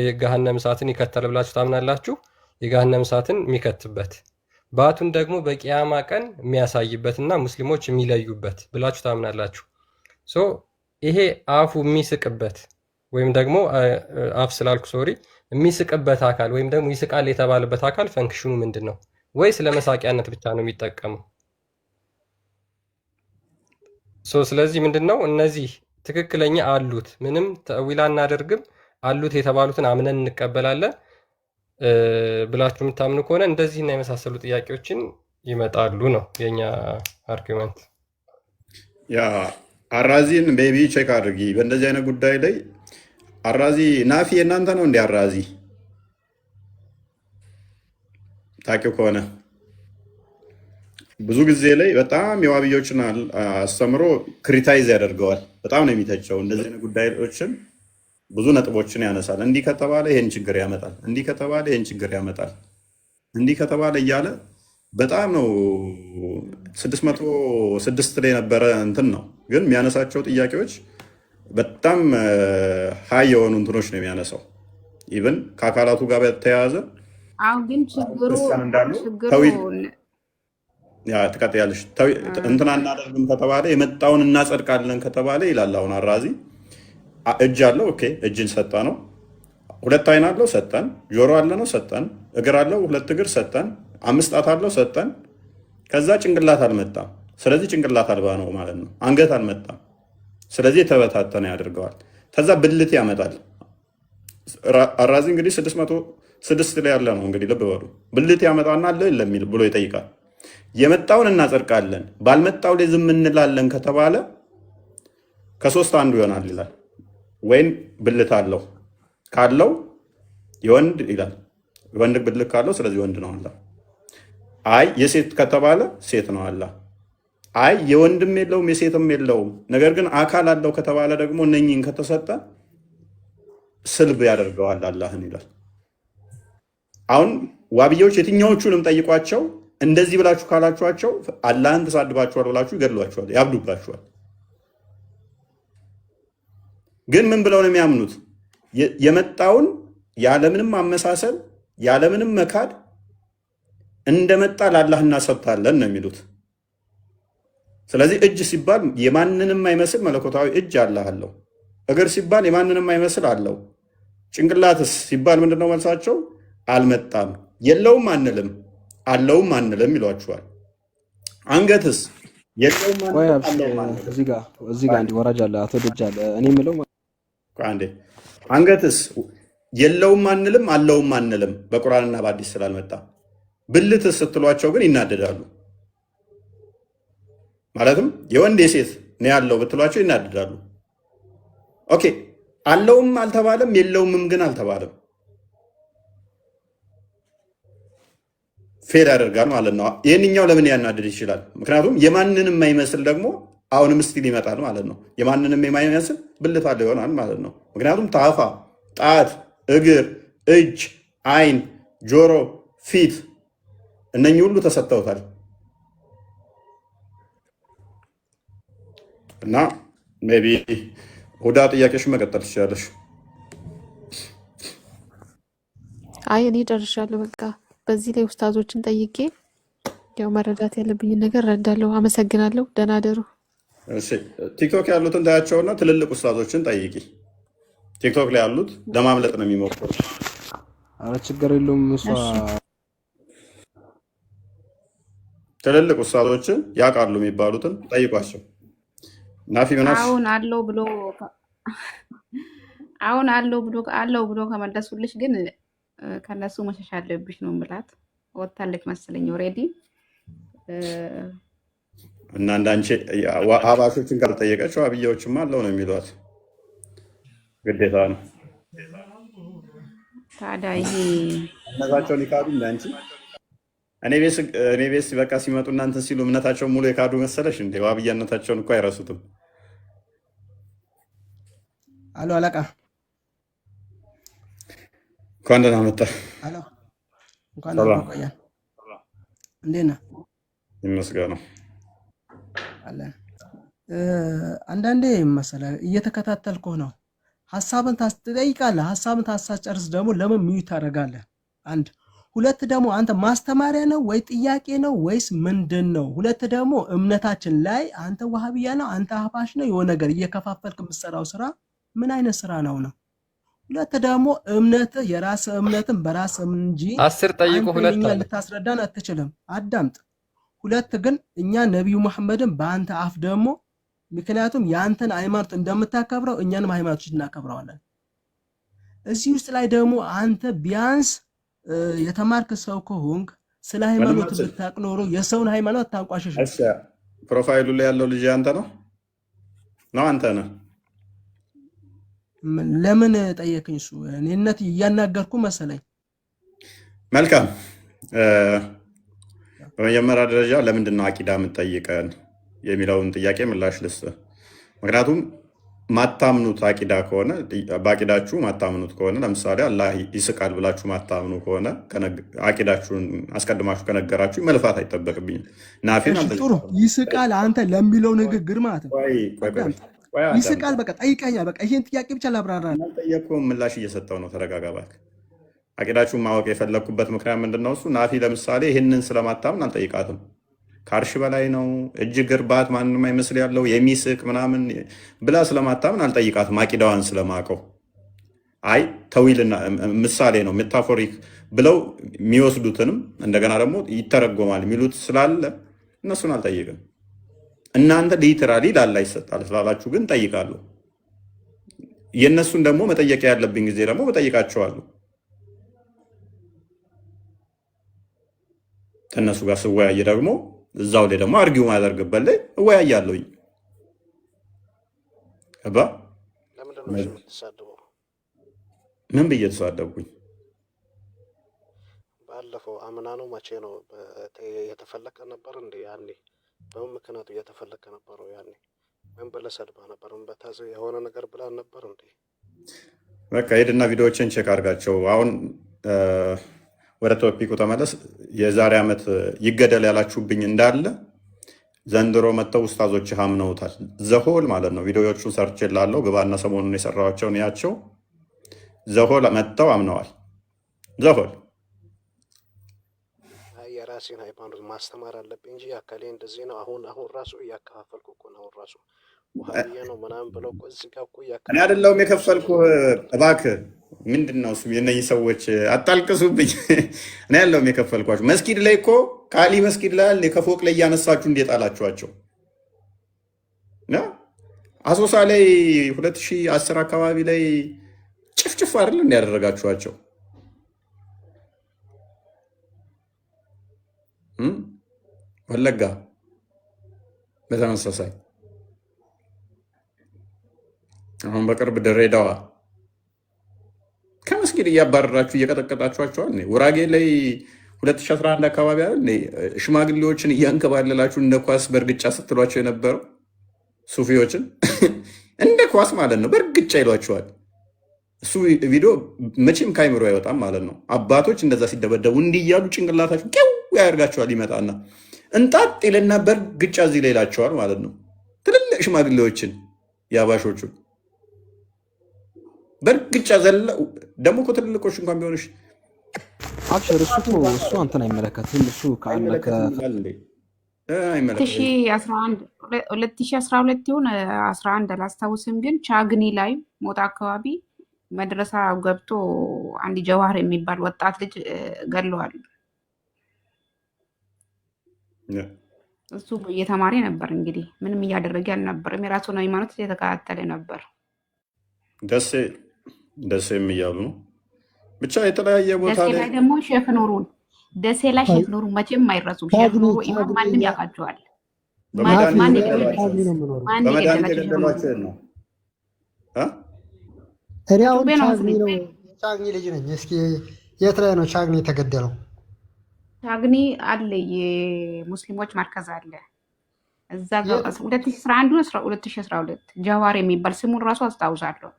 Speaker 4: የገሃነም እሳትን ይከተል ብላችሁ ታምናላችሁ። የገሃነም እሳትን የሚከትበት፣ ባቱን ደግሞ በቂያማ ቀን የሚያሳይበትና ሙስሊሞች የሚለዩበት ብላችሁ ታምናላችሁ። ይሄ አፉ የሚስቅበት ወይም ደግሞ አፍ ስላልኩ ሶሪ የሚስቅበት አካል ወይም ደግሞ ይስቃል የተባለበት አካል ፈንክሽኑ ምንድን ነው? ወይስ ለመሳቂያነት ብቻ ነው የሚጠቀመው? ስለዚህ ምንድን ነው እነዚህ ትክክለኛ አሉት፣ ምንም ተዊላ እናደርግም፣ አሉት የተባሉትን አምነን እንቀበላለን ብላችሁ የምታምኑ ከሆነ እንደዚህና የመሳሰሉ ጥያቄዎችን ይመጣሉ ነው የኛ አርጊመንት።
Speaker 2: ያ አራዚን ቤቢ ቼክ አድርጊ በእንደዚህ አይነት ጉዳይ ላይ። አራዚ ናፊ የእናንተ ነው እንዲ? አራዚ ታውቂው ከሆነ ብዙ ጊዜ ላይ በጣም የዋብዮችን አስተምሮ ክሪታይዝ ያደርገዋል። በጣም ነው የሚተቸው። እንደዚህ አይነት ጉዳዮችን ብዙ ነጥቦችን ያነሳል። እንዲህ ከተባለ ይሄን ችግር ያመጣል፣ እንዲህ ከተባለ ይሄን ችግር ያመጣል፣ እንዲህ ከተባለ እያለ በጣም ነው 606 ላይ ነበረ እንትን ነው። ግን የሚያነሳቸው ጥያቄዎች በጣም ሀይ የሆኑ እንትኖች ነው የሚያነሳው። ኢቨን ከአካላቱ ጋር በተያያዘ
Speaker 15: አሁን ግን ችግሩ
Speaker 2: ትቀጥያለሽ። እንትና እናደርግም ከተባለ የመጣውን እናጸድቃለን ከተባለ ይላል አሁን አራዚ። እጅ አለው ኦኬ፣ እጅን ሰጠ ነው። 2 አይን አለው ሰጠን። ጆሮ አለ ነው ሰጠን። እግር አለው 2 እግር ሰጠን። 5 ጣት አለው ሰጠን። ከዛ ጭንቅላት አልመጣም። ስለዚህ ጭንቅላት አልባ ነው ማለት ነው። አንገት አልመጣም። ስለዚህ የተበታተነ ያደርገዋል። ከዛ ብልት ያመጣል። አራዚ እንግዲህ 606 ላይ ያለ ነው እንግዲህ ልብ በሉ። ብልት ያመጣና አለ የለም ብሎ ይጠይቃል። የመጣውን እናጸድቃለን፣ ባልመጣው ላይ ዝም እንላለን ከተባለ ከ3 አንዱ ይሆናል ይላል። ወይም ብልት አለው ካለው የወንድ ይላል። ወንድ ብልት ካለው ስለዚህ ወንድ ነው አላ። አይ የሴት ከተባለ ሴት ነው አላ። አይ የወንድም የለውም የሴትም የለውም፣ ነገር ግን አካል አለው ከተባለ ደግሞ እነኚህን ከተሰጠ ስልብ ያደርገዋል አላህን ይላል። አሁን ዋብያዎች የትኛዎቹንም ጠይቋቸው እንደዚህ ብላችሁ ካላችኋቸው አላህን ተሳድባችኋል ብላችሁ ይገድሏችኋል፣ ያብዱባችኋል። ግን ምን ብለው ነው የሚያምኑት? የመጣውን ያለምንም አመሳሰል ያለምንም መካድ እንደመጣ ለአላህ እናሰብታለን ነው የሚሉት። ስለዚህ እጅ ሲባል የማንንም አይመስል መለኮታዊ እጅ አላህ አለው። እግር ሲባል የማንንም አይመስል አለው። ጭንቅላትስ ሲባል ምንድነው መልሳቸው? አልመጣም። የለውም አንልም፣ አለውም አንልም ይሏቸዋል። አንገትስ የለውም አንልም።
Speaker 10: እዚህ ጋር አንድ ወራጅ አለ፣ አቶ ደጅ አለ። እኔ የምለው
Speaker 2: አንዴ አንገትስ የለውም አንልም፣ አለውም አንልም በቁርአንና በአዲስ ስላልመጣ። ብልትስ ስትሏቸው ግን ይናደዳሉ። ማለትም የወንድ የሴት ነው ያለው ብትሏቸው ይናደዳሉ። ኦኬ አለውም አልተባለም፣ የለውምም ግን አልተባለም። ፌል ያደርጋል ማለት ነው። ይህንኛው ለምን ያናድድ ይችላል? ምክንያቱም የማንንም የማይመስል ደግሞ አሁንም ስቲል ይመጣል ማለት ነው። የማንንም የማይመስል ብልት አለ ይሆናል ማለት ነው። ምክንያቱም ታፋ፣ ጣት፣ እግር፣ እጅ፣ አይን፣ ጆሮ፣ ፊት እነኚህ ሁሉ ተሰጥተውታል እና ሜይ ቢ ሁዳ ጥያቄሽን መቀጠል ትችላለሽ።
Speaker 8: አይ እኔ ጨርሻለሁ። በቃ በዚህ ላይ ኡስታዞችን ጠይቄ ያው መረዳት ያለብኝን ነገር ረዳለሁ። አመሰግናለሁ። ደህና ደሩ።
Speaker 2: እሺ ቲክቶክ ያሉትን ታያቸውና ትልልቅ ኡስታዞችን ጠይቂ። ቲክቶክ ላይ ያሉት ለማምለጥ ነው የሚሞክሩት።
Speaker 3: አረ ችግር የለውም። እሷ
Speaker 2: ትልልቅ ኡስታዞችን ያውቃሉ የሚባሉትን ጠይቋቸው። ናፊ ምናሽ
Speaker 15: አሁን አለው ብሎ ከመለሱልሽ ግን ከነሱ መሸሽ አለብሽ ነው የምላት። ወታለች መሰለኝ ኦልሬዲ
Speaker 2: እና እንዳንቺ አባሾችን ካልጠየቀችው አብያዎችማ አለው ነው የሚሏት። ግዴታ ነው
Speaker 15: ታዲያ ይሄ
Speaker 2: እነዛቸውን ይካዱ እንዳንቺ እኔ ቤት በቃ ሲመጡ እናንተን ሲሉ እምነታቸውን ሙሉ የካዱ መሰለሽ እንዴ? ዋብያነታቸውን እኮ አይረሱትም።
Speaker 16: አሎ አለቃ
Speaker 2: እንኳን ደህና መጣ።
Speaker 16: አሎ እንኳን ደህና ቆያ። እንዴት ነህ?
Speaker 2: ይመስገነው
Speaker 16: አለ። አንዳንዴ መሰለህ እየተከታተልኩህ ነው። ሀሳብን ታስጠይቃለህ። ሀሳብን ታሳጨርስ ደግሞ ለምን ሚዩት ታደርጋለህ? አንድ ሁለት ደግሞ አንተ ማስተማሪያ ነው ወይ ጥያቄ ነው ወይስ ምንድን ነው? ሁለት ደግሞ እምነታችን ላይ አንተ ዋሃብያ ነው አንተ አህባሽ ነው የሆነ ነገር እየከፋፈልክ የምትሰራው ስራ ምን አይነት ስራ ነው? ሁለት ደግሞ እምነት የራስ እምነትን በራስ እንጂ
Speaker 4: 10 ጠይቁ ሁለት
Speaker 16: ልታስረዳን አትችልም። አዳምጥ። ሁለት ግን እኛ ነብዩ መሐመድን በአንተ አፍ ደግሞ ምክንያቱም ያንተን ሃይማኖት እንደምታከብረው እኛንም ሃይማኖቶች እናከብረዋለን። እዚህ ውስጥ ላይ ደግሞ አንተ ቢያንስ የተማርክ ሰው ከሆንክ ስለ ሃይማኖት ብታውቅ ኖሮ የሰውን ሃይማኖት ታንቋሽሽ።
Speaker 2: እሺ ፕሮፋይሉ ላይ ያለው ልጅ አንተ ነው አንተ ነህ?
Speaker 16: ለምን ጠየቅኝ? እሱ እኔነት እያናገርኩ መሰለኝ።
Speaker 2: መልካም። በመጀመሪያ ደረጃ ለምንድን ነው አቂዳ የምትጠይቀን የሚለውን ጥያቄ ምላሽ ልስጥ። ምክንያቱም ማታምኑት አቂዳ ከሆነ በአቂዳችሁ ማታምኑት ከሆነ ለምሳሌ አላህ ይስቃል ብላችሁ ማታምኑ ከሆነ አቂዳችሁን አስቀድማችሁ ከነገራችሁ መልፋት አይጠበቅብኝም። ናፊን
Speaker 16: ጥሩ ይስቃል አንተ ለሚለው ንግግር ማለት ነው። ይስቃል በቃ ጠይቀኛል። በቃ ይሄን ጥያቄ ብቻ ላብራራ።
Speaker 2: ጠየቅኩህ፣ ምላሽ እየሰጠው ነው። ተረጋጋ እባክህ። አቂዳችሁን ማወቅ የፈለግኩበት ምክንያት ምንድን ነው? እሱ ናፊ ለምሳሌ ይህንን ስለማታምን አልጠይቃትም። ከአርሽ በላይ ነው እጅ ግርባት ማንም አይመስል ያለው የሚስቅ ምናምን ብላ ስለማታምን አልጠይቃትም። አቂዳዋን ስለማቀው አይ ተዊልና ምሳሌ ነው ሜታፎሪክ ብለው የሚወስዱትንም እንደገና ደግሞ ይተረጎማል የሚሉት ስላለ እነሱን አልጠይቅም። እናንተ ሊትራሊ ላላ ይሰጣል ስላላችሁ ግን ጠይቃለሁ። የእነሱን ደግሞ መጠየቅ ያለብኝ ጊዜ ደግሞ መጠይቃቸዋለሁ። ከእነሱ ጋር ስወያይ ደግሞ እዛው ላይ ደግሞ አርጊው ማደርግበት ላይ እወያያለሁኝ። ምን ብዬ ተሳደብኩኝ?
Speaker 17: ባለፈው አምና ነው መቼ ነው የተፈለቀ ነበር እንዴ? ያኔ
Speaker 3: በምን ምክንያቱ እየተፈለከ ነበረው? ያኔ ምን ብለህ ሰድባ ነበር? ምን በታዘ የሆነ ነገር ብላ ነበር እንዴ?
Speaker 2: በቃ ሄድና ቪዲዮዎችን ቼክ አድርጋቸው። አሁን ወደ ቶፒኩ ተመለስ። የዛሬ ዓመት ይገደል ያላችሁብኝ እንዳለ ዘንድሮ መጥተው ኡስታዞች አምነውታል። ዘሆል ማለት ነው። ቪዲዮዎቹን ሰርች ላለው ግባና ሰሞኑን የሰራቸውን ያቸው ዘሆል መጥተው አምነዋል። ዘሆል
Speaker 3: የራሴን ሃይማኖት ማስተማር አለብኝ እንጂ አካሌ እንደዚህ ነው። አሁን ራሱ እያከፋፈልኩ እኮ ነው። አሁን ራሱ ውሃብያ ነው ምናምን ብለው እኮ እዚህ ጋር እኮ
Speaker 2: እኔ አይደለሁም የከፈልኩ። እባክህ ምንድን ነው እሱ? የእነዚህ ሰዎች አታልቅሱብኝ። እኔ ያለሁም የከፈልኳቸው። መስጊድ ላይ እኮ ቃሊ መስጊድ ላይ ከፎቅ ላይ እያነሳችሁ እንዴት አላችኋቸው? አሶሳ ላይ 2010 አካባቢ ላይ ጭፍጭፍ አይደል እንዲያደረጋችኋቸው? ወለጋ በተመሳሳይ አሁን በቅርብ ድሬዳዋ ከመስጊድ እያባረራችሁ እየቀጠቀጣችኋቸዋል። ውራጌ ላይ 2011 አካባቢ አይደል ሽማግሌዎችን እያንከባለላችሁ እንደ ኳስ በእርግጫ ስትሏቸው የነበረው ሱፊዎችን እንደ ኳስ ማለት ነው በእርግጫ ይሏቸዋል። እሱ ቪዲዮ መቼም ካይምሮ አይወጣም ማለት ነው። አባቶች እንደዛ ሲደበደቡ እንዲህ እያሉ ጭንቅላታችሁ ቄው ያደርጋቸዋል። ይመጣና እንጣጥ ይልና በእርግጫ እዚህ ላይ ይላቸዋል ማለት ነው። ትልልቅ ሽማግሌዎችን የአባሾቹን በእርግጫ ዘለ ደግሞ እኮ ትልልቆች እንኳን ቢሆንሽ
Speaker 10: አብሽር። እሱ አንተን አይመለከትም። እሱ ከአንተ
Speaker 15: 2012 ይሁን 11 አላስታውስም፣ ግን ቻግኒ ላይ ሞጣ አካባቢ መድረሳ ገብቶ አንድ ጀዋህር የሚባል ወጣት ልጅ ገለዋል። እሱ እየተማሪ ነበር እንግዲህ ምንም እያደረገ አልነበረም። የራሱን ሃይማኖት እየተከታተለ ነበር።
Speaker 2: ደሴም እያሉ ነው ብቻ የተለያየ ቦታ
Speaker 15: ደሴ ላይ ደግሞ ሼክ ኑሩን ደሴ ላይ ሼክ ኑሩን መቼም አይረሱም። ሼክ ኑሩ ኢማም ማንም ያውቃቸዋል። ማን
Speaker 2: የገደሏቸው ነው?
Speaker 17: እኔ አሁን ቻግኒ ልጅ ነኝ። እስኪ የት ላይ ነው ቻግኒ የተገደለው?
Speaker 15: ቻግኒ አለ የሙስሊሞች መርከዝ አለ እዛ 2011 2012 ጀዋር የሚባል ስሙን ራሱ አስታውሳለሁ።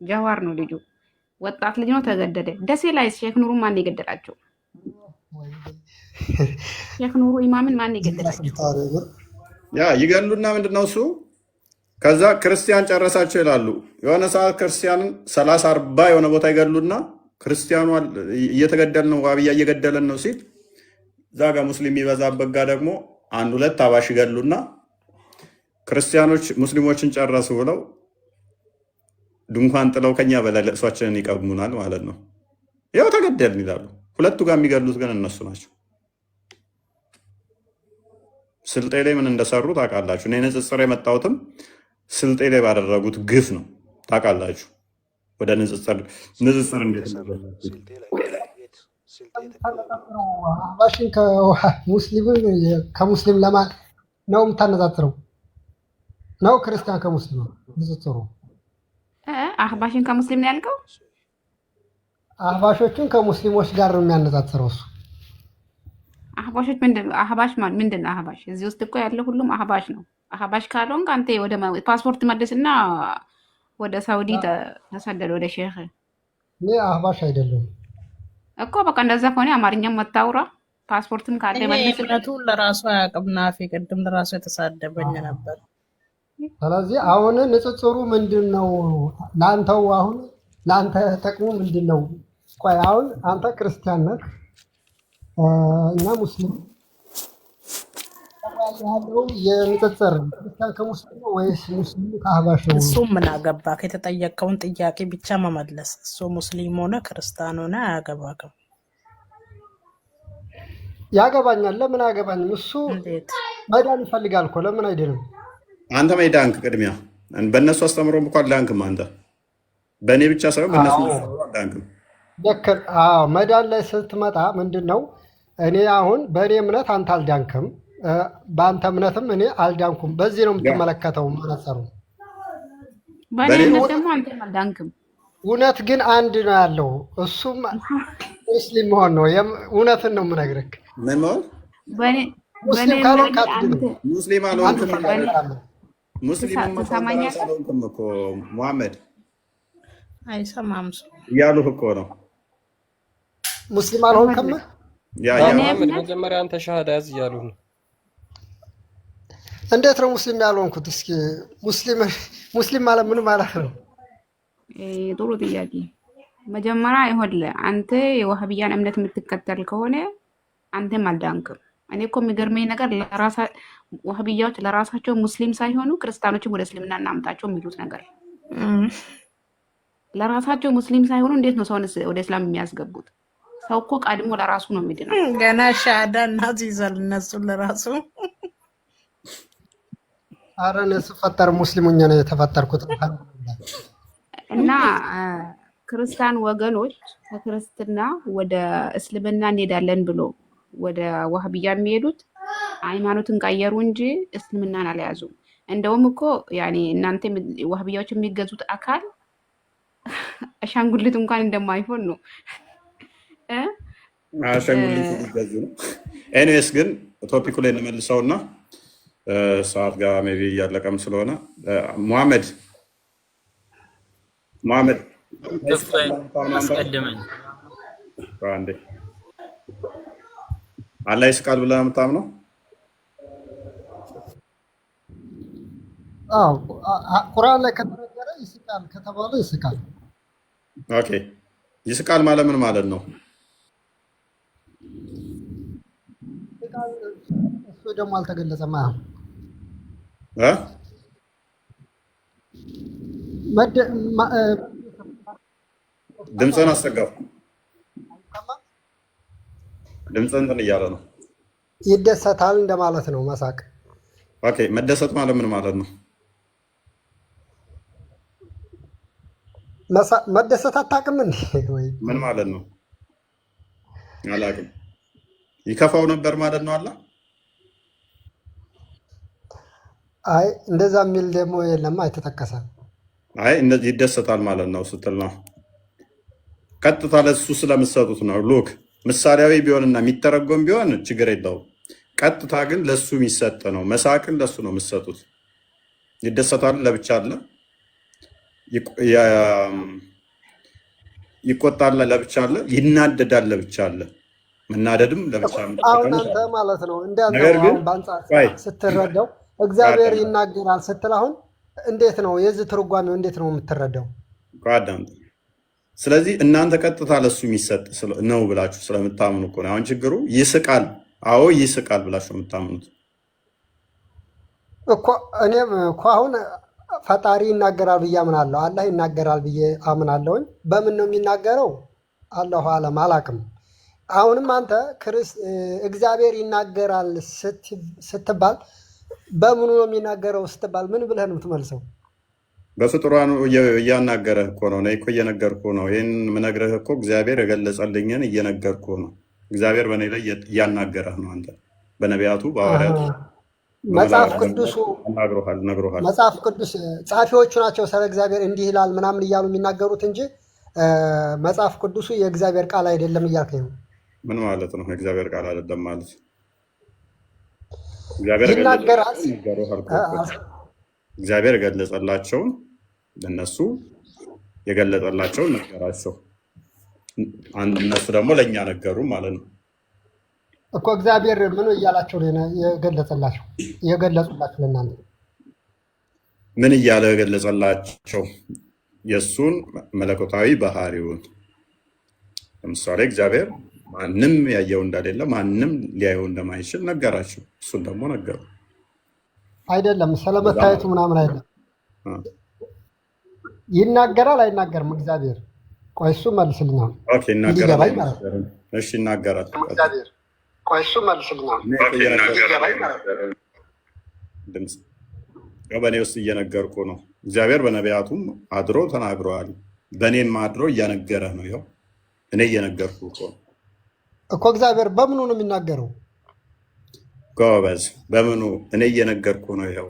Speaker 15: ጀዋር ነው ልጁ፣ ወጣት ልጅ ነው፣ ተገደደ። ደሴ ላይ ሼክ ኑሩ ማን የገደላቸው? ሼክ ኑሩ ኢማምን ማን የገደላቸው?
Speaker 2: ያ ይገሉና ምንድነው እሱ ከዛ ክርስቲያን ጨረሳቸው ይላሉ። የሆነ ሰዓት ክርስቲያንን 30-40 የሆነ ቦታ ይገሉና ክርስቲያኑ እየተገደል ነው ዋብያ እየገደለን ነው ሲል እዛ ጋር ሙስሊም የሚበዛበት ጋር ደግሞ 1-2 አባሽ ይገሉና ክርስቲያኖች ሙስሊሞችን ጨረሱ ብለው ድንኳን ጥለው ከኛ በላይ ለቅሷችንን ይቀብሙናል ማለት ነው። ያው ተገደልን ይላሉ። ሁለቱ ጋር የሚገሉት ግን እነሱ ናቸው። ስልጤ ላይ ምን እንደሰሩ ታውቃላችሁ። እኔ ንጽጽር የመጣሁትም ስልጤ ላይ ባደረጉት ግፍ ነው። ታውቃላችሁ ወደ ንጽጽር እንዴት
Speaker 17: አህባሽን ከሙስሊም ለማን ነው የምታነጻጽረው? ነው ክርስቲያን ከሙስሊም ነው ንጽጽሩ?
Speaker 15: አህባሽን ከሙስሊም ነው ያልከው?
Speaker 17: አህባሾቹን ከሙስሊሞች ጋር ነው የሚያነጻጽረው እሱ።
Speaker 15: አህባሾች አህባሽ ምንድን ነው? አህባሽ እዚህ ውስጥ እኮ ያለው ሁሉም አህባሽ ነው። አህባሽ ካልሆንክ አንተ ወደ ፓስፖርት መልስና ወደ ሳውዲ ተሰደድ ወደ ሼክ።
Speaker 17: እኔ አህባሽ አይደለም
Speaker 15: እኮ በቃ እንደዛ ከሆነ አማርኛም መታውራ ፓስፖርትም ካለ መልስ።
Speaker 11: እውነቱን ለራሱ አያውቅም። ናፊ ቅድም ለራሱ የተሳደበኝ ነበር።
Speaker 17: ስለዚህ አሁን ንጽጽሩ ምንድን ነው? ለአንተው አሁን ለአንተ ጥቅሙ ምንድን ነው? ቆይ አሁን አንተ ክርስቲያን ነህ፣ እኛ ሙስሊም ያለው የንጽጽር ክርስቲያን ከሙስሊም ወይስ ሙስሊም ከአህባሽ ነው?
Speaker 11: እሱ ምን አገባ? የተጠየቀውን ጥያቄ ብቻ መመለስ። እሱ ሙስሊም ሆነ ክርስቲያን ሆነ አያገባክም።
Speaker 17: ያገባኛል። ለምን አያገባኝም? እሱ መዳን ይፈልጋል እኮ ለምን አይደለም?
Speaker 2: አንተ መዳንክ ቅድሚያ በእነሱ አስተምሮም እንኳን ዳንክም። አንተ በእኔ ብቻ ሳይሆን በእነሱ ዳንክም።
Speaker 17: መዳን ላይ ስትመጣ ምንድን ነው እኔ አሁን በእኔ እምነት አንተ አልዳንክም፣ በአንተ እምነትም እኔ አልዳንኩም። በዚህ ነው የምትመለከተው መነጽሩ።
Speaker 15: በእኔ እምነት ደግሞ አንተም አልዳንክም።
Speaker 17: እውነት ግን አንድ ነው ያለው፣ እሱም ሙስሊም መሆን ነው። እውነትን ነው የምነግርህ።
Speaker 2: ምን መሆን?
Speaker 17: ሙስሊም ካልሆንክ አትድንም።
Speaker 2: ሙስሊም አልሆንክም ሙስሊም
Speaker 6: ትሰማኛለህ?
Speaker 2: አልሆንክም እኮ ሙሐመድ
Speaker 11: አይሰማም
Speaker 2: እያሉህ እኮ ነው።
Speaker 17: ሙስሊም አልሆንክም።
Speaker 4: ሙሐመድ መጀመሪያ አንተ ሻሃዳ ያዝ እያሉህ ነው።
Speaker 17: እንዴት ነው ሙስሊም ያልሆንኩት? እስኪ ሙስሊም ማለት ምን ማለት ነው?
Speaker 15: ጥሩ ጥያቄ። መጀመሪያ ይኸውልህ አንተ የዋህብያን እምነት የምትከተል ከሆነ አንተም አልዳንክም። እኔ እኮ የሚገርመኝ ነገር ዋህብያዎች ለራሳቸው ሙስሊም ሳይሆኑ ክርስቲያኖችን ወደ እስልምና እናምጣቸው የሚሉት ነገር ለራሳቸው ሙስሊም ሳይሆኑ እንዴት ነው ሰውን ወደ እስላም የሚያስገቡት? ሰው እኮ ቀድሞ ለራሱ ነው የሚድነው።
Speaker 11: ገና ሻሃዳ እናት ይዛል እነሱ ለራሱ።
Speaker 17: ኧረ እኔ ስፈጠር ሙስሊም ሆኜ ነው የተፈጠርኩት።
Speaker 15: እና ክርስቲያን ወገኖች ከክርስትና ወደ እስልምና እንሄዳለን ብሎ ወደ ዋህብያ የሚሄዱት ሃይማኖትን ቀየሩ እንጂ እስልምናን አልያዙም። እንደውም እኮ ያኔ እናንተ ዋህብያዎች የሚገዙት አካል አሻንጉሊት እንኳን እንደማይሆን ነው።
Speaker 2: አሻንጉሊት ይገዙ ነው። ኤኒዌይስ ግን ቶፒኩ ላይ እንመልሰውና ሰዓት ጋር ሜቢ እያለቀም ስለሆነ ሙሐመድ
Speaker 18: አስቀድመን
Speaker 2: አንዴ አላህ ይስቃል ብለህ ነው የምታምነው?
Speaker 17: አዎ ቁርአን ላይ ከተነገረ ይስቃል ከተባለ ይስቃል።
Speaker 2: ኦኬ ይስቃል ማለት ምን ማለት ነው?
Speaker 17: እሱ ደግሞ አልተገለጸም።
Speaker 2: ድምፅህን አስጠጋው። ድምፅህ እንትን እያለ ነው።
Speaker 17: ይደሰታል እንደማለት ነው መሳቅ።
Speaker 2: ኦኬ መደሰት ማለት ምን ማለት ነው?
Speaker 17: መደሰት አታውቅም እንዴ? ወይ
Speaker 2: ምን ማለት ነው? አላውቅም። ይከፋው ነበር ማለት ነው አላ?
Speaker 17: አይ እንደዛ የሚል ደግሞ የለም፣ አይተጠቀሰም።
Speaker 2: አይ እንደዚህ ይደሰታል ማለት ነው ስትል ነው። ቀጥታ ለሱ ስለምትሰጡት ነው። ሉክ ምሳሌያዊ ቢሆንና የሚተረጎም ቢሆን ችግር የለውም። ቀጥታ ግን ለሱ የሚሰጥ ነው። መሳቅን ለሱ ነው የምትሰጡት። ይደሰታል ለብቻ አለ፣ ይቆጣል ለብቻ አለ፣ ይናደዳል ለብቻ አለ። መናደድም ለብቻ
Speaker 17: አሁን አንተ ማለት ነው እንዳልከው አሁን በአንጻር ስትረዳው እግዚአብሔር ይናገራል ስትል አሁን እንዴት ነው የዚህ ትርጓሜው እንዴት ነው የምትረዳው?
Speaker 2: ጓዳንተ ስለዚህ እናንተ ቀጥታ ለሱ የሚሰጥ ነው ብላችሁ ስለምታምኑ እኮ ነው። አሁን ችግሩ ይስቃል። አዎ ይስቃል ብላችሁ የምታምኑት
Speaker 17: እኮ እኔም እኮ አሁን ፈጣሪ ይናገራል ብዬ አምናለሁ። አላህ ይናገራል ብዬ አምናለሁኝ። በምን ነው የሚናገረው? አላሁ አለም አላቅም። አሁንም አንተ እግዚአብሔር ይናገራል ስትባል በምኑ ነው የሚናገረው ስትባል ምን ብለህ ነው የምትመልሰው?
Speaker 2: በፍጡራኑ እያናገረህ እኮ ነው። እኔ እኮ እየነገርኩህ ነው። ይህን የምነግርህ እኮ እግዚአብሔር የገለጸልኝን እየነገርኩህ ነው። እግዚአብሔር በእኔ ላይ እያናገረህ ነው። አንተ በነቢያቱ በሐዋርያቱ
Speaker 17: መጽሐፍ ቅዱሱ
Speaker 2: ነግሮሃል።
Speaker 17: መጽሐፍ ቅዱስ ጸሐፊዎቹ ናቸው ስለ እግዚአብሔር እንዲህ ይላል ምናምን እያሉ የሚናገሩት እንጂ መጽሐፍ ቅዱሱ የእግዚአብሔር ቃል አይደለም እያልከኝ ነው።
Speaker 2: ምን ማለት ነው? የእግዚአብሔር ቃል አይደለም ማለት
Speaker 17: ይናገራል።
Speaker 2: እግዚአብሔር የገለጸላቸውን ለነሱ የገለጸላቸውን ነገራቸው። እነሱ ደግሞ ለእኛ ነገሩ ማለት ነው
Speaker 17: እኮ። እግዚአብሔር ምን እያላቸው የገለጹላቸው ለእናንተ
Speaker 2: ምን እያለ የገለጸላቸው? የእሱን መለኮታዊ ባህሪውን። ለምሳሌ እግዚአብሔር ማንም ያየው እንደሌለ ማንም ሊያየው እንደማይችል ነገራቸው። እሱን ደግሞ ነገሩ።
Speaker 17: አይደለም ስለመታየቱ ምናምን አይደለም። ይናገራል አይናገርም እግዚአብሔር? ቆይ እሱ መልስልኛል።
Speaker 2: ኦኬ ይናገራል። እሺ ይናገራል።
Speaker 17: ቆይ እሱ መልስልኛል።
Speaker 2: ድምፅ በእኔ ውስጥ እየነገርኩ ነው። እግዚአብሔር በነቢያቱም አድሮ ተናግረዋል። በእኔም አድሮ እያነገረ ነው። ይኸው እኔ እየነገርኩ
Speaker 17: እኮ እግዚአብሔር በምኑ ነው የሚናገረው?
Speaker 2: ጎበዝ በምኑ? እኔ እየነገርኩ ነው። ይኸው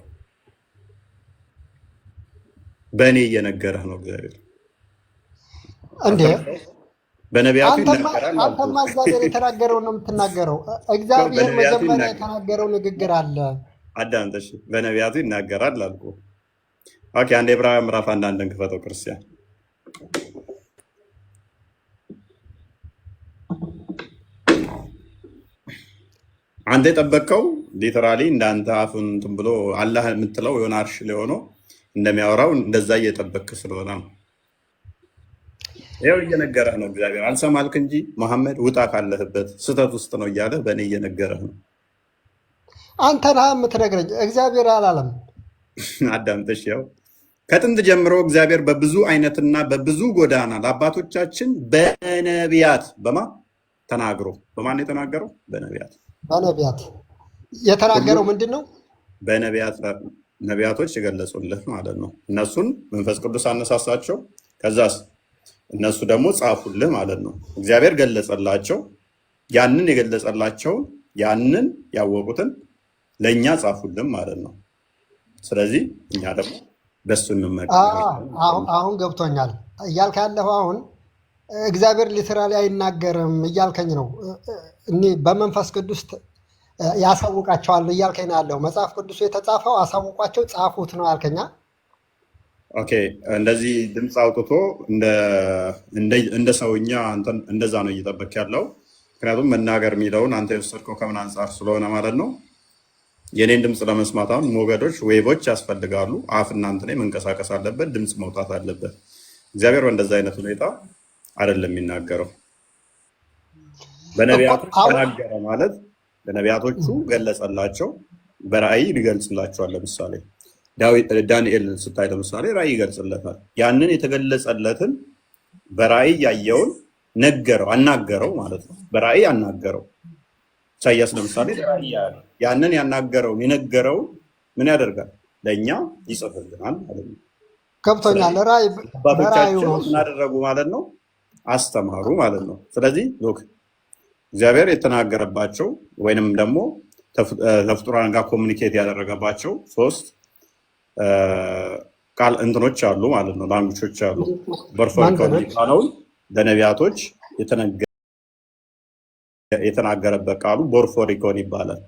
Speaker 2: በእኔ እየነገረህ ነው እግዚአብሔር።
Speaker 17: እንዴ
Speaker 2: በነቢያቱ ይናገራል።
Speaker 17: አንተማ እግዚአብሔር የተናገረው ነው የምትናገረው። እግዚአብሔር መጀመሪያ የተናገረው ንግግር አለ።
Speaker 2: አዳምጠሽ በነቢያቱ ይናገራል አልኩ። ኦኬ፣ አንድ ዕብራውያን ምዕራፍ 1 ክፈተው ክርስቲያን። አንተ የጠበቅከው ሊተራሊ እንዳንተ አፉን እንትን ብሎ አላህ የምትለው የሆነ አርሽ ላይ ሆኖ እንደሚያወራው እንደዛ እየጠበቅክ ስለሆነ ነው። ይኸው እየነገረህ ነው እግዚአብሔር። አልሰማልክ እንጂ መሐመድ ውጣ ካለህበት ስህተት ውስጥ ነው እያለህ በእኔ እየነገረህ ነው።
Speaker 17: አንተ ነህ የምትነግረኝ፣ እግዚአብሔር አላለም።
Speaker 2: አዳምጠሽ፣ ያው ከጥንት ጀምሮ እግዚአብሔር በብዙ አይነትና በብዙ ጎዳና ለአባቶቻችን በነቢያት ተናግሮ በማን የተናገረው? በነቢያት
Speaker 17: የተናገረው ምንድን ነው?
Speaker 2: ነቢያቶች የገለጹልህ ማለት ነው። እነሱን መንፈስ ቅዱስ አነሳሳቸው። ከዛስ እነሱ ደግሞ ጻፉልህ ማለት ነው። እግዚአብሔር ገለጸላቸው። ያንን የገለጸላቸውን ያንን ያወቁትን ለእኛ ጻፉልን ማለት ነው። ስለዚህ እኛ ደግሞ በሱ
Speaker 17: አሁን ገብቶኛል እያልክ ያለኸው አሁን እግዚአብሔር ሊትራሊ አይናገርም እያልከኝ ነው። እኔ በመንፈስ ቅዱስ ያሳውቃቸዋል እያልከኝ ነው ያለው። መጽሐፍ ቅዱሱ የተጻፈው አሳውቋቸው ጻፉት ነው ያልከኛ።
Speaker 2: ኦኬ፣ እንደዚህ ድምፅ አውጥቶ እንደ ሰውኛ እንደዛ ነው እየጠበቅ ያለው። ምክንያቱም መናገር የሚለውን አንተ የወሰድከው ከምን አንጻር ስለሆነ ማለት ነው። የኔን ድምፅ ለመስማት አሁን ሞገዶች፣ ዌቦች ያስፈልጋሉ። አፍ እናንተ ላይ መንቀሳቀስ አለበት፣ ድምፅ መውጣት አለበት። እግዚአብሔር በእንደዛ አይነት ሁኔታ አይደለም የሚናገረው። በነቢያቶች ተናገረ ማለት በነቢያቶቹ ገለጸላቸው፣ በራእይ ይገልጽላቸዋል። ለምሳሌ ዳንኤል ስታይ ለምሳሌ ራእይ ይገልጽለታል። ያንን የተገለጸለትን በራእይ ያየውን ነገረው፣ አናገረው ማለት ነው። በራእይ አናገረው። ኢሳያስ ለምሳሌ ራእይ ያንን ያናገረውን የነገረውን ምን ያደርጋል? ለእኛ ይጽፍልናል ማለት ነው።
Speaker 17: ገብቶኛል።
Speaker 2: አባቶቻችን ምን አደረጉ ማለት ነው? አስተማሩ ማለት ነው። ስለዚህ ሎክ እግዚአብሔር የተናገረባቸው ወይንም ደግሞ ከፍጡራን ጋር ኮሚኒኬት ያደረገባቸው 3 ቃል እንትኖች አሉ ማለት ነው። ላንጉጆች አሉ። በርፎሪኮን የሚባለውን ለነቢያቶች የተናገረበት ቃሉ ቦርፎሪኮን ይባላል።